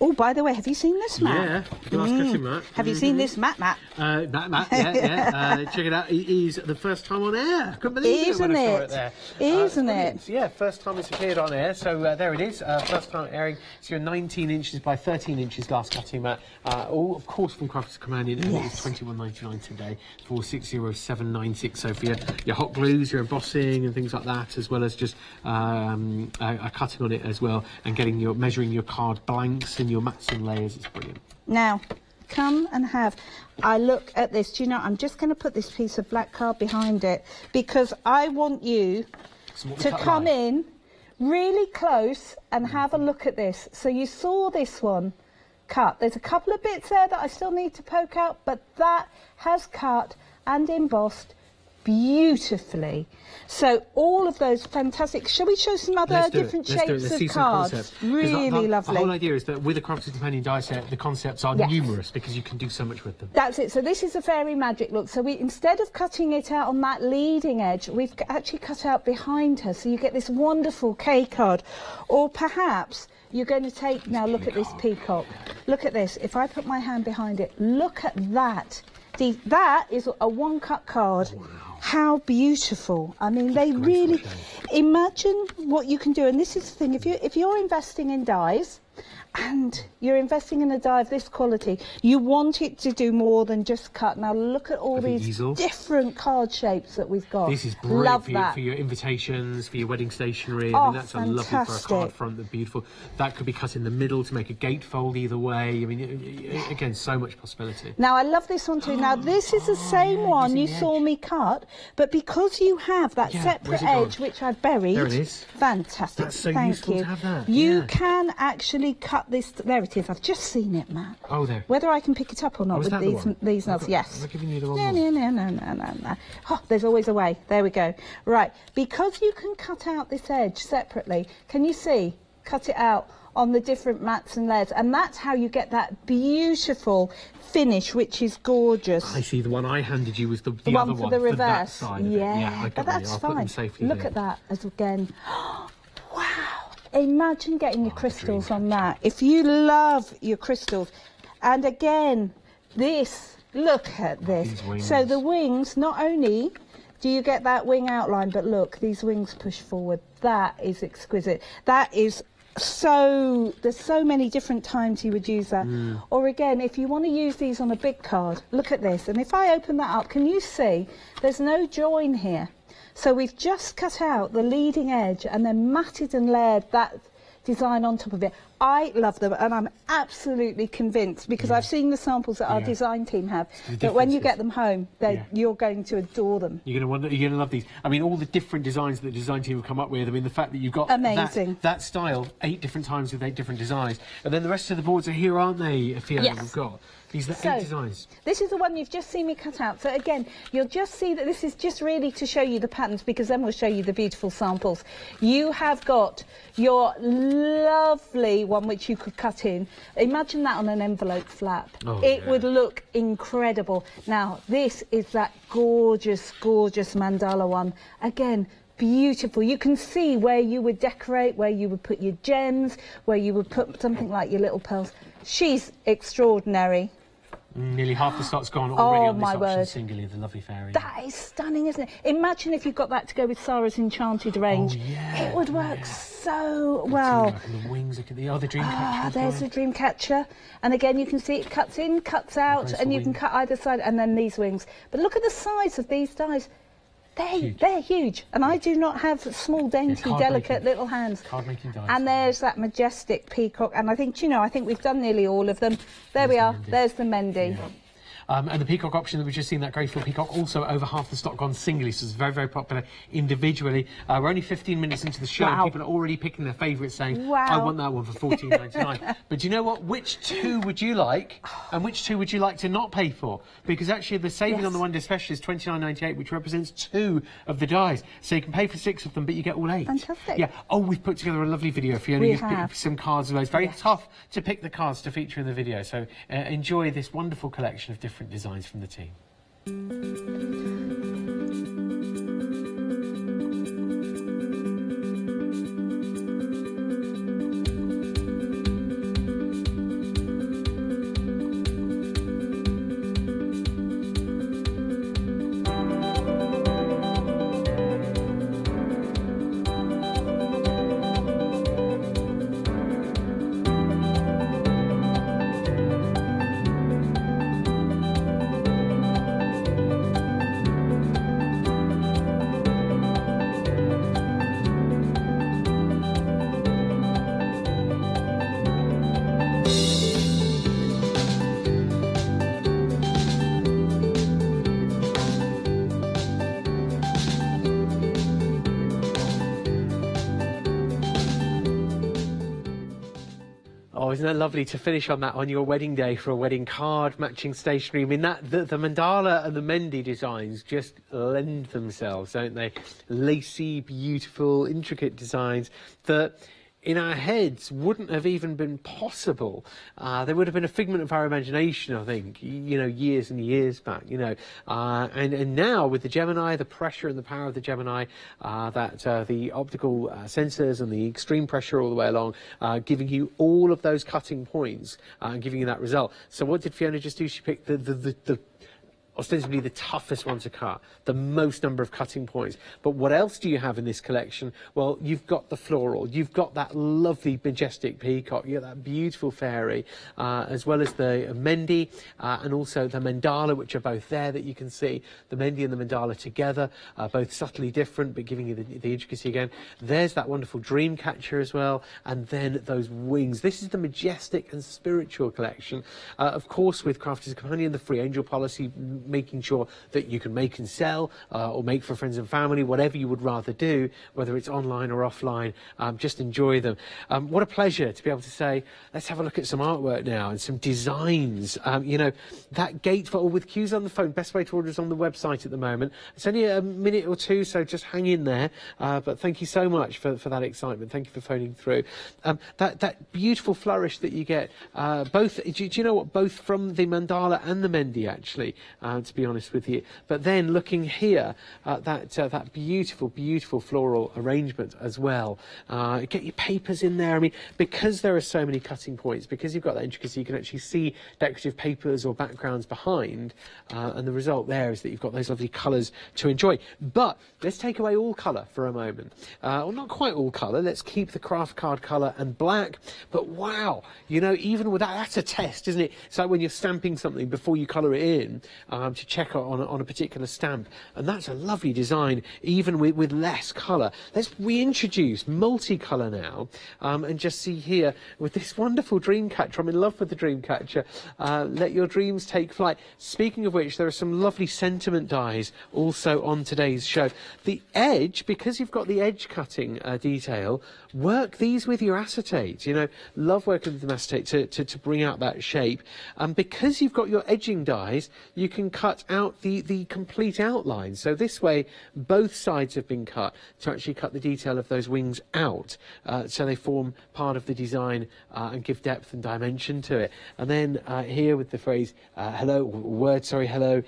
Speaker 12: Oh, by the way, have you seen this mat?
Speaker 11: Yeah, glass cutting mat.
Speaker 12: Have you seen this mat?
Speaker 11: Matt, check it out. It is the first time on air. Couldn't believe it when I saw it there.
Speaker 12: Isn't it?
Speaker 11: Yeah, first time it's appeared on air. So there it is. First time airing. It's your 19 inches by 13 inches glass cutting mat. All, of course, from Crafters Companion. And it is £21.99 today. 460796. So for your hot glues, your embossing, and things like that, as well as just cutting on it as well, and measuring your card blanks and your mats and layers. It's brilliant.
Speaker 12: Now, come and have a look at this. Do you know, I'm just going to put this piece of black card behind it, because I want you to come in really close and have a look at this. So you saw this one cut. There's a couple of bits there that I still need to poke out, but that has cut and embossed beautifully. So all of those fantastic. Shall we show some other different shapes of cards? Really lovely.
Speaker 11: The whole idea is that with a Crafter's Companion die set, the concepts are numerous because you can do so much with them.
Speaker 12: That's it. So this is a fairy magic look. So we, instead of cutting it out on that leading edge, we've actually cut out behind her. So you get this wonderful K card. Or perhaps you're going to take, now look at this peacock. Look at this. If I put my hand behind it, look at that. That is a one-cut card. Wow. How beautiful. I mean, they really... Imagine what you can do. And this is the thing. If you're investing in dies, and you're investing in a die of this quality, you want it to do more than just cut. Now look at all these different card shapes that we've got.
Speaker 11: This is brilliant for your invitations, for your wedding stationery. I mean, that's lovely for a card front. That's beautiful. That could be cut in the middle to make a gatefold either way. I mean, again, so much possibility.
Speaker 12: Now I love this one too. Now this is the same one you saw me cut, but because you have that separate edge which I've buried,
Speaker 11: there it is.
Speaker 12: Fantastic.
Speaker 11: That's so useful to have that.
Speaker 12: You can actually cut this. There it is. I've just seen it, Matt.
Speaker 11: Oh, there.
Speaker 12: Whether I can pick it up or not with these nuts, yes.
Speaker 11: I'm giving you the wrong one.
Speaker 12: No. Oh, there's always a way. There we go. Right, because you can cut out this edge separately. Can you see? Cut it out on the different mats and layers, and that's how you get that beautiful finish, which is gorgeous.
Speaker 11: I see. The one I handed you was the
Speaker 12: one
Speaker 11: other
Speaker 12: for
Speaker 11: one
Speaker 12: the reverse.
Speaker 11: For that side
Speaker 12: yeah, but that's fine. Look at that as again. Wow. Imagine getting your crystals on that. If you love your crystals. And again, this, look at this. So the wings, not only do you get that wing outline, but look, these wings push forward. That is exquisite. That is so, there's so many different times you would use that. Or again, if you want to use these on a big card, look at this. And if I open that up, can you see there's no join here? So we've just cut out the leading edge and then matted and layered that design on top of it. I love them, and I'm absolutely convinced, because I've seen the samples that our design team have, that when you get them home, you're going to adore them.
Speaker 11: You're going to love these. I mean, all the different designs that the design team have come up with. I mean, the fact that you've got that style 8 different times with 8 different designs, and then the rest of the boards are here, aren't they, Fiona?
Speaker 12: Yes.
Speaker 11: We've got these are 8 designs.
Speaker 12: This is the one you've just seen me cut out. So again, you'll just see that this is just really to show you the patterns, because then we'll show you the beautiful samples. You have got your lovely one which you could cut in. Imagine that on an envelope flap. It would look incredible. Now this is that gorgeous mandala one. Again, beautiful. You can see where you would decorate, where you would put your gems, where you would put something like your little pearls. She's extraordinary.
Speaker 11: Nearly half the stock's gone already on this option
Speaker 12: word.
Speaker 11: Singly, the lovely fairy.
Speaker 12: That is stunning, isn't it? Imagine if you got that to go with Sarah's Enchanted range. It would work so well.
Speaker 11: And the wings, look at the dream catcher.
Speaker 12: There's the dream catcher. And again, you can see it cuts in, cuts out, and you can cut either side, and then these wings. But look at the size of these dies. They're huge, and I do not have small, dainty, delicate little hands.
Speaker 11: Card-making dies.
Speaker 12: And there's that majestic peacock, and I think, I think we've done nearly all of them. There we are. There's the Mendy.
Speaker 11: Yeah. And the peacock option that we've just seen, that graceful peacock, also over half the stock gone singly, so it's very, very popular individually. We're only 15 minutes into the show, and people are already picking their favourites, saying, I want that one for $14.99. But do you know what? Which 2 would you like, and which 2 would you like to not pay for? Because actually the saving on the One Day Special is $29.98, which represents 2 of the dies. So you can pay for 6 of them, but you get all 8.
Speaker 12: Fantastic.
Speaker 11: Yeah. Oh, we've put together a lovely video for you.
Speaker 12: We
Speaker 11: You've
Speaker 12: have.
Speaker 11: picked some cards of those. Very tough to pick the cards to feature in the video. So enjoy this wonderful collection of different designs from the team. Oh, isn't that lovely to finish on that on your wedding day for a wedding card, matching stationery? I mean, the mandala and the Mendy designs just lend themselves, don't they? Lacy, beautiful, intricate designs that in our heads wouldn't have even been possible. They would have been a figment of our imagination, I think, you know, years and years back, you know. And now with the Gemini, the pressure and the power of the Gemini, the optical sensors and the extreme pressure all the way along, giving you all of those cutting points and giving you that result. So what did Fiona just do? She picked the ostensibly the toughest one to cut, the most number of cutting points. But what else do you have in this collection? Well, you've got the floral, you've got that lovely majestic peacock, you've got that beautiful fairy, as well as the Mendy and also the mandala, which are both there that you can see. The Mendy and the mandala together, both subtly different, but giving you the intricacy again. There's that wonderful dream catcher as well, and then those wings. This is the majestic and spiritual collection. Of course, with Crafters Companion, the free angel policy, making sure that you can make and sell or make for friends and family, whatever you would rather do, whether it's online or offline. Just enjoy them. What a pleasure to be able to say, let's have a look at some artwork now and some designs. You know, that gatefold with queues on the phone, best way to order is on the website at the moment. It's only a minute or two, so just hang in there. But thank you so much for that excitement. Thank you for phoning through. That beautiful flourish that you get, both, do you know what, both from the mandala and the Mendy, actually, to be honest with you. But then looking here at that beautiful, beautiful floral arrangement as well. Get your papers in there. I mean, because there are so many cutting points, because you've got that intricacy, you can actually see decorative papers or backgrounds behind, and the result there is that you've got those lovely colours to enjoy. But let's take away all colour for a moment. Well, not quite all colour. Let's keep the craft card colour and black. But wow, you know, even with that, that's a test, isn't it? It's like when you're stamping something before you colour it in, to check on a particular stamp, and that's a lovely design even with less colour. Let's reintroduce multicolour now, and just see here with this wonderful dream catcher. I'm in love with the dream catcher. Let your dreams take flight. Speaking of which, there are some lovely sentiment dies also on today's show. The edge, because you've got the edge cutting detail, work these with your acetate. You know, love working with the acetate to bring out that shape. And because you've got your edging dies, you can cut out the complete outline. So this way, both sides have been cut to actually cut the detail of those wings out, so they form part of the design and give depth and dimension to it. And then here with the phrase hello,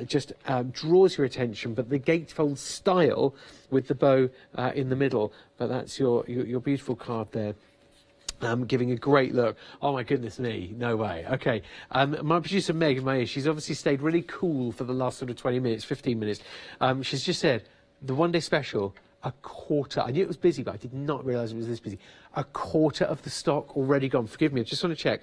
Speaker 11: just draws your attention, but the gatefold style with the bow in the middle. But that's your beautiful card there. Giving a great look. Oh my goodness me, no way. Okay, my producer Meg in my ear, she's obviously stayed really cool for the last sort of 20 minutes, 15 minutes. She's just said, the one-day special, a quarter. I knew it was busy, but I did not realise it was this busy. A quarter of the stock already gone. Forgive me, I just want to check.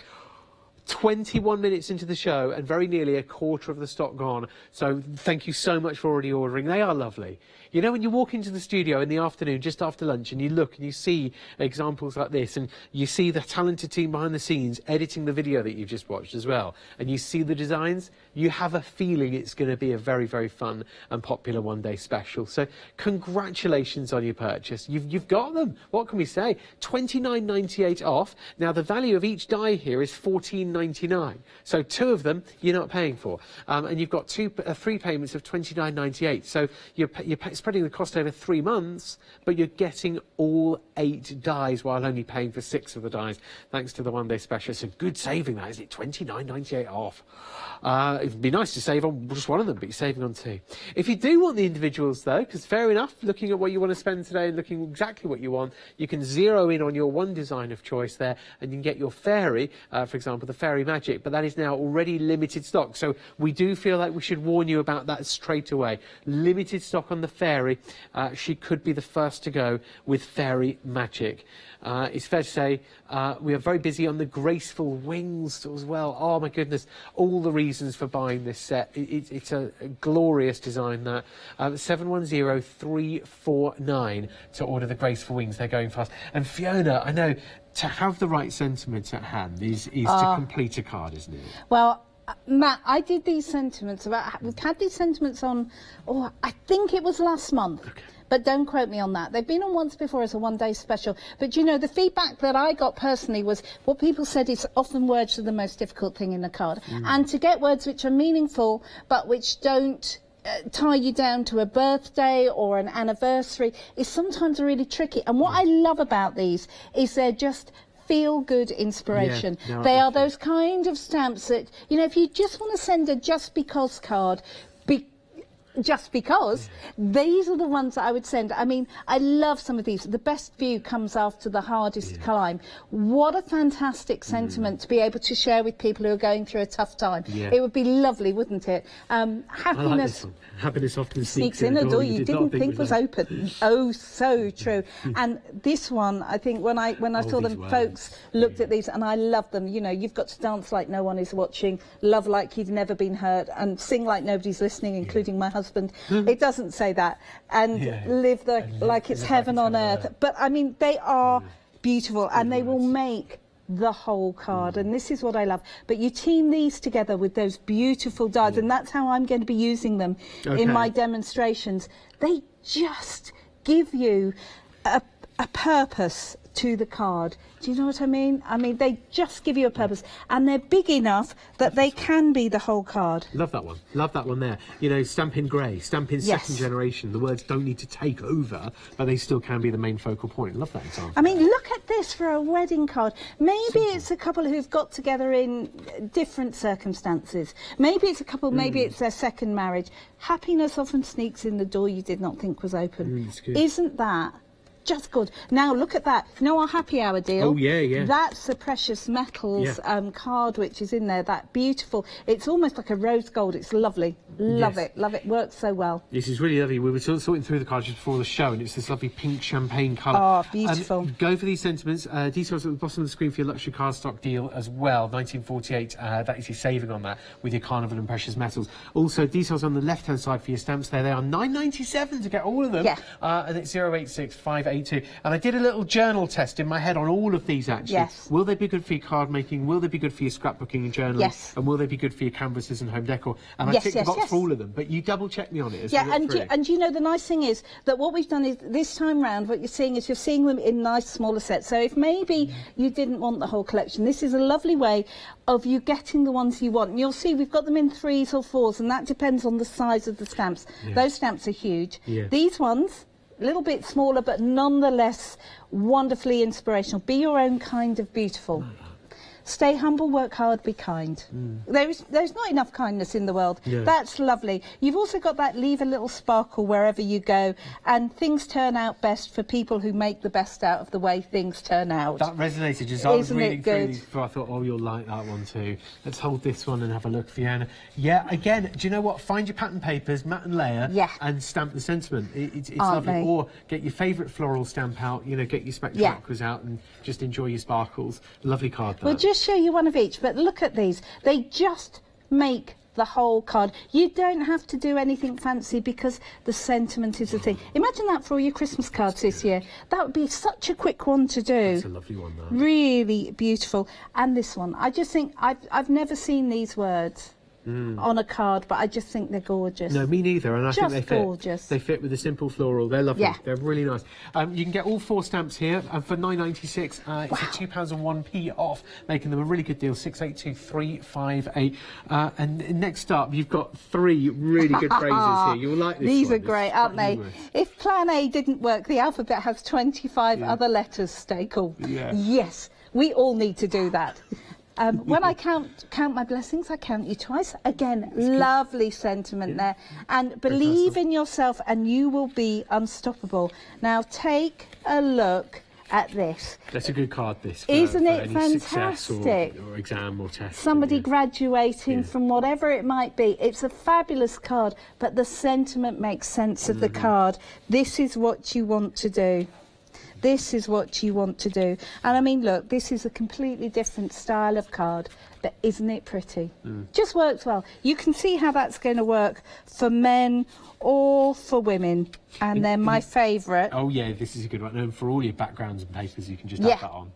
Speaker 11: 21 minutes into the show and very nearly a quarter of the stock gone. So thank you so much for already ordering. They are lovely. You know, when you walk into the studio in the afternoon, just after lunch, and you look and you see examples like this, and you see the talented team behind the scenes editing the video that you've just watched as well, and you see the designs, you have a feeling it's going to be a very, very fun and popular one-day special. So congratulations on your purchase. You've got them. What can we say? $29.98 off. Now, the value of each die here is $14.99. So two of them you're not paying for. And you've got three payments of $29.98. So you're spreading the cost over 3 months, but you're getting all 8 dies while only paying for 6 of the dies, thanks to the one-day special. It's a good saving, that, isn't it? $29.98 off. It'd be nice to save on just one of them, but you're saving on 2. If you do want the individuals, though, because fair enough, looking at what you want to spend today and looking exactly what you want, you can zero in on your one design of choice there, and you can get your fairy, for example, the Fairy Magic, but that is now already limited stock. So we do feel like we should warn you about that straight away. Limited stock on the fairy. She could be the first to go with Fairy Magic. It's fair to say we are very busy on the graceful wings as well. Oh my goodness, all the reasons for buying this set. It's a glorious design, that. 710349 to order the graceful wings. They're going fast. And Fiona, I know, to have the right sentiment at hand is to complete a card, isn't it?
Speaker 12: Well, Matt, I did these sentiments we've had these sentiments on, I think it was last month. Okay. But don't quote me on that. They've been on once before as a one-day special. But, you know, the feedback that I got personally was what people said is often words are the most difficult thing in a card. And to get words which are meaningful but which don't tie you down to a birthday or an anniversary is sometimes really tricky. And what I love about these is they're just feel-good inspiration. Yeah, no, they are those kind of stamps that, you know, if you just want to send a just because card, just because, these are the ones that I would send. I mean, I love some of these. The best view comes after the hardest climb. What a fantastic sentiment to be able to share with people who are going through a tough time. It would be lovely, wouldn't it? Happiness.
Speaker 11: Happiness often
Speaker 12: sneaks in a door you didn't think was open. Oh, so true. And this one, I think when I saw them, folks looked at these and I love them. You know, you've got to dance like no one is watching, love like you've never been hurt, and sing like nobody's listening, including my husband. It doesn't say that. And live like it's heaven on earth. But I mean, they are beautiful, and they will make the whole card, and this is what I love. But you team these together with those beautiful dies, and that's how I'm going to be using them in my demonstrations. They just give you a purpose to the card. Do you know what I mean? I mean, they just give you a purpose, and they're big enough that they can be the whole card.
Speaker 11: Love that one. Love that one there. You know, stamp in grey, stamp in second generation. The words don't need to take over, but they still can be the main focal point. Love that example.
Speaker 12: I mean, look at this for a wedding card. Maybe it's a couple who've got together in different circumstances. Maybe it's a couple, maybe it's their second marriage. Happiness often sneaks in the door you did not think was open. Isn't that just good? Now look at that. You know our happy hour deal?
Speaker 11: Oh yeah.
Speaker 12: That's the precious metals card which is in there. That beautiful. It's almost like a rose gold. It's lovely. Love it. Love it. Works so well.
Speaker 11: This is really lovely. We were sorting through the cards just before the show, and it's this lovely pink champagne colour.
Speaker 12: Oh, beautiful.
Speaker 11: Go for these sentiments. Details at the bottom of the screen for your luxury card stock deal as well. 1948. That is your saving on that with your carnival and precious metals. Also, details on the left-hand side for your stamps. There they are. £9.97 to get all of them. And it's 086582. And I did a little journal test in my head on all of these actually. Will they be good for your card making? Will they be good for your scrapbooking and journaling? And will they be good for your canvases and home decor? And I ticked the box for all of them, but you double check me on it.
Speaker 12: And you know, the nice thing is that what we've done is this time round, what you're seeing is you're seeing them in nice smaller sets. So if maybe you didn't want the whole collection, this is a lovely way of you getting the ones you want. And you'll see we've got them in 3s or 4s, and that depends on the size of the stamps. Those stamps are huge. These ones, a little bit smaller, but nonetheless wonderfully inspirational. Be your own kind of beautiful. Stay humble, work hard, be kind. There's not enough kindness in the world. That's lovely. You've also got that leave a little sparkle wherever you go, and things turn out best for people who make the best out of the way things turn out.
Speaker 11: That resonated. Just I was reading through these before, I thought, oh, you'll like that one too. Let's hold this one and have a look, Fiona. Yeah, again, do you know what? Find your pattern papers, Matt and Leia, and stamp the sentiment. It's lovely. Or get your favourite floral stamp out, you know, get your spectral aquas out and just enjoy your sparkles. Lovely card, that.
Speaker 12: We'll just show you one of each, but look at these. They just make the whole card. You don't have to do anything fancy because the sentiment is the thing. Imagine that for all your Christmas cards this year. That would be such a quick one to do.
Speaker 11: That's a lovely one, that.
Speaker 12: Really beautiful. And this one, I just think I've never seen these words on a card, but I just think they're gorgeous.
Speaker 11: No, me neither, and I think they fit.
Speaker 12: Gorgeous.
Speaker 11: They fit with the simple floral. They're lovely. They're really nice. You can get all 4 stamps here, and for £9.96, it's a £2.01 off, making them a really good deal. 682358. And next up, you've got 3 really good phrases here. You'll like this.
Speaker 12: These are great, aren't they? If Plan A didn't work, the alphabet has 25 other letters. Stay cool. Yes, we all need to do that. When I count my blessings, I count you twice. Again, lovely sentiment there. And believe in yourself and you will be unstoppable. Now take a look at this.
Speaker 11: That's a good card, this.
Speaker 12: Isn't
Speaker 11: for
Speaker 12: it
Speaker 11: any
Speaker 12: fantastic?
Speaker 11: Or exam or test.
Speaker 12: Somebody graduating from whatever it might be. It's a fabulous card, but the sentiment makes sense of the card. This is what you want to do. This is what you want to do. And I mean, look, this is a completely different style of card, but isn't it pretty? Just works well. You can see how that's going to work for men or for women. And they're my favourite.
Speaker 11: Oh, yeah, this is a good one. And for all your backgrounds and papers, you can just add that on.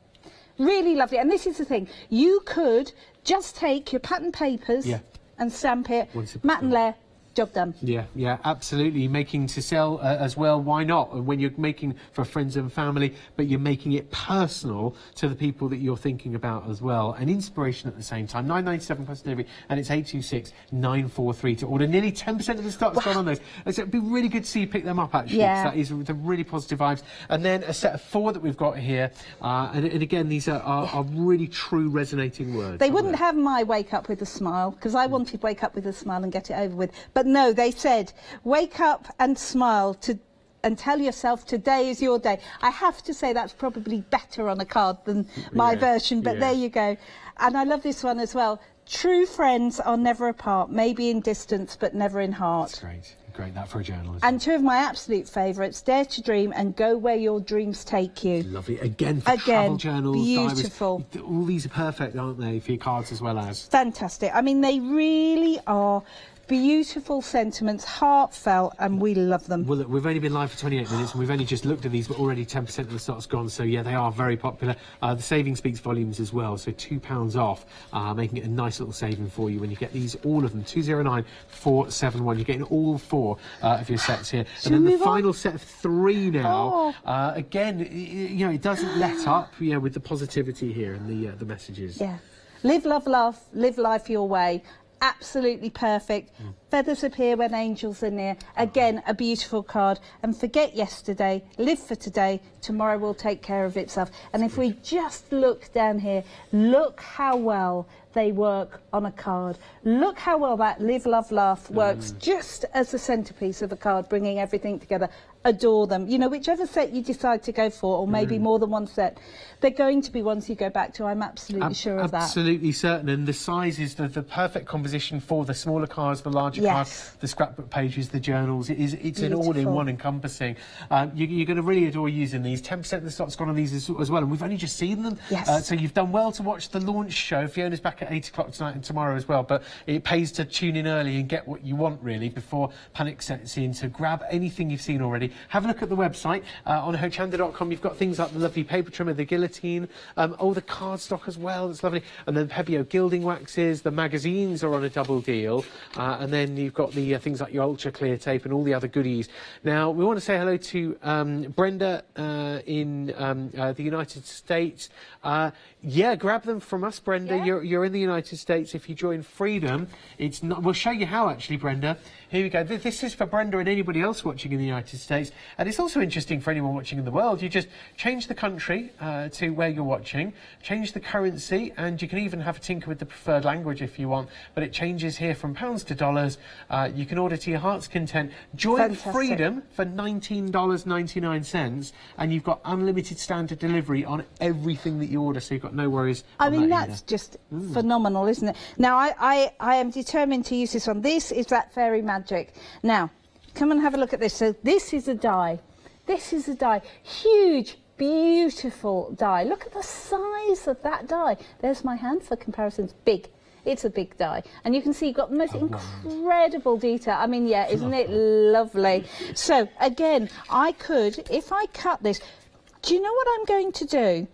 Speaker 12: Really lovely. And this is the thing, you could just take your pattern papers and stamp it, matte and layer, job done.
Speaker 11: Yeah, yeah, absolutely. Making to sell as well, why not? When you're making for friends and family, but you're making it personal to the people that you're thinking about as well. And inspiration at the same time. £9.97 plus delivery, and it's 826-943 to order. Nearly 10% of the stock's gone on those. So it'd be really good to see you pick them up, actually.
Speaker 12: Yeah.
Speaker 11: That is the really positive vibes. And then a set of 4 that we've got here. And again, these are really true resonating words.
Speaker 12: They wouldn't have my wake up with a smile, because I wanted wake up with a smile and get it over with. But no, they said, wake up and smile and tell yourself today is your day. I have to say that's probably better on a card than my version, but there you go. And I love this one as well. True friends are never apart, maybe in distance, but never in heart.
Speaker 11: That's great. Great, that for a journal.
Speaker 12: And 2 of my absolute favourites, Dare to Dream and Go Where Your Dreams Take You.
Speaker 11: Lovely. Again, for travel journals,
Speaker 12: beautiful.
Speaker 11: Diaries. All these are perfect, aren't they, for your cards as well as?
Speaker 12: Fantastic. I mean, they really are beautiful sentiments, heartfelt, and we love them.
Speaker 11: Well, look, we've only been live for 28 minutes and we've only just looked at these, but already 10% of the stock's gone, so yeah, they are very popular. The saving speaks volumes as well, so £2 off, making it a nice little saving for you when you get these, all of them, 209471. You're getting all 4 of your sets here. And then the final set of 3 now. Again, you know, it doesn't let up, with the positivity here and the messages.
Speaker 12: Yeah. Live, love, laugh, live life your way. Absolutely perfect. Feathers appear when angels are near. Again, a beautiful card. And forget yesterday, live for today, tomorrow will take care of itself. And if we just look down here, look how well they work on a card. Look how well that live, love, laugh works just as a centrepiece of a card, bringing everything together. Adore them. You know, whichever set you decide to go for, or maybe more than one set, they're going to be ones you go back to. I'm absolutely sure of that.
Speaker 11: Absolutely certain. And the size is the perfect composition for the smaller cards, the larger cards, the scrapbook pages, the journals. It's an all-in-one encompassing. You're going to really adore using these. 10% of the stock's gone on these as well, and we've only just seen them. So you've done well to watch the launch show. Fiona's back at 8 o'clock tonight and tomorrow as well, but it pays to tune in early and get what you want, really, before panic sets in. So grab anything you've seen already. Have a look at the website on Hochanda.com. You've got things like the lovely paper trimmer, the guillotine, the cardstock as well. That's lovely. And then Pebeo gilding waxes. The magazines are on a double deal. And then you've got the things like your ultra clear tape and all the other goodies. Now, we want to say hello to Brenda in the United States. Yeah, grab them from us, Brenda. You're in the United States. If you join Freedom, it's not. We'll show you how, actually, Brenda. Here we go. This is for Brenda and anybody else watching in the United States. And it's also interesting for anyone watching in the world. You just change the country to where you're watching, change the currency, and you can even have a tinker with the preferred language if you want. But it changes here from pounds to dollars. You can order to your heart's content. Join Freedom for $19.99, and you've got unlimited standard delivery on everything that you order, so you've got no worries.
Speaker 12: I mean, that's just phenomenal, isn't it? Now, I am determined to use this one. This is that fairy magic. Now, come and have a look at this. So this is a die. This is a die. Huge, beautiful die. Look at the size of that die. There's my hand for comparisons. Big. It's a big die. And you can see you've got the most incredible detail. I mean, yeah, isn't it lovely? So, again, I could, if I cut this, do you know what I'm going to do?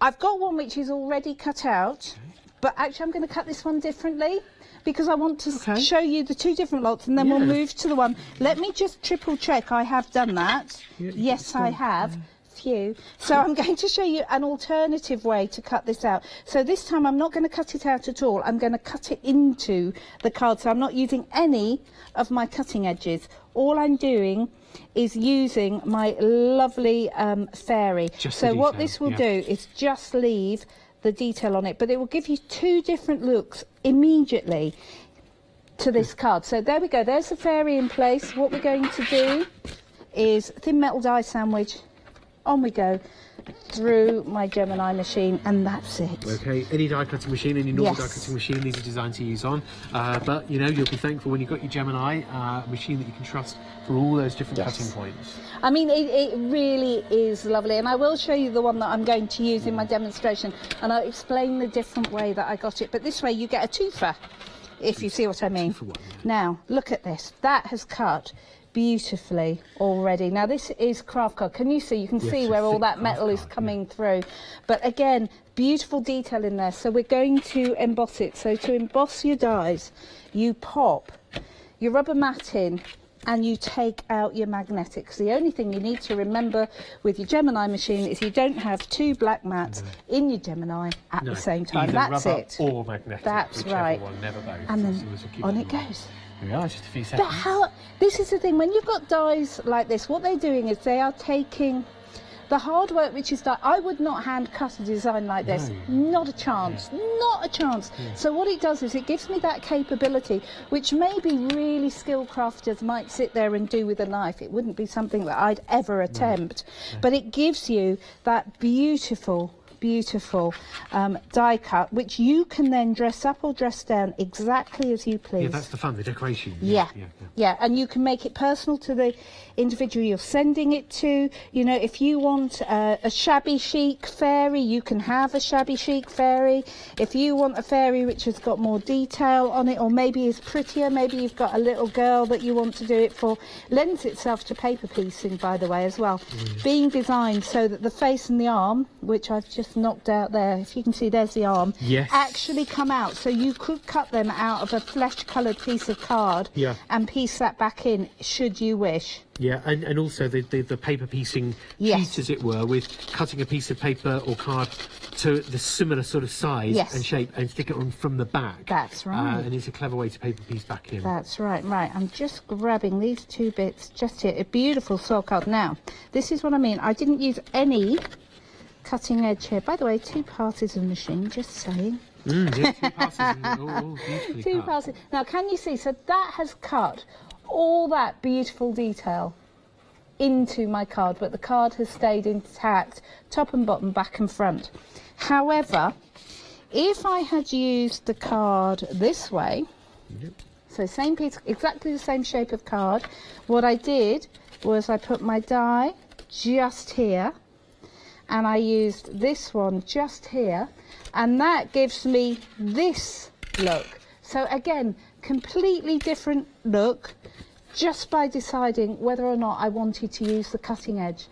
Speaker 12: I've got one which is already cut out, but actually I'm going to cut this one differently, because I want to show you the 2 different lots, and then we'll move to the one. Let me just triple check I have done that. Yes, I have. Phew. So I'm going to show you an alternative way to cut this out. So this time I'm not going to cut it out at all. I'm going to cut it into the card. So I'm not using any of my cutting edges. All I'm doing is using my lovely fairy. So what this will do is just leave the detail on it, but it will give you 2 different looks immediately to this card. So there we go, there's the fairy in place. What we're going to do is thin metal die sandwich, on we go through my Gemini machine, and that's it.
Speaker 11: Okay, any die cutting machine, any normal die cutting machine, these are designed to use on, but you know, you'll be thankful when you've got your Gemini machine that you can trust for all those different cutting points.
Speaker 12: I mean, it really is lovely, and I will show you the one that I'm going to use in my demonstration, and I'll explain the different way that I got it. But this way you get a twofer, if you see what I mean. Now, look at this. That has cut beautifully already. Now this is craft card. Can you see? You can see where all that metal is coming through. But again, beautiful detail in there. So we're going to emboss it. So to emboss your dies, you pop your rubber mat in and you take out your magnetics. The only thing you need to remember with your Gemini machine is you don't have two black mats in your Gemini at the same time. That's it.
Speaker 11: Or magnetic.
Speaker 12: That's right.
Speaker 11: One, never both.
Speaker 12: And then on it goes.
Speaker 11: Here we are, just a few seconds.
Speaker 12: But this is the thing, when you've got dies like this, what they're doing is they are taking the hard work, which is that I would not hand cut a design like this. Not a chance. Not a chance. So what it does is it gives me that capability, which maybe really skilled crafters might sit there and do with a knife. It wouldn't be something that I'd ever attempt. But it gives you that beautiful die cut, which you can then dress up or dress down exactly as you please.
Speaker 11: Yeah, that's the fun, the decoration.
Speaker 12: Yeah, and you can make it personal to the individual you're sending it to. You know, if you want a shabby chic fairy, you can have a shabby chic fairy. If you want a fairy which has got more detail on it, or maybe is prettier, maybe you've got a little girl that you want to do it for, lends itself to paper piecing, by the way, as well. Being designed so that the face and the arm, which I've just knocked out there, if you can see, there's the arm, actually come out. So you could cut them out of a flesh-coloured piece of card and piece that back in, should you wish.
Speaker 11: Yeah, and also the paper piecing sheet, as it were, with cutting a piece of paper or card to the similar sort of size and shape and stick it on from the back.
Speaker 12: That's right.
Speaker 11: And it's a clever way to paper piece back in.
Speaker 12: That's right. Right, I'm just grabbing these two bits just here. A beautiful soil card. Now, this is what I mean. I didn't use any cutting edge here. By the way, 2 passes of machine, just saying.
Speaker 11: Yeah, 2 passes.
Speaker 12: Two passes. Now, can you see? So that has cut all that beautiful detail into my card, but the card has stayed intact, top and bottom, back and front. However, if I had used the card this way, so same piece, exactly the same shape of card, what I did was I put my die just here, and I used this one just here, and that gives me this look. So again, completely different look, just by deciding whether or not I wanted to use the cutting edge.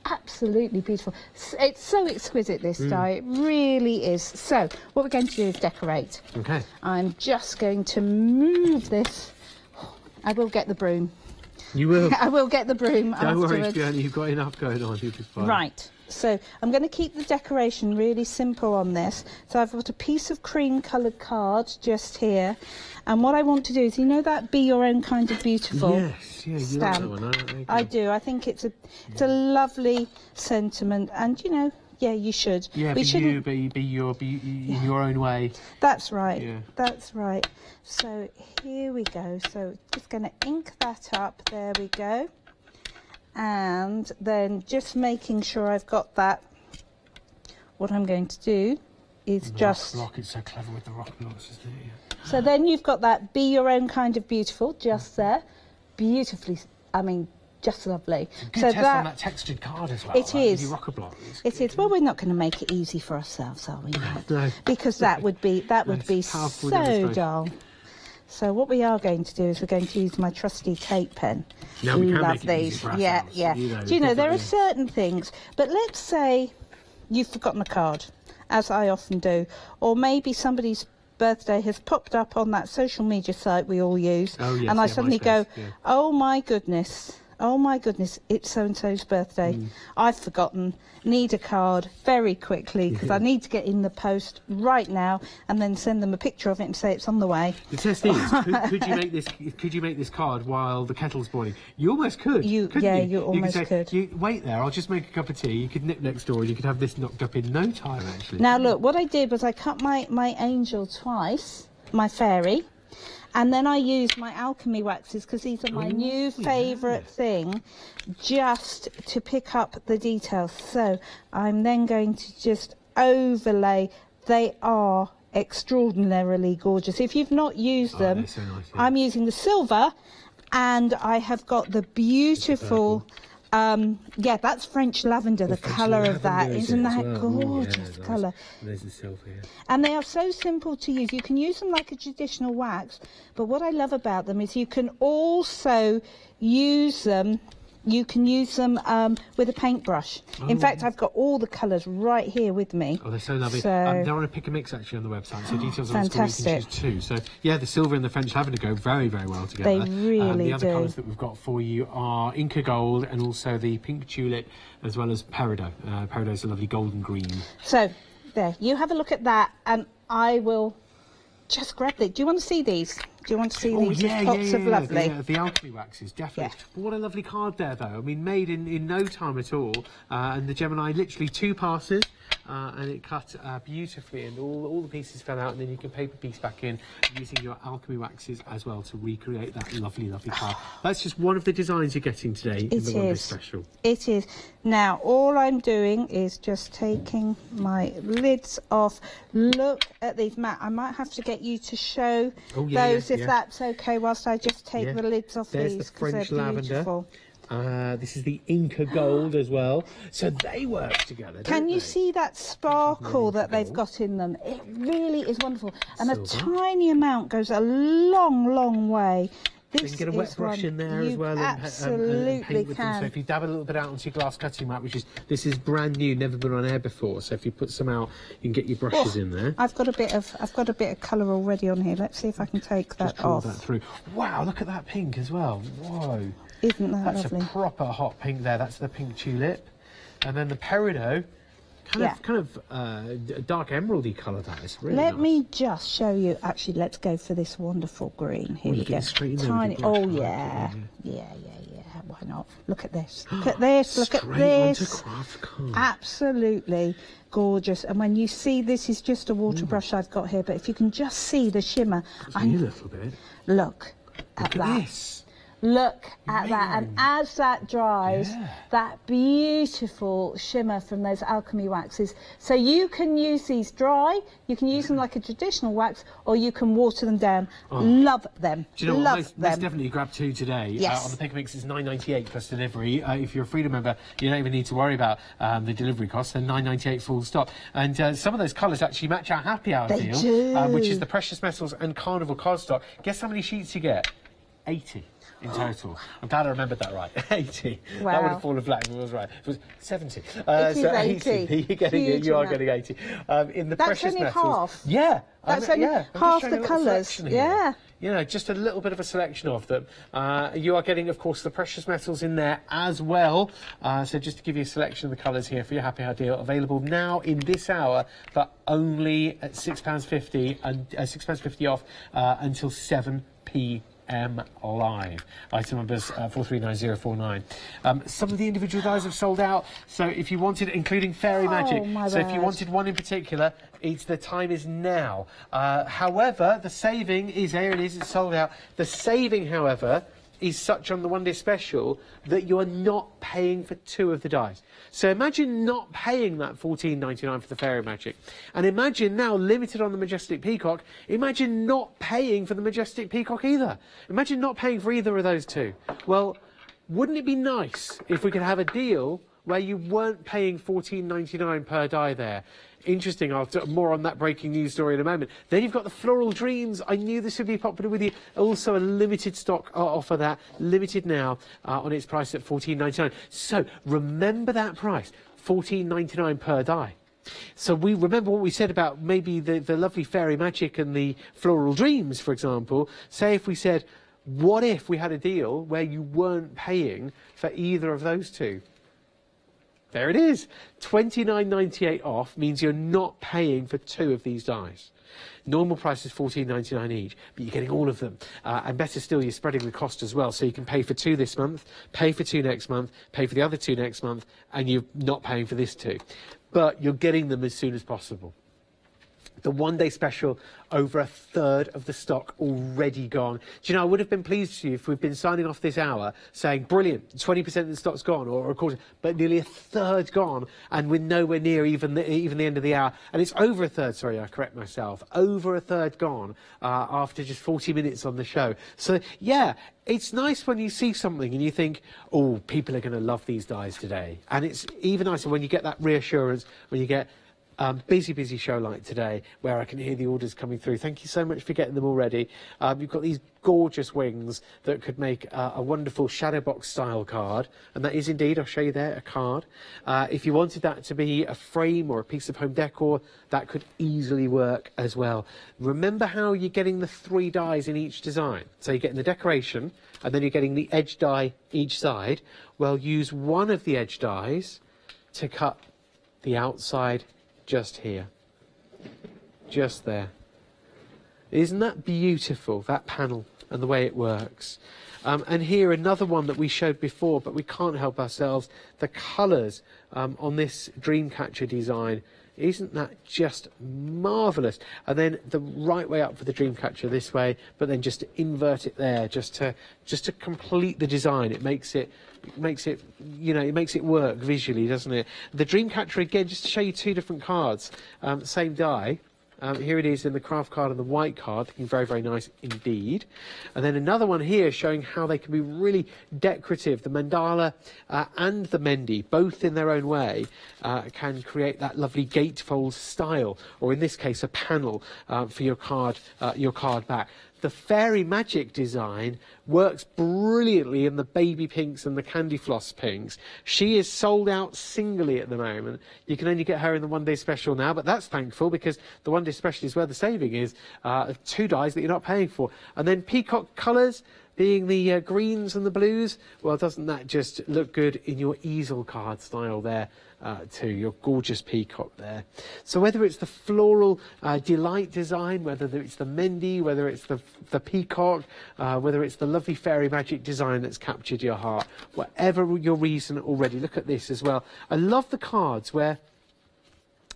Speaker 12: Absolutely beautiful. It's so exquisite, this die, it really is. So what we're going to do is decorate.
Speaker 11: Okay.
Speaker 12: I'm just going to move this. I will get the broom.
Speaker 11: You will.
Speaker 12: I will get the broom
Speaker 11: Don't
Speaker 12: afterwards.
Speaker 11: worry, Fiona, you've got enough going on. You'll be fine.
Speaker 12: Right. So I'm going to keep the decoration really simple on this. So I've got a piece of cream coloured card just here. And what I want to do is, you know that Be Your Own Kind of Beautiful
Speaker 11: you
Speaker 12: stamp?
Speaker 11: like that one,
Speaker 12: I do. I think it's a lovely sentiment. And, you know, yeah, you should.
Speaker 11: Yeah, be in your own way.
Speaker 12: That's right.
Speaker 11: Yeah.
Speaker 12: That's right. So here we go. So just going to ink that up. There we go. And then just making sure I've got that. What I'm going to do is just...
Speaker 11: Rock, it's so clever with the rock blocks, isn't it?
Speaker 12: So then you've got that Be Your Own Kind of Beautiful just there. Beautifully, I mean, just lovely.
Speaker 11: Good
Speaker 12: so
Speaker 11: test on that textured card as well.
Speaker 12: It is.
Speaker 11: Rocker block.
Speaker 12: It is. Well, we're not going to make it easy for ourselves, are we?
Speaker 11: No.
Speaker 12: Because that would be so dull. So what we are going to do is we're going to use my trusty tape pen.
Speaker 11: Now we can
Speaker 12: love
Speaker 11: make it
Speaker 12: these.
Speaker 11: easy for
Speaker 12: Yeah,
Speaker 11: ourselves.
Speaker 12: yeah. Do you know, there are certain things, but let's say you've forgotten a card, as I often do, or maybe somebody's birthday has popped up on that social media site we all use, and I suddenly go, oh my goodness, it's so-and-so's birthday. I've forgotten, need a card very quickly because I need to get in the post right now and then send them a picture of it and say it's on the way.
Speaker 11: The test is, could you make this card while the kettle's boiling? You almost could.
Speaker 12: You almost could.
Speaker 11: Wait there, I'll just make a cup of tea. You could nip next door and you could have this knocked up in no time, actually.
Speaker 12: Now look, what I did was I cut my angel twice, my fairy, and then I used my alchemy waxes because these are my new favourite thing, just to pick up the details. So I'm then going to just overlay. They are extraordinarily gorgeous. If you've not used them,
Speaker 11: so nice,
Speaker 12: I'm using the silver, and I have got the beautiful Yeah, that's French lavender, the colour of that. Isn't that gorgeous colour?
Speaker 11: There's the silver here.
Speaker 12: And they are so simple to use. You can use them like a traditional wax, but what I love about them is you can also use them. You can use them with a paintbrush. In fact, I've got all the colours right here with me.
Speaker 11: Oh, they're so lovely.
Speaker 12: So,
Speaker 11: they're on a pick and mix actually on the website, so details on the store you can choose too. So yeah, the silver and the French lavender go very, very well together.
Speaker 12: They really
Speaker 11: The other
Speaker 12: do.
Speaker 11: colours that we've got for you are Inca Gold and also the pink tulip, as well as peridot. Peridot's a lovely golden green.
Speaker 12: So there, you have a look at that, and I will just grab it. Do you want to see these? Do you want to see these? Pots of lovely.
Speaker 11: The alchemy waxes, definitely. Yeah. But what a lovely card there, though. I mean, made in no time at all. And the Gemini, literally 2 passes, and it cut beautifully, and all the pieces fell out, and then you can paper piece back in using your alchemy waxes as well to recreate that lovely, lovely card. That's just one of the designs you're getting today in the One Day Special.
Speaker 12: It is. Now, all I'm doing is just taking my lids off. Look at these, Matt. I might have to get you to show those if that's okay, whilst I just take the lids off
Speaker 11: There's
Speaker 12: these,
Speaker 11: the French lavender.
Speaker 12: Beautiful.
Speaker 11: This is the Inca Gold as well. So they work together.
Speaker 12: Can you see that sparkle that they've got in them? It really is wonderful. And a tiny amount goes a long, long way.
Speaker 11: You can get a wet brush in there as well and paint with them. So if you dab a little bit out onto your glass cutting mat, this is brand new, never been on air before. So if you put some out, you can get your brushes in there.
Speaker 12: I've got a bit of colour already on here. Let's see if I can take that off.
Speaker 11: That through. Wow, look at that pink as well. Whoa.
Speaker 12: Isn't that lovely?
Speaker 11: That's a proper hot pink there. That's the pink tulip. And then the peridot, kind of dark emeraldy colour that is. Really
Speaker 12: Let
Speaker 11: nice.
Speaker 12: me just show you. Actually, let's go for this wonderful green. Here you go. Tiny. Oh, yeah. Why not? Look at this. Look at this. Look at this. Absolutely gorgeous. And when you see, this is just a water brush I've got here, but if you can just see the shimmer.
Speaker 11: A little bit.
Speaker 12: Look at that.
Speaker 11: This.
Speaker 12: Look at that, and as that dries, that beautiful shimmer from those alchemy waxes. So you can use these dry, you can use them like a traditional wax, or you can water them down. Love them.
Speaker 11: Do you know
Speaker 12: Love
Speaker 11: what?
Speaker 12: them.
Speaker 11: Most definitely grab 2 today.
Speaker 12: Yes.
Speaker 11: On the Pick Mix, it's $9.98 plus delivery. If you're a Freedom member, you don't even need to worry about the delivery costs. They're $9.98 full stop. And some of those colours actually match our happy hour deal, which is the precious metals and carnival cardstock. Guess how many sheets you get? 80. In total. I'm glad I remembered that right. 80.
Speaker 12: Wow.
Speaker 11: That would have fallen flat if it was right. It was 70.
Speaker 12: It is 80.
Speaker 11: You are getting 80. In the precious metals.
Speaker 12: Half.
Speaker 11: Yeah.
Speaker 12: That's only half the colours. Yeah.
Speaker 11: You know, just a little bit of a selection of them. You are getting, of course, the precious metals in there as well. So just to give you a selection of the colours here for your happy hour deal, available now in this hour, but only at £6.50 and £6.50 off until 7 p.m. live. Item numbers 439049. Some of the individual dies have sold out, so if you wanted, including Fairy Magic, so if you wanted one in particular, the time is now. However, the saving is, here it is, it's sold out. The saving, however, is such on the One Day Special that you are not paying for 2 of the dies. So imagine not paying that $14.99 for the Fairy Magic. And imagine now, limited on the Majestic Peacock, imagine not paying for the Majestic Peacock either. Imagine not paying for either of those 2. Well, wouldn't it be nice if we could have a deal where you weren't paying $14.99 per die there? Interesting. I'll do more on that breaking news story in a moment. Then you've got the Floral Dreams. I knew this would be popular with you. Also a limited stock offer that, limited now on its price at $14.99. So remember that price, $14.99 per die. So we remember what we said about maybe the lovely Fairy Magic and the Floral Dreams, for example. Say if we said, what if we had a deal where you weren't paying for either of those 2? There it is. $29.98 off means you're not paying for 2 of these dies. Normal price is $14.99 each, but you're getting all of them. And better still, you're spreading the cost as well. So you can pay for 2 this month, pay for 2 next month, pay for the other 2 next month, and you're not paying for this 2. But you're getting them as soon as possible. The one-day special, over a third of the stock already gone. Do you know, I would have been pleased to you if we'd been signing off this hour saying, brilliant, 20% of the stock's gone, or a quarter, but nearly a third gone, and we're nowhere near even the end of the hour. And it's over a third, sorry, I correct myself, over a third gone after just 40 minutes on the show. So, yeah, it's nice when you see something and you think, oh, people are going to love these dies today. And it's even nicer when you get that reassurance, when you get busy show like today, where I can hear the orders coming through. Thank you so much for getting them already. You've got these gorgeous wings that could make a wonderful shadow box style card, and that is indeed, I'll show you there, a card. If you wanted that to be a frame or a piece of home decor, that could easily work as well. Remember how you're getting the 3 dies in each design? So you're getting the decoration, and then you're getting the edge die each side. Well, use one of the edge dies to cut the outside just here, just there. Isn't that beautiful, that panel and the way it works? And here another one that we showed before, but we can't help ourselves. The colours on this Dreamcatcher design, isn't that just marvellous? And then the right way up for the Dreamcatcher this way, but then just to invert it there, just to complete the design. It makes it, you know, it makes it work visually, doesn't it? The Dreamcatcher, again, just to show you 2 different cards, same die. Here it is in the craft card and the white card, looking very, very nice indeed. And then another one here showing how they can be really decorative. The mandala and the Mendy, both in their own way, can create that lovely gatefold style, or in this case, a panel for your card back. The Fairy Magic design works brilliantly in the baby pinks and the candy floss pinks. She is sold out singly at the moment. You can only get her in the one-day special now, but that's thankful because the one-day special is where the saving is. 2 dies that you're not paying for. And then peacock colours, being the greens and the blues, well, doesn't that just look good in your easel card style there too, your gorgeous peacock there. So whether it's the floral delight design, whether it's the Mendy, whether it's the peacock, whether it's the lovely Fairy Magic design that's captured your heart, whatever your reason already, look at this as well. I love the cards where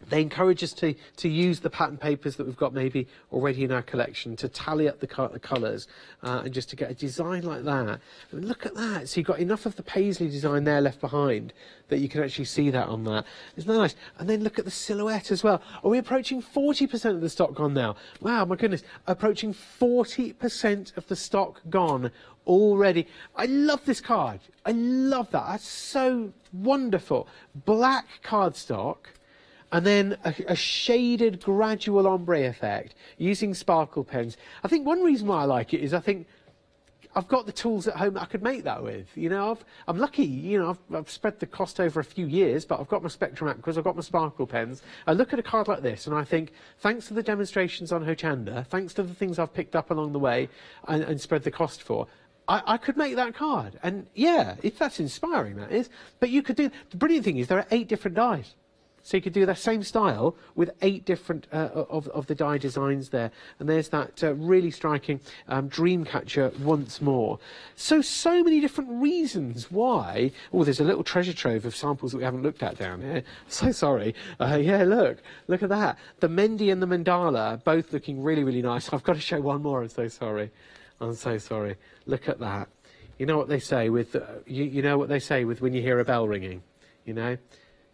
Speaker 11: they encourage us to use the pattern papers that we've got maybe already in our collection to tally up the colours and just to get a design like that. And look at that. So you've got enough of the paisley design there left behind that you can actually see that on that. Isn't that nice? And then look at the silhouette as well. Are we approaching 40% of the stock gone now? Wow, my goodness. Approaching 40% of the stock gone already. I love this card. I love that. That's so wonderful. Black cardstock. And then a shaded gradual ombre effect using sparkle pens. I think one reason why I like it is I think I've got the tools at home that I could make that with. You know, I'm lucky, you know, I've spread the cost over a few years, but I've got my Spectrum Aquas, I've got my sparkle pens. I look at a card like this and I think, thanks to the demonstrations on Hochanda, thanks to the things I've picked up along the way and spread the cost for, I could make that card. And yeah, if that's inspiring, that is. But you could do, the brilliant thing is there are 8 different dies. So you could do the same style with 8 different of the die designs there. And there's that really striking Dreamcatcher once more. So many different reasons why. Oh, there's a little treasure trove of samples that we haven't looked at down here. So sorry. Yeah, look at that. The Mendy and the Mandala, both looking really, really nice. I've got to show one more. I'm so sorry. I'm so sorry. Look at that. You know what they say with, you know what they say with when you hear a bell ringing, you know?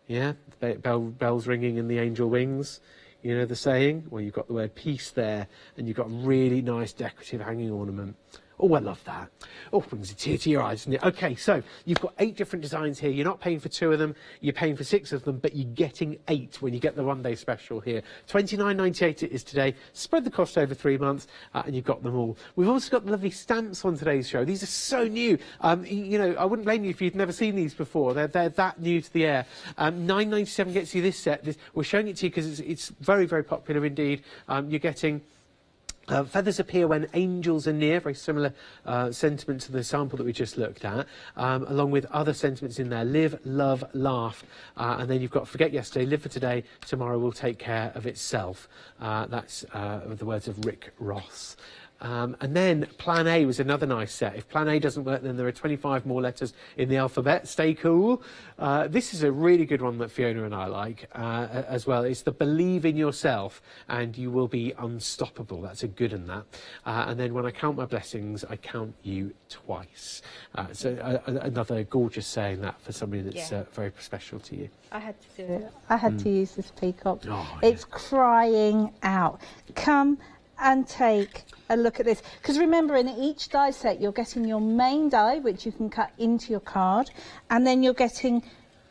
Speaker 11: Yeah, bells ringing in the angel wings. You know the saying? Well, you've got the word peace there, and you've got a really nice decorative hanging ornament. Oh, I love that. Oh, brings a tear to your eyes, doesn't it? Okay, so you've got 8 different designs here. You're not paying for 2 of them. You're paying for 6 of them, but you're getting 8 when you get the one-day special here. $29.98 it is today. Spread the cost over 3 months, and you've got them all. We've also got the lovely stamps on today's show. These are so new. You know, I wouldn't blame you if you'd never seen these before. They're that new to the air. $9.97 gets you this set. We're showing it to you because it's very, very popular indeed. You're getting feathers appear when angels are near, very similar sentiment to the sample that we just looked at, along with other sentiments in there. Live, love, laugh, and then you've got forget yesterday, live for today, tomorrow will take care of itself. That's the words of Rick Ross. And then Plan A was another nice set. If Plan A doesn't work, then there are 25 more letters in the alphabet. Stay cool. This is a really good one that Fiona and I like as well. It's the believe in yourself and you will be unstoppable. That's a good one, that. And then when I count my blessings, I count you twice. So another gorgeous saying that for somebody that's very special to you.
Speaker 12: I had to do it. I had to use this peacock.
Speaker 11: Oh,
Speaker 12: it's crying out. Come and take a look at this, because remember, in each die set you're getting your main die, which you can cut into your card, and then you're getting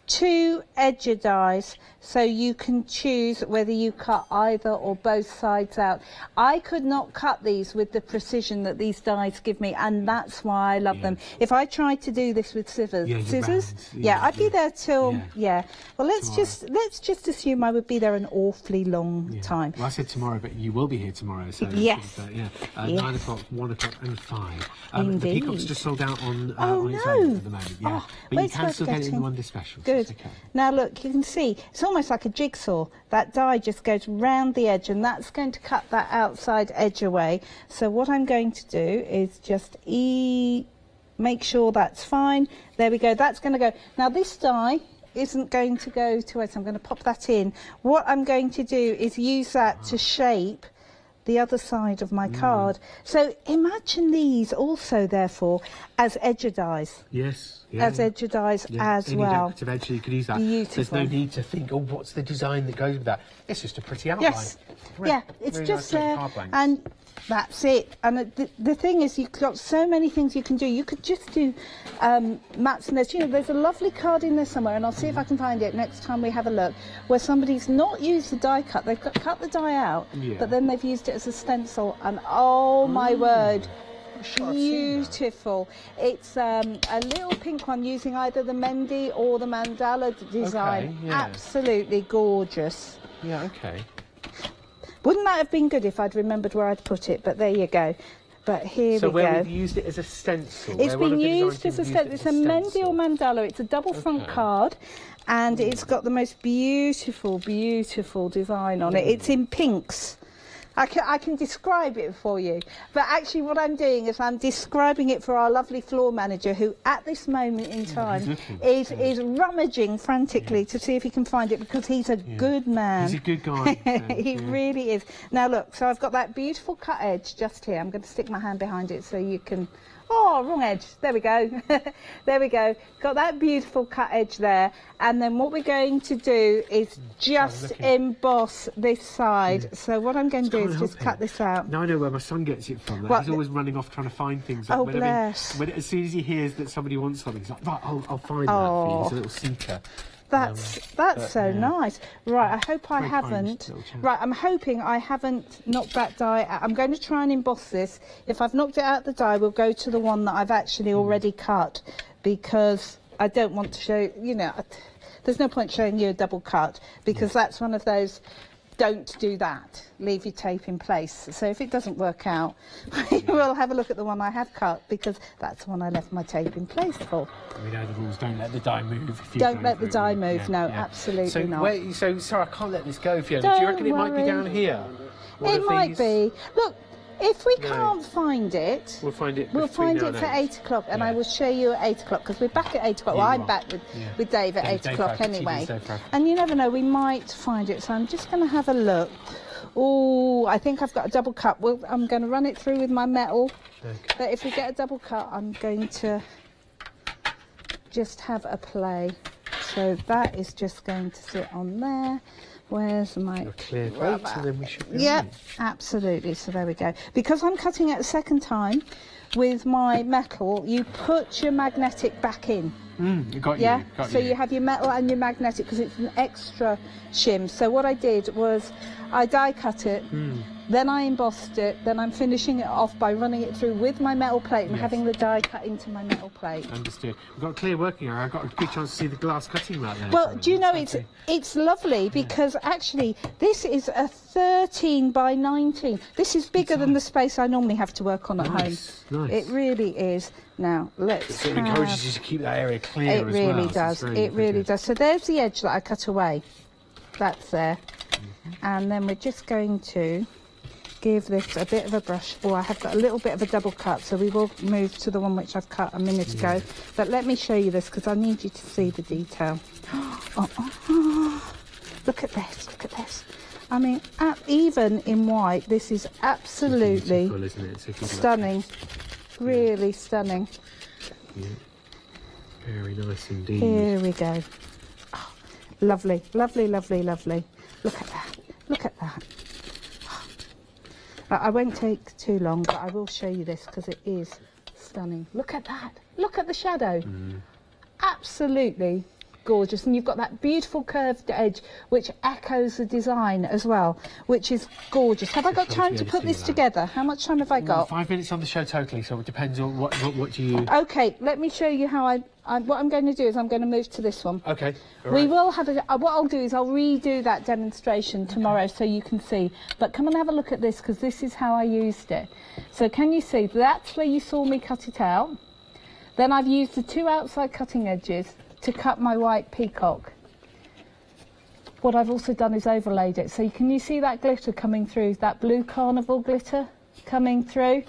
Speaker 12: 2 edger dies, so you can choose whether you cut either or both sides out. I could not cut these with the precision that these dies give me, and that's why I love them. If I tried to do this with scissors, I'd be there till Well, let's just assume I would be there an awfully long time.
Speaker 11: Well, I said tomorrow, but you will be here tomorrow. So
Speaker 12: yes.
Speaker 11: 9 o'clock, 1 o'clock, and 5.
Speaker 12: Indeed.
Speaker 11: The peacock's just sold out on its own at the moment. But you can still get it in the one day special.
Speaker 12: Good.
Speaker 11: Okay.
Speaker 12: Now look, you can see it's almost like a jigsaw. That die just goes round the edge, and that's going to cut that outside edge away. So what I'm going to do is just make sure that's fine. There we go. That's going to go. Now this die isn't going to go to it. I'm going to pop that in. What I'm going to do is use that to shape the other side of my card. So imagine these also, therefore, as edger dies.
Speaker 11: Yes.
Speaker 12: As edger dies as well.
Speaker 11: Decorative edge, so you could use that.
Speaker 12: Beautiful.
Speaker 11: There's no need to think, oh, what's the design that goes with that? It's just a pretty outline.
Speaker 12: Yes. It's
Speaker 11: really
Speaker 12: just
Speaker 11: nice
Speaker 12: there, and that's it. And the thing is, you've got so many things you can do. You could just do mats and there's, there's a lovely card in there somewhere, and I'll see if I can find it next time we have a look, where somebody's not used the die cut. They've cut the die out, but then they've used it as a stencil, and oh my word, beautiful. It's a little pink one using either the Mendy or the mandala design. Absolutely gorgeous. Wouldn't that have been good if I'd remembered where I'd put it? But there you go. But here we go.
Speaker 11: So where we've used it as a stencil.
Speaker 12: It's been used as a stencil. It's a Mendy or mandala. It's a double front card, and it's got the most beautiful, beautiful design on it. It's in pinks. I can describe it for you, but actually what I'm doing is I'm describing it for our lovely floor manager, who at this moment in time is rummaging frantically to see if he can find it, because he's a good man.
Speaker 11: He's a good guy.
Speaker 12: He really is. Now look, so I've got that beautiful cut edge just here. I'm going to stick my hand behind it so you can... Oh, wrong edge. There we go. There we go. Got that beautiful cut edge there. And then what we're going to do is just emboss this side. So what I'm going to do is just cut this out.
Speaker 11: Now I know where my son gets it from. He's always running off trying to find things.
Speaker 12: Oh, bless.
Speaker 11: As soon as he hears that somebody wants something, he's like, right, I'll find that for you. He's a little seeker.
Speaker 12: That's so nice. Right, I hope I haven't. Right, I'm hoping I haven't knocked that die out. I'm going to try and emboss this. If I've knocked it out the die, we'll go to the one that I've actually already cut, because I don't want to show, there's no point showing you a double cut, because that's one of those, don't do that. Leave your tape in place. So if it doesn't work out, we'll have a look at the one I have cut, because that's the one I left my tape in place for.
Speaker 11: We know the rules. Don't let the die move.
Speaker 12: Don't let the die move. No, absolutely not.
Speaker 11: So sorry, I can't let this go, Fiona. Do you reckon it might be down here?
Speaker 12: It might be. Look, if we can't find it,
Speaker 11: we'll find it.
Speaker 12: We'll find it for 8 o'clock, and I will show you at 8 o'clock, because we're back at 8 o'clock. Well, I'm back with Dave at 8 o'clock anyway. And you never know, we might find it. So I'm just going to have a look. Oh, I think I've got a double cut. Well, I'm going to run it through with my metal. But if we get a double cut, I'm going to just have a play. So that is just going to sit on there. Where's my
Speaker 11: clear weight, and then we should be
Speaker 12: absolutely. So there we go. Because I'm cutting it a second time with my metal, you put your magnetic back in.
Speaker 11: Got you.
Speaker 12: So you have your metal and your magnetic, because it's an extra shim. So what I did was I die cut it, then I embossed it, then I'm finishing it off by running it through with my metal plate and having the die cut into my metal plate.
Speaker 11: Understood. We've got a clear working area. I've got a good chance to see the glass cutting right there.
Speaker 12: Well, do you know, it's lovely, because actually this is a 13 by 19. This is bigger than the space I normally have to work on at home.
Speaker 11: Nice.
Speaker 12: It really is. Now, let's
Speaker 11: It encourages you to keep that area clear
Speaker 12: as well. It really does. It really does. So there's the edge that I cut away. That's there. And then we're just going to give this a bit of a brush. Oh, I have got a little bit of a double cut, so we will move to the one which I've cut a minute ago. But let me show you this because I need you to see the detail. Look at this, look at this. I mean, even in white, this is absolutely
Speaker 11: isn't it? So
Speaker 12: stunning. Really stunning.
Speaker 11: Yeah. Very nice indeed.
Speaker 12: Here we go. Oh, lovely, lovely, lovely, lovely. Look at that. Look at that. I won't take too long, but I will show you this because it is stunning. Look at that. Look at the shadow. Absolutely gorgeous. And you've got that beautiful curved edge which echoes the design as well, which is gorgeous. Have I got time to put this together? How much time have I got?
Speaker 11: 5 minutes on the show totally, so it depends on what do you...
Speaker 12: Okay, let me show you how what I'm going to do is I'm going to move to this one.
Speaker 11: Okay.
Speaker 12: We will have what I'll do is I'll redo that demonstration tomorrow so you can see. But come and have a look at this because this is how I used it. So can you see? That's where you saw me cut it out. Then I've used the 2 outside cutting edges to cut my white peacock. What I've also done is overlaid it. So can you see that glitter coming through, that blue carnival glitter coming through?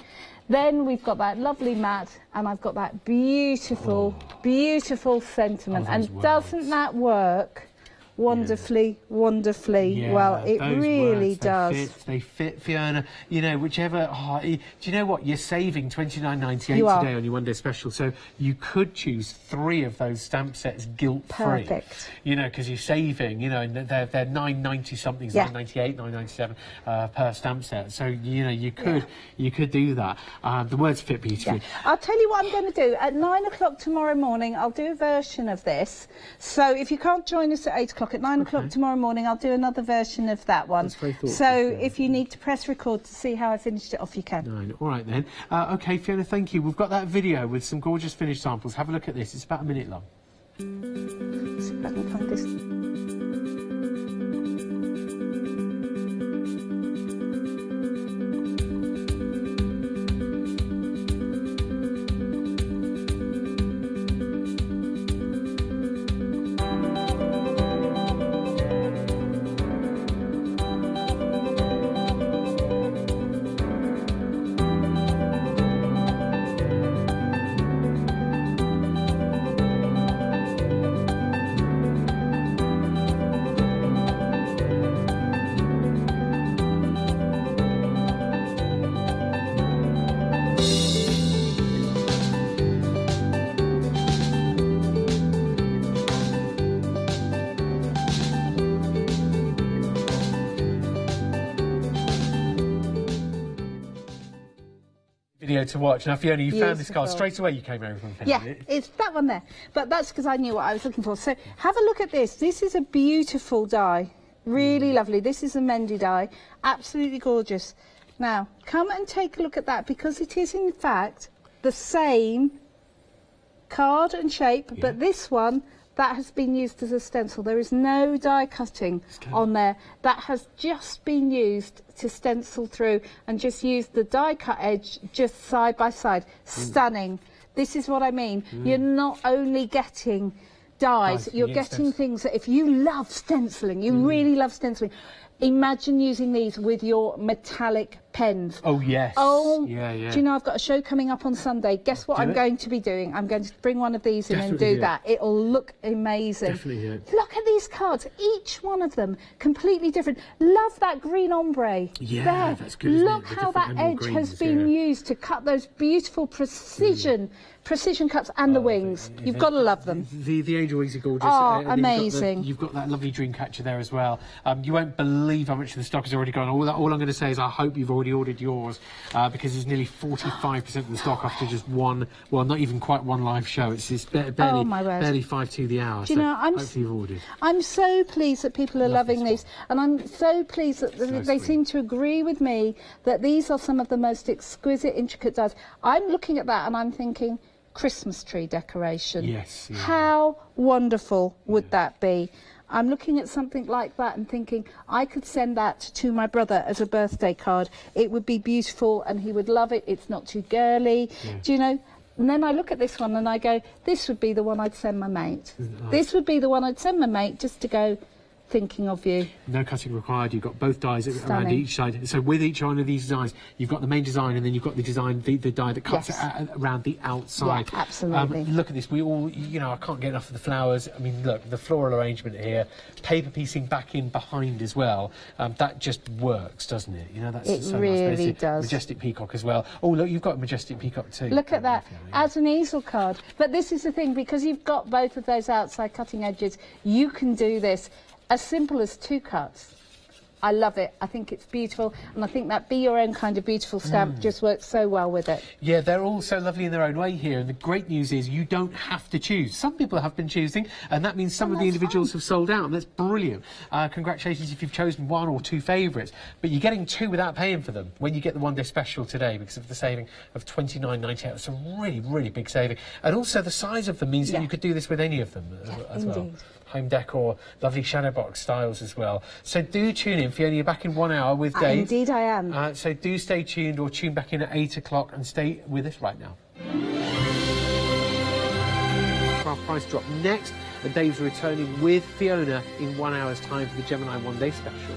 Speaker 12: Then we've got that lovely matte, and I've got that beautiful, beautiful sentiment. And doesn't that work wonderfully, wonderfully well? It really
Speaker 11: words,
Speaker 12: does.
Speaker 11: They fit, Fiona. You know, whichever. Do you know what? You're saving $29.98 today on your one day special, so you could choose 3 of those stamp sets guilt-free.
Speaker 12: Perfect.
Speaker 11: You know, because you're saving. You know, and they're $9.90 something, $9.98, $9.97 per stamp set. So you know, you could do that. The words fit beautifully.
Speaker 12: Yeah. I'll tell you what I'm going to do. At 9 o'clock tomorrow morning, I'll do a version of this. So if you can't join us at 8 o'clock, at 9 o'clock tomorrow morning, I'll do another version of that one.
Speaker 11: That's very thoughtful,
Speaker 12: so if you need to press record to see how I finished it off, you can.
Speaker 11: 9. All right then. Okay, Fiona, thank you. We've got that video with some gorgeous finished samples. Have a look at this. It's about a minute long.
Speaker 12: Let's see if I can find this.
Speaker 11: Video to watch. Now, Fiona, you found this card straight away. You came over from
Speaker 12: Yeah, it's that one there. But that's because I knew what I was looking for. So have a look at this. This is a beautiful die. Really lovely. This is a Mendy die. Absolutely gorgeous. Now, come and take a look at that because it is, in fact, the same card and shape, but this one, that has been used as a stencil. There is no die cutting on there. That has just been used to stencil through and just use the die cut edge just side by side. Stunning. This is what I mean. You're not only getting dies, you're getting things that if you love stenciling, you really love stenciling, imagine using these with your metallic pens.
Speaker 11: Oh, yes.
Speaker 12: Oh,
Speaker 11: yeah.
Speaker 12: Do you know, I've got a show coming up on Sunday. Guess what I'm going to be doing? I'm going to bring one of these in and do that. It'll look amazing.
Speaker 11: Definitely.
Speaker 12: Look at these cards. Each one of them completely different. Love that green ombre.
Speaker 11: Yeah,
Speaker 12: there.
Speaker 11: that's good.
Speaker 12: Look how that edge has been used to cut those beautiful precision cuts and the wings. You've got to love them.
Speaker 11: The Angel Wings are gorgeous.
Speaker 12: Oh, amazing.
Speaker 11: You've got that lovely dream catcher there as well. You won't believe how much of the stock has already gone. All I'm going to say is I hope you've already ordered yours because there's nearly 45% of the stock after just one, well, not even quite one live show. It's barely 5 to the hour.
Speaker 12: Do you know,
Speaker 11: hopefully you've ordered.
Speaker 12: I'm so pleased that people are loving these, and I'm so pleased that they seem to agree with me that these are some of the most exquisite, intricate dies. I'm looking at that and I'm thinking, Christmas tree decoration.
Speaker 11: Yes. Yeah.
Speaker 12: How wonderful would that be? I'm looking at something like that and thinking I could send that to my brother as a birthday card. It would be beautiful and he would love it. It's not too girly. Yeah. Do you know? And then I look at this one and I go, this would be the one I'd send my mate. This would be the one I'd send my mate just to go, thinking of you.
Speaker 11: No cutting required. You've got both dies around
Speaker 12: Stunning.
Speaker 11: each side. So with each one of these designs, you've got the main design, and then you've got the design, the die that cuts around the outside.
Speaker 12: Yeah, absolutely.
Speaker 11: Look at this. We all, you know, I can't get enough of the flowers. I mean, look, the floral arrangement here, paper piecing back in behind as well. That just works, doesn't it? You know, that's
Speaker 12: It
Speaker 11: so
Speaker 12: really
Speaker 11: nice.
Speaker 12: does.
Speaker 11: Majestic peacock as well. Oh, look, you've got a majestic peacock too.
Speaker 12: Look at that, as an easel card. But this is the thing, because you've got both of those outside cutting edges, you can do this as simple as 2 cuts. I love it. I think it's beautiful, and I think that Be Your Own Kind of beautiful stamp just works so well with it.
Speaker 11: Yeah, they're all so lovely in their own way here, and the great news is you don't have to choose. Some people have been choosing, and that means some of the individuals have sold out, and that's brilliant. Congratulations if you've chosen 1 or 2 favourites, but you're getting 2 without paying for them when you get the one-day special today because of the saving of $29.98. It's a really, really big saving, and also the size of them means that you could do this with any of them as well. Home decor, lovely shadow box styles as well. So do tune in. Fiona, you're back in 1 hour with Dave.
Speaker 12: Indeed I am.
Speaker 11: So do stay tuned, or tune back in at 8 o'clock and stay with us right now. Craft price drop next, and Dave's returning with Fiona in 1 hour's time for the Gemini one-day special.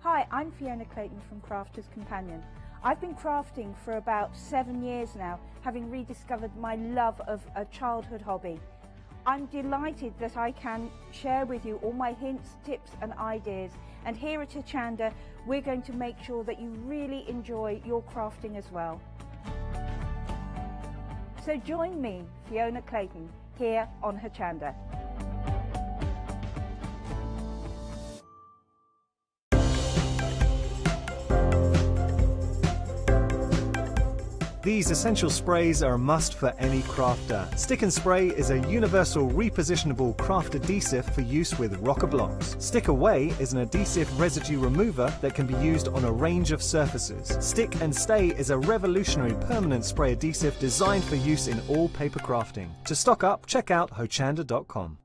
Speaker 12: Hi, I'm Fiona Clayton from Crafter's Companion. I've been crafting for about 7 years now, having rediscovered my love of a childhood hobby. I'm delighted that I can share with you all my hints, tips and ideas, and here at Hochanda we're going to make sure that you really enjoy your crafting as well. So join me, Fiona Clayton, here on Hochanda.
Speaker 13: These essential sprays are a must for any crafter. Stick and Spray is a universal repositionable craft adhesive for use with rocker blocks. Stick Away is an adhesive residue remover that can be used on a range of surfaces. Stick and Stay is a revolutionary permanent spray adhesive designed for use in all paper crafting. To stock up, check out hochanda.com.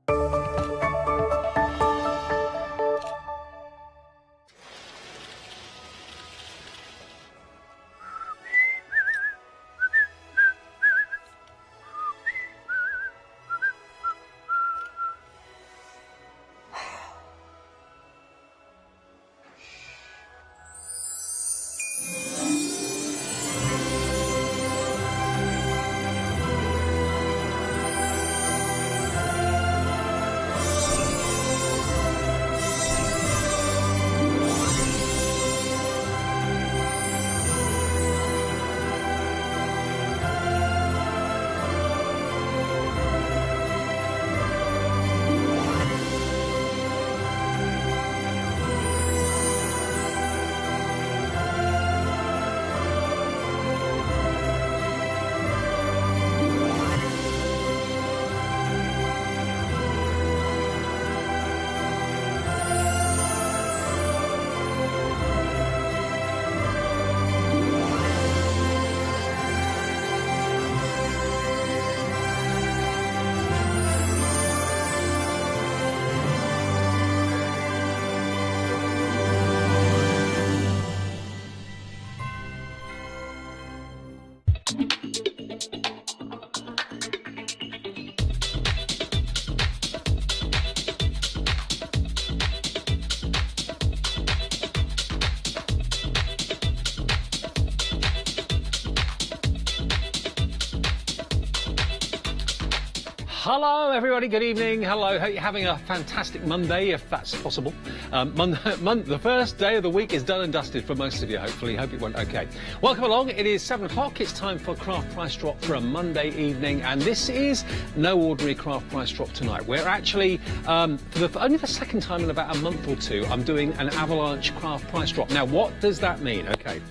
Speaker 7: Hello everybody, good evening. Hello, hope you're having a fantastic Monday, if that's possible. The first day of the week is done and dusted for most of you, hopefully. Hope it went okay. Welcome along. It is 7 o'clock. It's time for Craft Price Drop for a Monday evening, and this is no ordinary Craft Price Drop tonight. We're actually, for only the second time in about a month or two, I'm doing an avalanche Craft Price Drop. Now, what does that mean? Okay.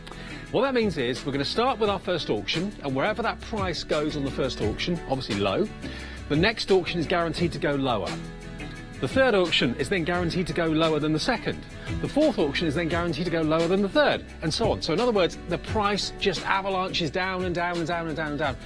Speaker 7: What that means is we're going to start with our first auction, and wherever that price goes on the first auction, obviously low, the next auction is guaranteed to go lower. The third auction is then guaranteed to go lower than the second. The fourth auction is then guaranteed to go lower than the third, and so on. So in other words, the price just avalanches down and down and down and down and down.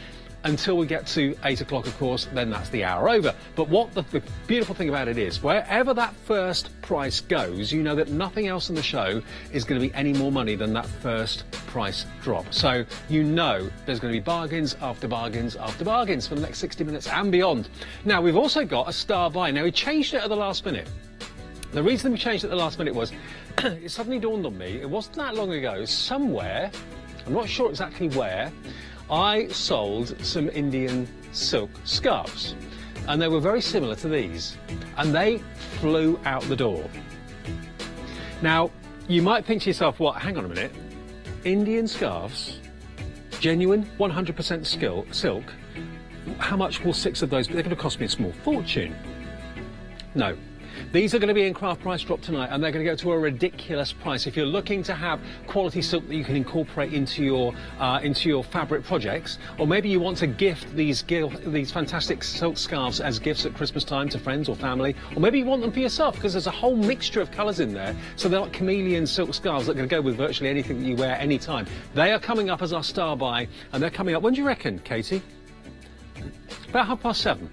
Speaker 7: until we get to 8 o'clock, of course, then that's the hour over. But what the beautiful thing about it is, wherever that first price goes, you know that nothing else in the show is going to be any more money than that first price drop. So you know there's going to be bargains after bargains after bargains for the next 60 minutes and beyond. Now, we've also got a star buy. Now, we changed it at the last minute. The reason we changed it at the last minute was it suddenly dawned on me, it wasn't that long ago, somewhere, I'm not sure exactly where, I sold some Indian silk scarves. And they were very similar to these. And they flew out the door. Now, you might think to yourself, what, hang on a minute, Indian scarves, genuine 100% silk, how much will 6 of those be? They're going to cost me a small fortune. No. These are going to be in craft price drop tonight, and they're going to go to a ridiculous price. If you're looking to have quality silk that you can incorporate into your fabric projects, or maybe you want to gift these fantastic silk scarves as gifts at Christmas time to friends or family, or maybe you want them for yourself because there's a whole mixture of colours in there. So they're like chameleon silk scarves that are going to go with virtually anything that you wear anytime. They are coming up as our star buy, and they're coming up. When do you reckon, Katie? About 7:30.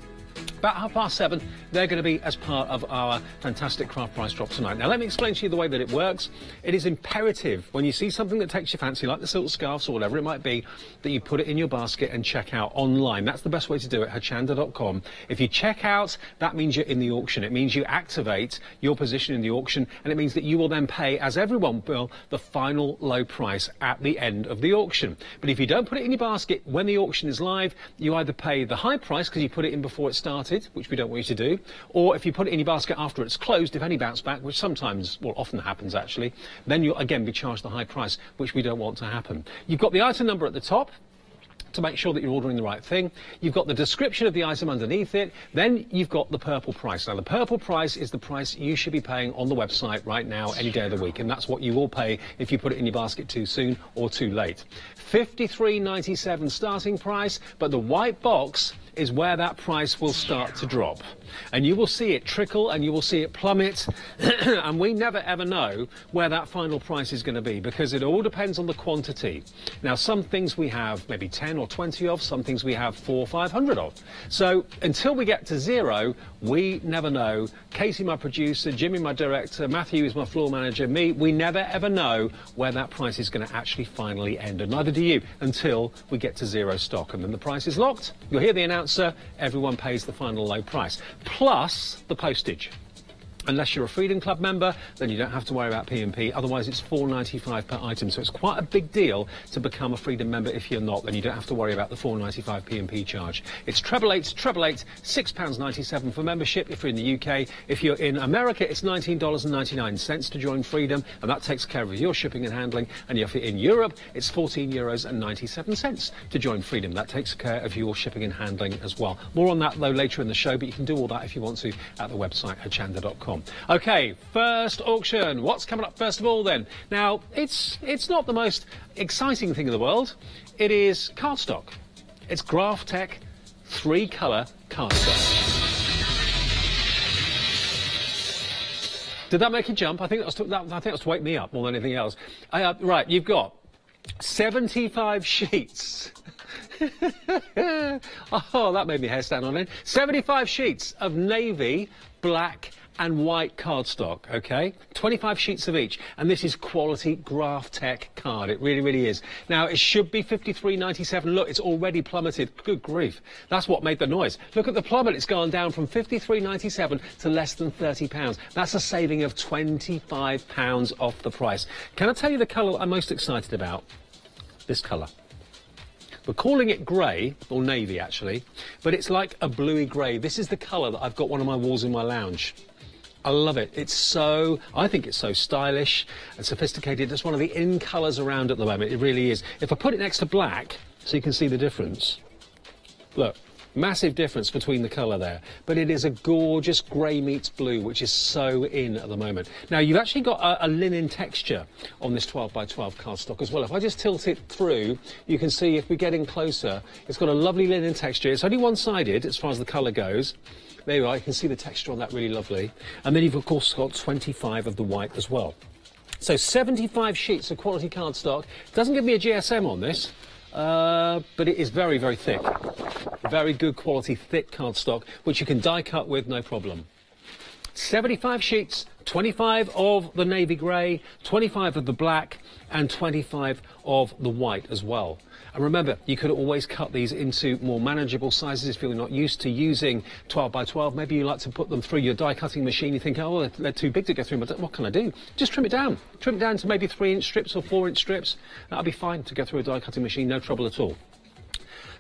Speaker 7: About 7:30, they're going to be as part of our fantastic craft price drop tonight. Now, let me explain to you the way that it works. It is imperative when you see something that takes your fancy, like the silk scarves or whatever it might be, that you put it in your basket and check out online. That's the best way to do it, hochanda.com. If you check out, that means you're in the auction. It means you activate your position in the auction, and it means that you will then pay, as everyone will, the final low price at the end of the auction. But if you don't put it in your basket when the auction is live, you either pay the high price because you put it in before it started, which we don't want you to do, or if you put it in your basket after it's closed, if any bounce back, which sometimes, well, often happens actually, then you'll again be charged the high price, which we don't want to happen. You've got the item number at the top to make sure that you're ordering the right thing. You've got the description of the item underneath it. Then you've got the purple price. Now, the purple price is the price you should be paying on the website right now, any day of the week, and that's what you will pay if you put it in your basket too soon or too late. $53.97 starting price, but the white box is where that price will start to drop. And you will see it trickle and you will see it plummet and we never ever know where that final price is going to be because it all depends on the quantity. Now, some things we have maybe 10 or 20 of, some things we have 400 or 500 of. So until we get to zero, we never know. Katie, my producer, Jimmy, my director, Matthew is my floor manager, me, we never ever know where that price is going to actually finally end, and neither do you until we get to zero stock, and then the price is locked. You'll hear the announcer, everyone pays the final low price, plus the postage. Unless you're a Freedom Club member, then you don't have to worry about P&P. Otherwise, it's $4.95 per item. So it's quite a big deal to become a Freedom member. If you're not, then you don't have to worry about the $4.95 P&P charge. It's 888 £6.97 for membership if you're in the UK. If you're in America, it's $19.99 to join Freedom, and that takes care of your shipping and handling. And if you're in Europe, it's €14.97 to join Freedom. That takes care of your shipping and handling as well. More on that, though, later in the show, but you can do all that if you want to at the website, hochanda.com. OK, first auction. What's coming up first of all, then? Now, it's not the most exciting thing in the world. It is cardstock. It's Graph Tech 3-colour cardstock. Did that make you jump? I think that was to wake me up more than anything else. Right, you've got 75 sheets. Oh, that made my hair stand on end. 75 sheets of navy, black and white cardstock, OK? 25 sheets of each. And this is quality Graph Tech card. It really, really is. Now, it should be $53.97. Look, it's already plummeted. Good grief. That's what made the noise. Look at the plummet. It's gone down from $53.97 to less than £30. That's a saving of £25 off the price. Can I tell you the colour I'm most excited about? This colour. We're calling it grey, or navy actually, but it's like a bluey grey. This is the colour that I've got one of my walls in my lounge. I love it. I think it's so stylish and sophisticated. It's one of the in colours around at the moment. It really is. If I put it next to black, so you can see the difference. Look, massive difference between the colour there. But it is a gorgeous grey meets blue, which is so in at the moment. Now, you've actually got a linen texture on this 12x12 cardstock as well. If I just tilt it through, you can see if we get in closer, it's got a lovely linen texture. It's only one-sided as far as the colour goes. There you are, you can see the texture on that, really lovely. And then you've, of course, got 25 of the white as well. So 75 sheets of quality cardstock. Doesn't give me a GSM on this. but it is very, very thick. Very good quality, thick cardstock, which you can die cut with no problem. 75 sheets, 25 of the navy grey, 25 of the black, and 25 of the white as well. And remember, you could always cut these into more manageable sizes if you're not used to using 12 by 12. Maybe you like to put them through your die cutting machine. You think, oh, they're too big to go through, but what can I do? Just trim it down. Trim it down to maybe 3-inch strips or 4-inch strips. That'll be fine to go through a die cutting machine, no trouble at all.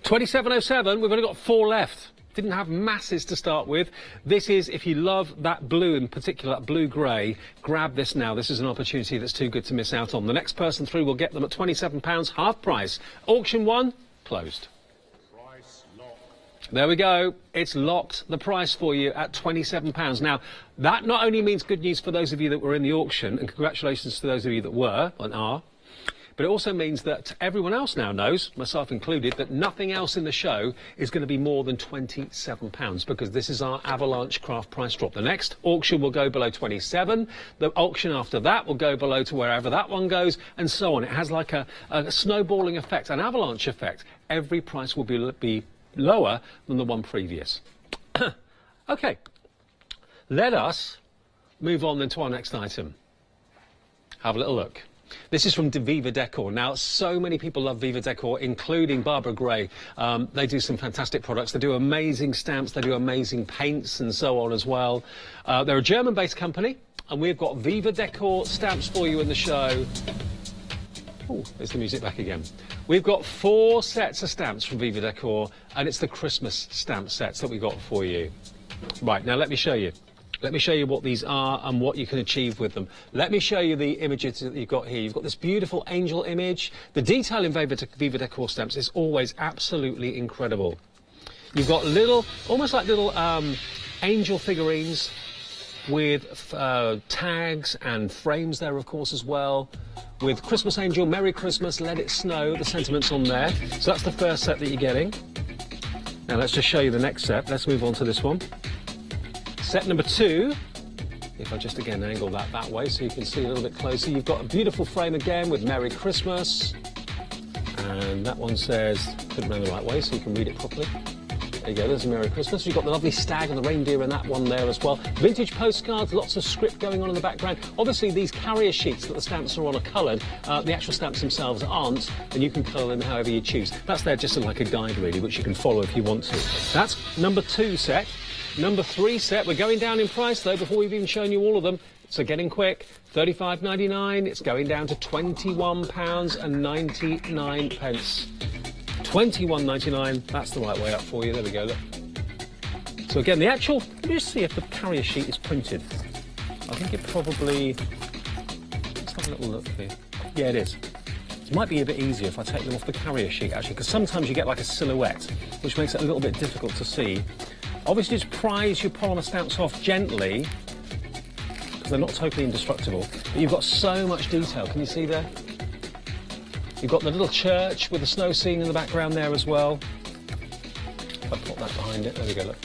Speaker 7: 2707, we've only got 4 left. Didn't have masses to start with. This is, if you love that blue in particular, that blue-grey, grab this now. This is an opportunity that's too good to miss out on. The next person through will get them at £27, half price. Auction 1, closed. Price locked. There we go. It's locked, the price for you at £27. Now, that not only means good news for those of you that were in the auction, and congratulations to those of you that were and are, but it also means that everyone else now knows, myself included, that nothing else in the show is going to be more than £27 because this is our avalanche craft price drop. The next auction will go below 27. The auction after that will go below to wherever that one goes, and so on. It has like a snowballing effect, an avalanche effect. Every price will be lower than the one previous. OK, let us move on then to our next item. Have a little look. This is from Viva Decor. Now, so many people love Viva Decor, including Barbara Gray. They do some fantastic products. They do amazing stamps. They do amazing paints and so on as well. They're a German-based company, and we've got Viva Decor stamps for you in the show. Oh, there's the music back again. We've got 4 sets of stamps from Viva Decor, and it's the Christmas stamp sets that we got for you. Right, now let me show you. Let me show you what these are and what you can achieve with them. Let me show you the images that you've got here. You've got this beautiful angel image. The detail in Viva Decor stamps is always absolutely incredible. You've got little, almost like little angel figurines with tags and frames there, of course, as well. With Christmas Angel, Merry Christmas, Let It Snow, the sentiments on there. So that's the first set that you're getting. Now let's just show you the next set. Let's move on to this one. Set number 2, if I just again angle that way so you can see a little bit closer, you've got a beautiful frame again with Merry Christmas, and that one says, put it around the right way so you can read it properly. There you go, there's a Merry Christmas. You've got the lovely stag and the reindeer in that one there as well. Vintage postcards, lots of script going on in the background. Obviously these carrier sheets that the stamps are on are coloured, the actual stamps themselves aren't, and you can colour them however you choose. That's there just like a guide really, which you can follow if you want to. That's number 2 set. Number 3 set, we're going down in price though before we've even shown you all of them, so getting quick. £35.99, it's going down to £21.99. £21.99, that's the right way up for you, there we go, look. So again, the actual, let me just see if the carrier sheet is printed. I think it probably, let's have a little look here. Yeah, it is. It might be a bit easier if I take them off the carrier sheet actually, because sometimes you get like a silhouette, which makes it a little bit difficult to see. Obviously, just prise your polymer stamps off gently, because they're not totally indestructible. But you've got so much detail. Can you see there? You've got the little church with the snow scene in the background there as well. If I put that behind it, there we go, look.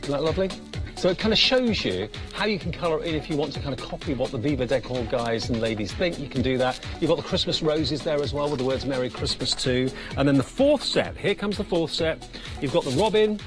Speaker 7: Isn't that lovely? So it kind of shows you how you can colour it in if you want to kind of copy what the Viva Decor guys and ladies think. You can do that. You've got the Christmas roses there as well with the words Merry Christmas too. And then the 4th set, here comes the 4th set. You've got the robin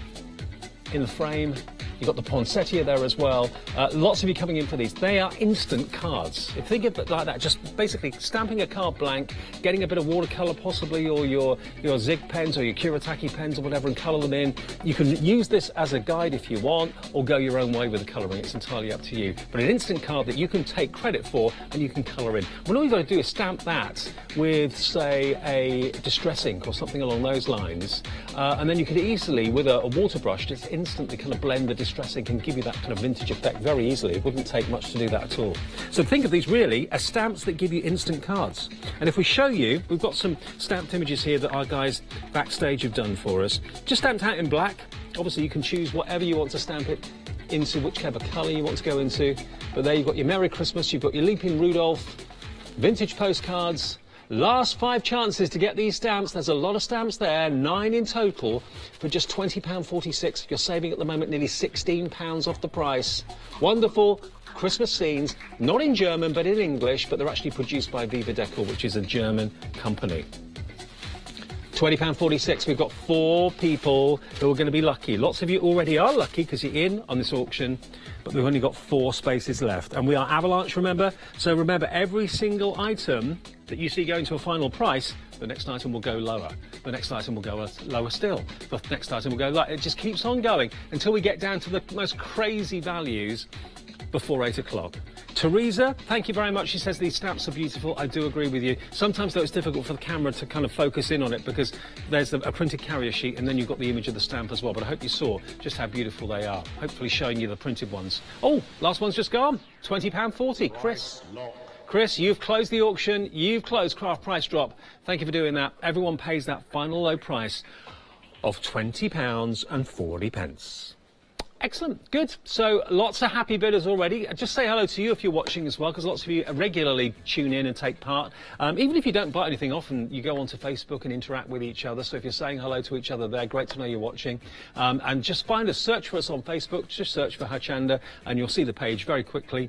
Speaker 7: in the frame. You've got the poinsettia there as well. Lots of you coming in for these. They are instant cards. If you think of it like that, just basically stamping a card blank, getting a bit of watercolour possibly, or your Zig pens or your Kuretake pens or whatever, and colour them in. You can use this as a guide if you want, or go your own way with the colouring. It's entirely up to you. But an instant card that you can take credit for and you can colour in. Well, all you've got to do is stamp that with, say, a distress ink or something along those lines. And then you could easily, with a water brush, just instantly kind of blend the distress ink and give you that kind of vintage effect very easily. It wouldn't take much to do that at all. So think of these really as stamps that give you instant cards. And if we show you, we've got some stamped images here that our guys backstage have done for us. Just stamped out in black. Obviously you can choose whatever you want to stamp it into, whichever colour you want to go into. But there you've got your Merry Christmas, you've got your Leaping Rudolph, vintage postcards. Last 5 chances to get these stamps. There's a lot of stamps there, 9 in total, for just £20.46. You're saving at the moment nearly £16 off the price. Wonderful Christmas scenes, not in German but in English, but they're actually produced by Viva Decor, which is a German company. £20.46. We've got 4 people who are going to be lucky. Lots of you already are lucky because you're in on this auction, but we've only got 4 spaces left. And we are avalanche, remember? So remember, every single item that you see going to a final price, the next item will go lower. The next item will go lower still. The next item will go lower. It just keeps on going until we get down to the most crazy values before 8 o'clock. Teresa, thank you very much. She says these stamps are beautiful. I do agree with you. Sometimes, though, it's difficult for the camera to kind of focus in on it because there's a printed carrier sheet and then you've got the image of the stamp as well. But I hope you saw just how beautiful they are. Hopefully showing you the printed ones. Oh, last one's just gone. £20.40. Chris, you've closed the auction. You've closed Craft Price Drop. Thank you for doing that. Everyone pays that final low price of £20.40. Excellent, good. So lots of happy bidders already. Just say hello to you if you're watching as well, because lots of you regularly tune in and take part. Even if you don't buy anything, often you go onto Facebook and interact with each other. So if you're saying hello to each other there, great to know you're watching. And just find us, search for us on Facebook, just search for Hochanda, and you'll see the page very quickly.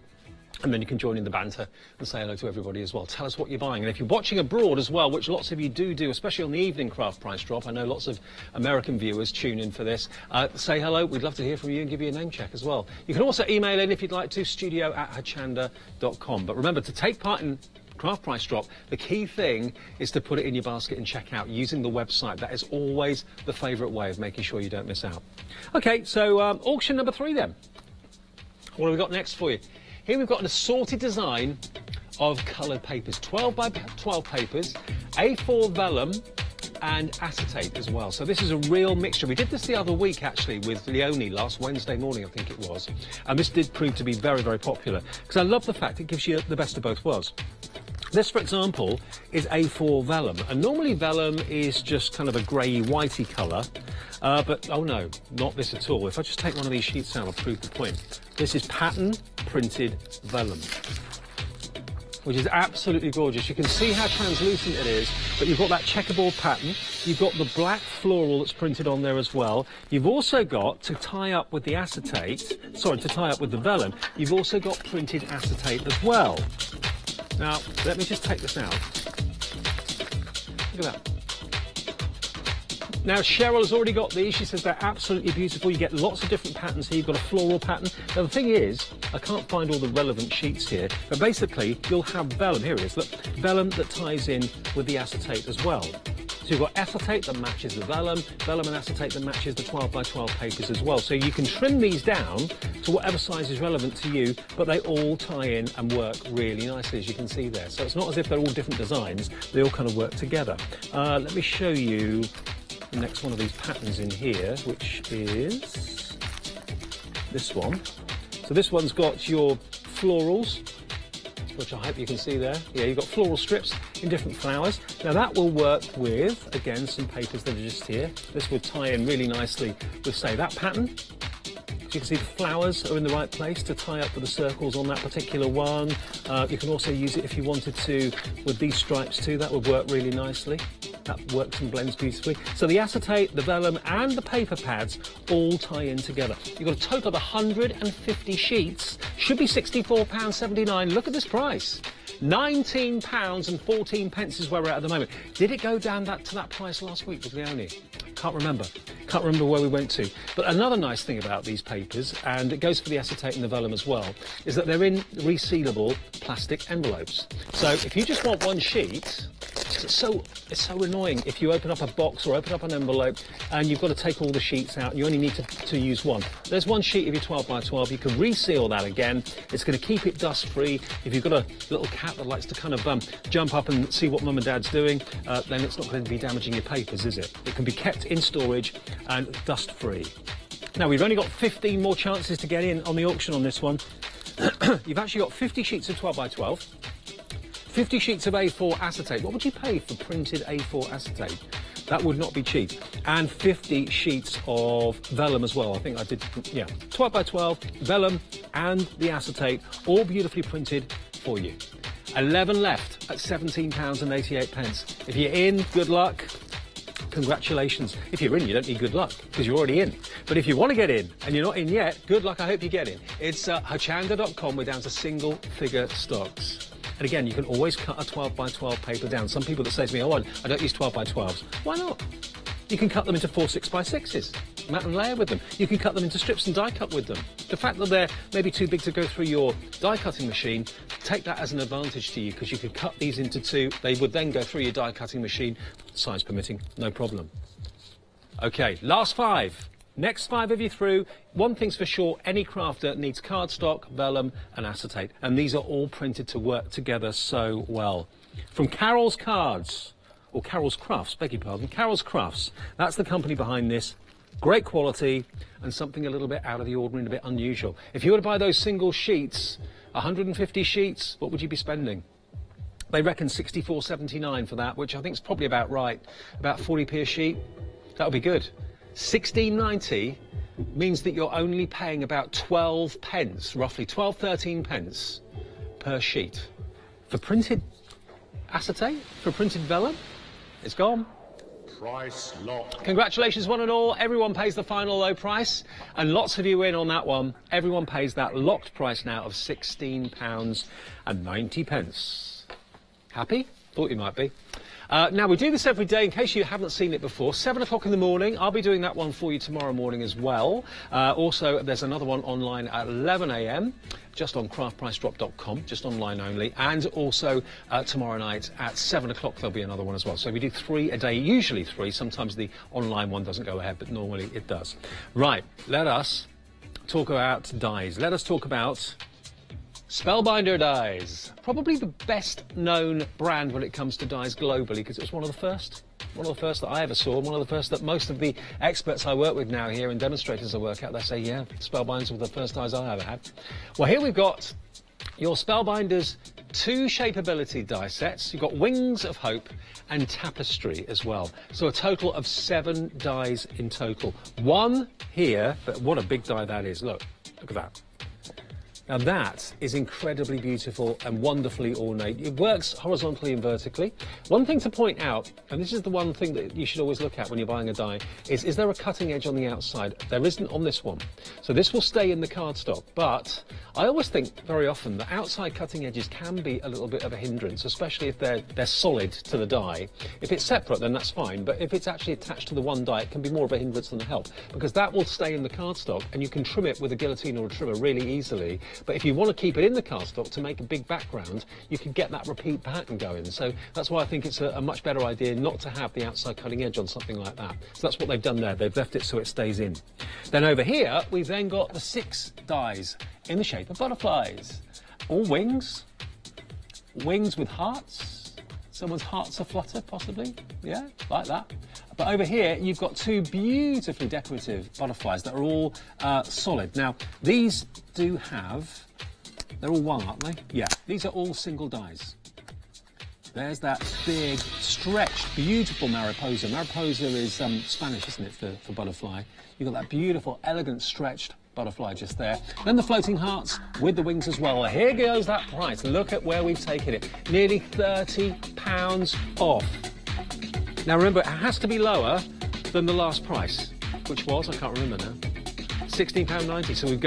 Speaker 7: And then you can join in the banter and say hello to everybody as well. Tell us what you're buying. And if you're watching abroad as well, which lots of you do, especially on the evening Craft Price Drop, I know lots of American viewers tune in for this, say hello. We'd love to hear from you and give you a name check as well. You can also email in if you'd like to, studio@hochanda.com. But remember, to take part in Craft Price Drop, the key thing is to put it in your basket and check out using the website. That is always the favourite way of making sure you don't miss out. OK, so auction number 3 then. What have we got next for you? Here we've got an assorted design of coloured papers, 12 by 12 papers, A4 vellum and acetate as well. So this is a real mixture. We did this the other week actually with Leonie last Wednesday morning, I think it was. And this did prove to be very, very popular because I love the fact it gives you the best of both worlds. This, for example, is A4 vellum, and normally vellum is just kind of a grey whitey colour, but oh no, not this at all. If I just take one of these sheets out, I'll prove the point. This is pattern printed vellum, which is absolutely gorgeous. You can see how translucent it is, but you've got that checkerboard pattern. You've got the black floral that's printed on there as well. You've also got, to tie up with the acetate, sorry, to tie up with the vellum, you've also got printed acetate as well. Now, let me just take this out. Look at that. Now, Cheryl has already got these. She says they're absolutely beautiful. You get lots of different patterns here. You've got a floral pattern. Now, the thing is, I can't find all the relevant sheets here, but basically, you'll have vellum. Here it is. Look, vellum that ties in with the acetate as well. So you've got acetate that matches the vellum, vellum and acetate that matches the 12 by 12 papers as well. So you can trim these down to whatever size is relevant to you, but they all tie in and work really nicely, as you can see there. So it's not as if they're all different designs, they all kind of work together. Let me show you the next one of these patterns in here, which is this one. So this one's got your florals, which I hope you can see there. Yeah, you've got floral strips in different flowers. Now that will work with, again, some papers that are just here. This would tie in really nicely with, say, that pattern. So you can see the flowers are in the right place to tie up with the circles on that particular one. You can also use it if you wanted to with these stripes too. That would work really nicely. That works and blends beautifully. So the acetate, the vellum and the paper pads all tie in together. You've got a total of 150 sheets. Should be £64.79. Look at this price. £19.14 is where we're at the moment. Did it go down to that price last week with Leonie? Can't remember. Can't remember where we went to. But another nice thing about these papers, and it goes for the acetate and the vellum as well, is that they're in resealable plastic envelopes. So if you just want one sheet, it's so annoying if you open up a box or open up an envelope and you've got to take all the sheets out and you only need to use one. There's one sheet of your 12 by 12. You can reseal that again. It's going to keep it dust free. If you've got a little cat that likes to kind of jump up and see what mum and dad's doing, then it's not going to be damaging your papers, is it? It can be kept in storage and dust free. Now we've only got 15 more chances to get in on the auction on this one. You've actually got 50 sheets of 12 by 12. 50 sheets of A4 acetate. What would you pay for printed A4 acetate? That would not be cheap. And 50 sheets of vellum as well. I think I did, yeah. 12 by 12, vellum and the acetate, all beautifully printed for you. 11 left at £17.88. If you're in, good luck. Congratulations. If you're in, you don't need good luck because you're already in. But if you want to get in and you're not in yet, good luck. I hope you get in. It's Hochanda.com. We're down to single figure stocks. And again, you can always cut a 12 by 12 paper down. Some people that say to me, oh, I don't use 12 by 12s. Why not? You can cut them into 4 6 by 6s, mat and layer with them. You can cut them into strips and die cut with them. The fact that they're maybe too big to go through your die cutting machine, take that as an advantage to you, because you could cut these into 2. They would then go through your die cutting machine, size permitting, no problem. Okay, last 5. Next 5 of you through. One thing's for sure, any crafter needs cardstock, vellum and acetate. And these are all printed to work together so well. From Carol's Cards, or Carol's Crafts, beg your pardon, Carol's Crafts. That's the company behind this. Great quality and something a little bit out of the ordinary and a bit unusual. If you were to buy those single sheets, 150 sheets, what would you be spending? They reckon $64.79 for that, which I think is probably about right. About 40p a sheet. That would be good. $16.90 means that you're only paying about 12 pence, roughly 12, 13 pence per sheet. For printed acetate, for printed vellum, it's gone.
Speaker 14: Price lock.
Speaker 7: Congratulations one and all. Everyone pays the final low price, and lots of you in on that one. Everyone pays that locked price now of £16.90. Happy? Thought you might be. Now, we do this every day, in case you haven't seen it before. 7 o'clock in the morning. I'll be doing that one for you tomorrow morning as well. Also, there's another one online at 11 a.m, just on craftpricedrop.com, just online only. And also, tomorrow night at 7 o'clock, there'll be another one as well. So we do 3 a day, usually 3. Sometimes the online one doesn't go ahead, but normally it does. Right, let us talk about dies. Let us talk about Spellbinder dies, probably the best known brand when it comes to dies globally, because it was one of the first that I ever saw, one of the first that most of the experts I work with now here and demonstrators I work at, they say, yeah, Spellbinders were the first dies I ever had. Well, here we've got your Spellbinders 2 shapeability die sets. You've got Wings of Hope and Tapestry as well. So a total of 7 dies in total. 1 here, but what a big die that is. Look at that. Now that is incredibly beautiful and wonderfully ornate. It works horizontally and vertically. One thing to point out, and this is the one thing that you should always look at when you're buying a die, is there a cutting edge on the outside? There isn't on this one. So this will stay in the cardstock, but I always think very often that outside cutting edges can be a little bit of a hindrance, especially if they're solid to the die. If it's separate, then that's fine, but if it's actually attached to the one die, it can be more of a hindrance than a help, because that will stay in the cardstock and you can trim it with a guillotine or a trimmer really easily. But if you want to keep it in the cardstock to make a big background, you can get that repeat pattern going. So that's why I think it's a much better idea not to have the outside cutting edge on something like that. So that's what they've done there. They've left it so it stays in. Then over here, we've then got the 6 dies in the shape of butterflies. All wings. Wings with hearts. Someone's hearts aflutter, possibly. Yeah, like that. But over here, you've got 2 beautifully decorative butterflies that are all solid. Now, these do have... They're all 1, aren't they? Yeah, these are all single dies. There's that big, stretched, beautiful mariposa. Mariposa is Spanish, isn't it, for butterfly? You've got that beautiful, elegant, stretched butterfly just there. Then the floating hearts with the wings as well. Here goes that price. Look at where we've taken it. Nearly £30 off. Now remember, it has to be lower than the last price, which was, I can't remember now, £16.90. So we've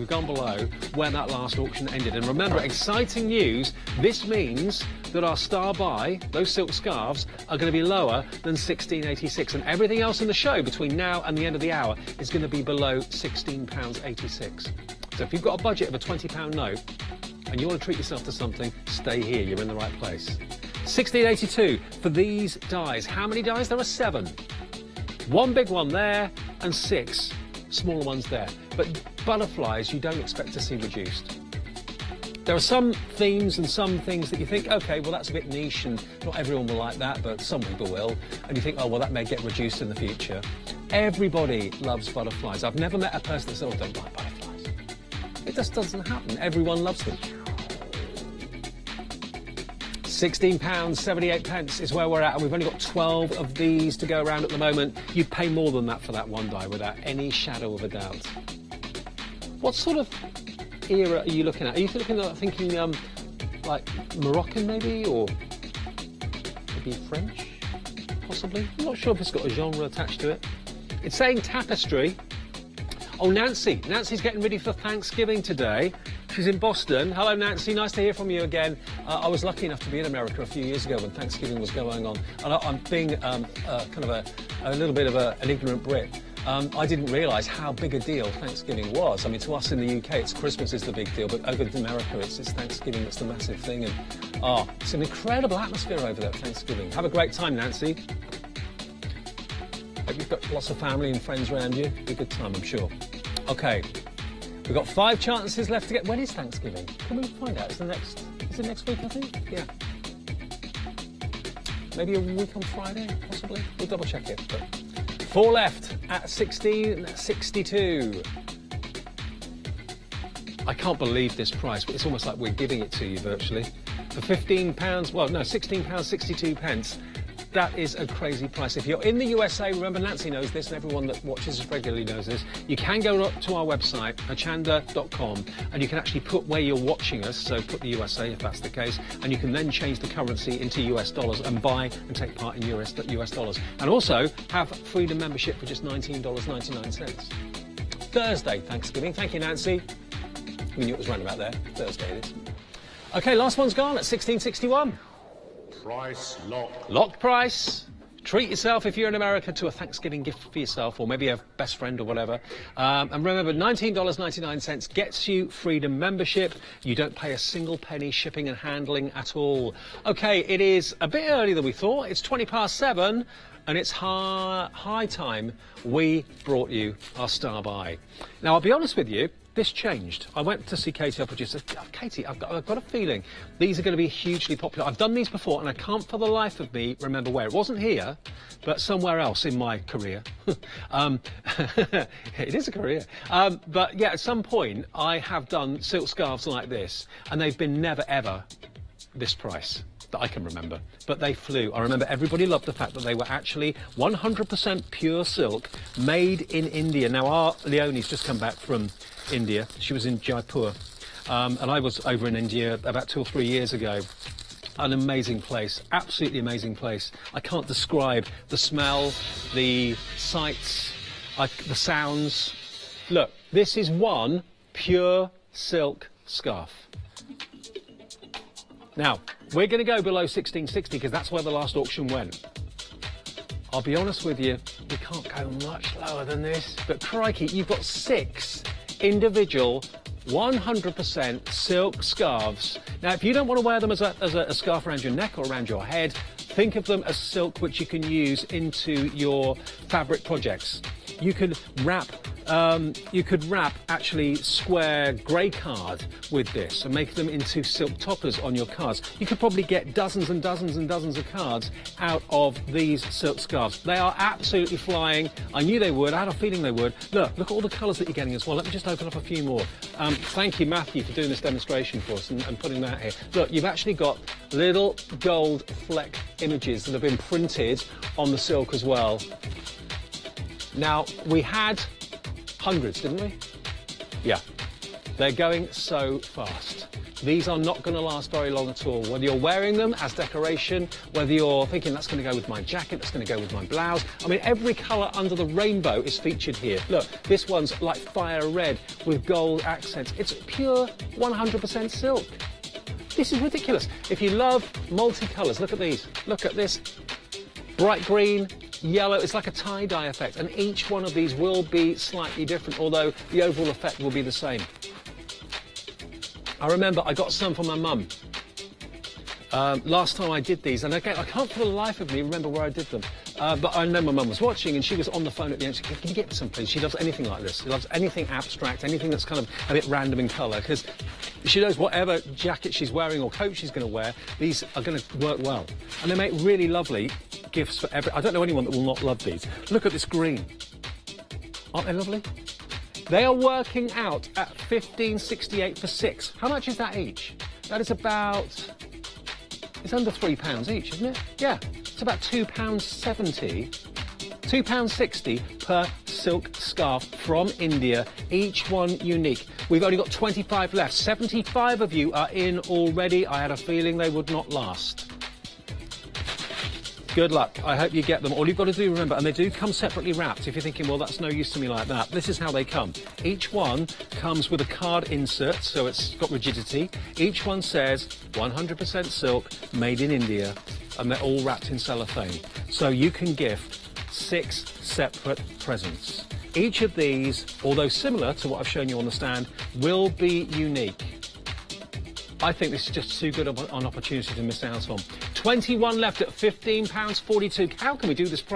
Speaker 7: gone below where that last auction ended. And remember, exciting news, this means that our star buy, those silk scarves, are going to be lower than £16.86. And everything else in the show between now and the end of the hour is going to be below £16.86. So if you've got a budget of a £20 note and you want to treat yourself to something, stay here, you're in the right place. £16.82 for these dies. How many dies? There are 7. 1 big one there and 6 smaller ones there. But butterflies you don't expect to see reduced. There are some themes and some things that you think, OK, well, that's a bit niche and not everyone will like that, but some people will. And you think, oh, well, that may get reduced in the future. Everybody loves butterflies. I've never met a person that says, oh, I don't like butterflies. It just doesn't happen. Everyone loves them. £16.78 is where we're at, and we've only got 12 of these to go around at the moment. You'd pay more than that for that one die without any shadow of a doubt. What sort of era are you looking at? Are you thinking like Moroccan maybe, or maybe French, possibly? I'm not sure if it's got a genre attached to it. It's saying tapestry. Oh, Nancy. Nancy's getting ready for Thanksgiving today. She's in Boston. Hello, Nancy. Nice to hear from you again. I was lucky enough to be in America a few years ago when Thanksgiving was going on. And I'm being kind of a little bit of an ignorant Brit. I didn't realise how big a deal Thanksgiving was. I mean, to us in the UK, it's Christmas is the big deal, but over in America, it's Thanksgiving that's the massive thing. And it's an incredible atmosphere over there at Thanksgiving. Have a great time, Nancy. Hope you've got lots of family and friends around you. Be a good time, I'm sure. OK, we've got 5 chances left to get... When is Thanksgiving? Can we find out? Is it next week, I think? Yeah. Maybe a week on Friday, possibly? We'll double check it. But 4 left at 16.62. I can't believe this price, but it's almost like we're giving it to you virtually. For £15, well, no, £16.62. That is a crazy price. If you're in the USA, remember Nancy knows this and everyone that watches us regularly knows this, you can go up to our website, hochanda.com, and you can actually put where you're watching us, so put the USA if that's the case, and you can then change the currency into US dollars and buy and take part in US dollars. And also have Freedom membership for just $19.99. Thursday, Thanksgiving. Thank you, Nancy. We knew it was round about there. Thursday it is. OK, last one's gone at 16.61.
Speaker 14: Price lock.
Speaker 7: Lock price. Treat yourself, if you're in America, to a Thanksgiving gift for yourself or maybe a best friend or whatever. And remember, $19.99 gets you Freedom membership. You don't pay a single penny shipping and handling at all. OK, it is a bit earlier than we thought. It's 7:20 and it's high time we brought you our star buy. Now, I'll be honest with you. This changed. I went to see Katie, our producer. Katie, I've got a feeling these are going to be hugely popular. I've done these before, and I can't for the life of me remember where. It wasn't here, but somewhere else in my career. It is a career. But yeah, at some point, I have done silk scarves like this, and they've been never, ever this price that I can remember. But they flew. I remember everybody loved the fact that they were actually 100% pure silk, made in India. Now, our Leonie's just come back from India. She was in Jaipur, and I was over in India about 2 or 3 years ago. An amazing place, absolutely amazing place. I can't describe the smell, the sights, the sounds. Look, this is one pure silk scarf. Now, we're going to go below 16.60 because that's where the last auction went. I'll be honest with you, we can't go much lower than this, but crikey, you've got 6 individual 100% silk scarves. Now, if you don't want to wear them as a scarf around your neck or around your head, think of them as silk which you can use into your fabric projects. You could wrap actually square grey card with this and make them into silk toppers on your cards. You could probably get dozens and dozens and dozens of cards out of these silk scarves. They are absolutely flying. I knew they would. I had a feeling they would. Look at all the colours that you're getting as well. Let me just open up a few more. Thank you, Matthew, for doing this demonstration for us and putting that here. Look, you've actually got little gold fleck images that have been printed on the silk as well. Now, we had hundreds, didn't we? Yeah. They're going so fast. These are not going to last very long at all. Whether you're wearing them as decoration, whether you're thinking that's going to go with my jacket, that's going to go with my blouse. I mean, every colour under the rainbow is featured here. Look, this one's like fire red with gold accents. It's pure 100% silk. This is ridiculous. If you love multicolours, look at these. Look at this. Bright green, yellow, it's like a tie-dye effect, and each one of these will be slightly different, although the overall effect will be the same. I remember I got some for my mum last time I did these, and again, I can't for the life of me remember where I did them, but I know my mum was watching, and she was on the phone at the end. She said, "Can you get me some, please?" She loves anything like this. She loves anything abstract, anything that's kind of a bit random in colour, because she knows whatever jacket she's wearing or coat she's going to wear, these are going to work well. And they make really lovely gifts for I don't know anyone that will not love these. Look at this green. Aren't they lovely? They are working out at $15.68 for 6. How much is that each? That is about... It's under £3 each, isn't it? Yeah, it's about £2.70. £2.60 per silk scarf from India, each one unique. We've only got 25 left. 75 of you are in already. I had a feeling they would not last. Good luck. I hope you get them. All you've got to do, remember, and they do come separately wrapped. If you're thinking, well, that's no use to me like that, this is how they come. Each one comes with a card insert, so it's got rigidity. Each one says 100% silk, made in India, and they're all wrapped in cellophane. So you can gift 6 separate presents. Each of these, although similar to what I've shown you on the stand, will be unique. I think this is just too good an opportunity to miss out on. 21 left at £15.42. How can we do this price?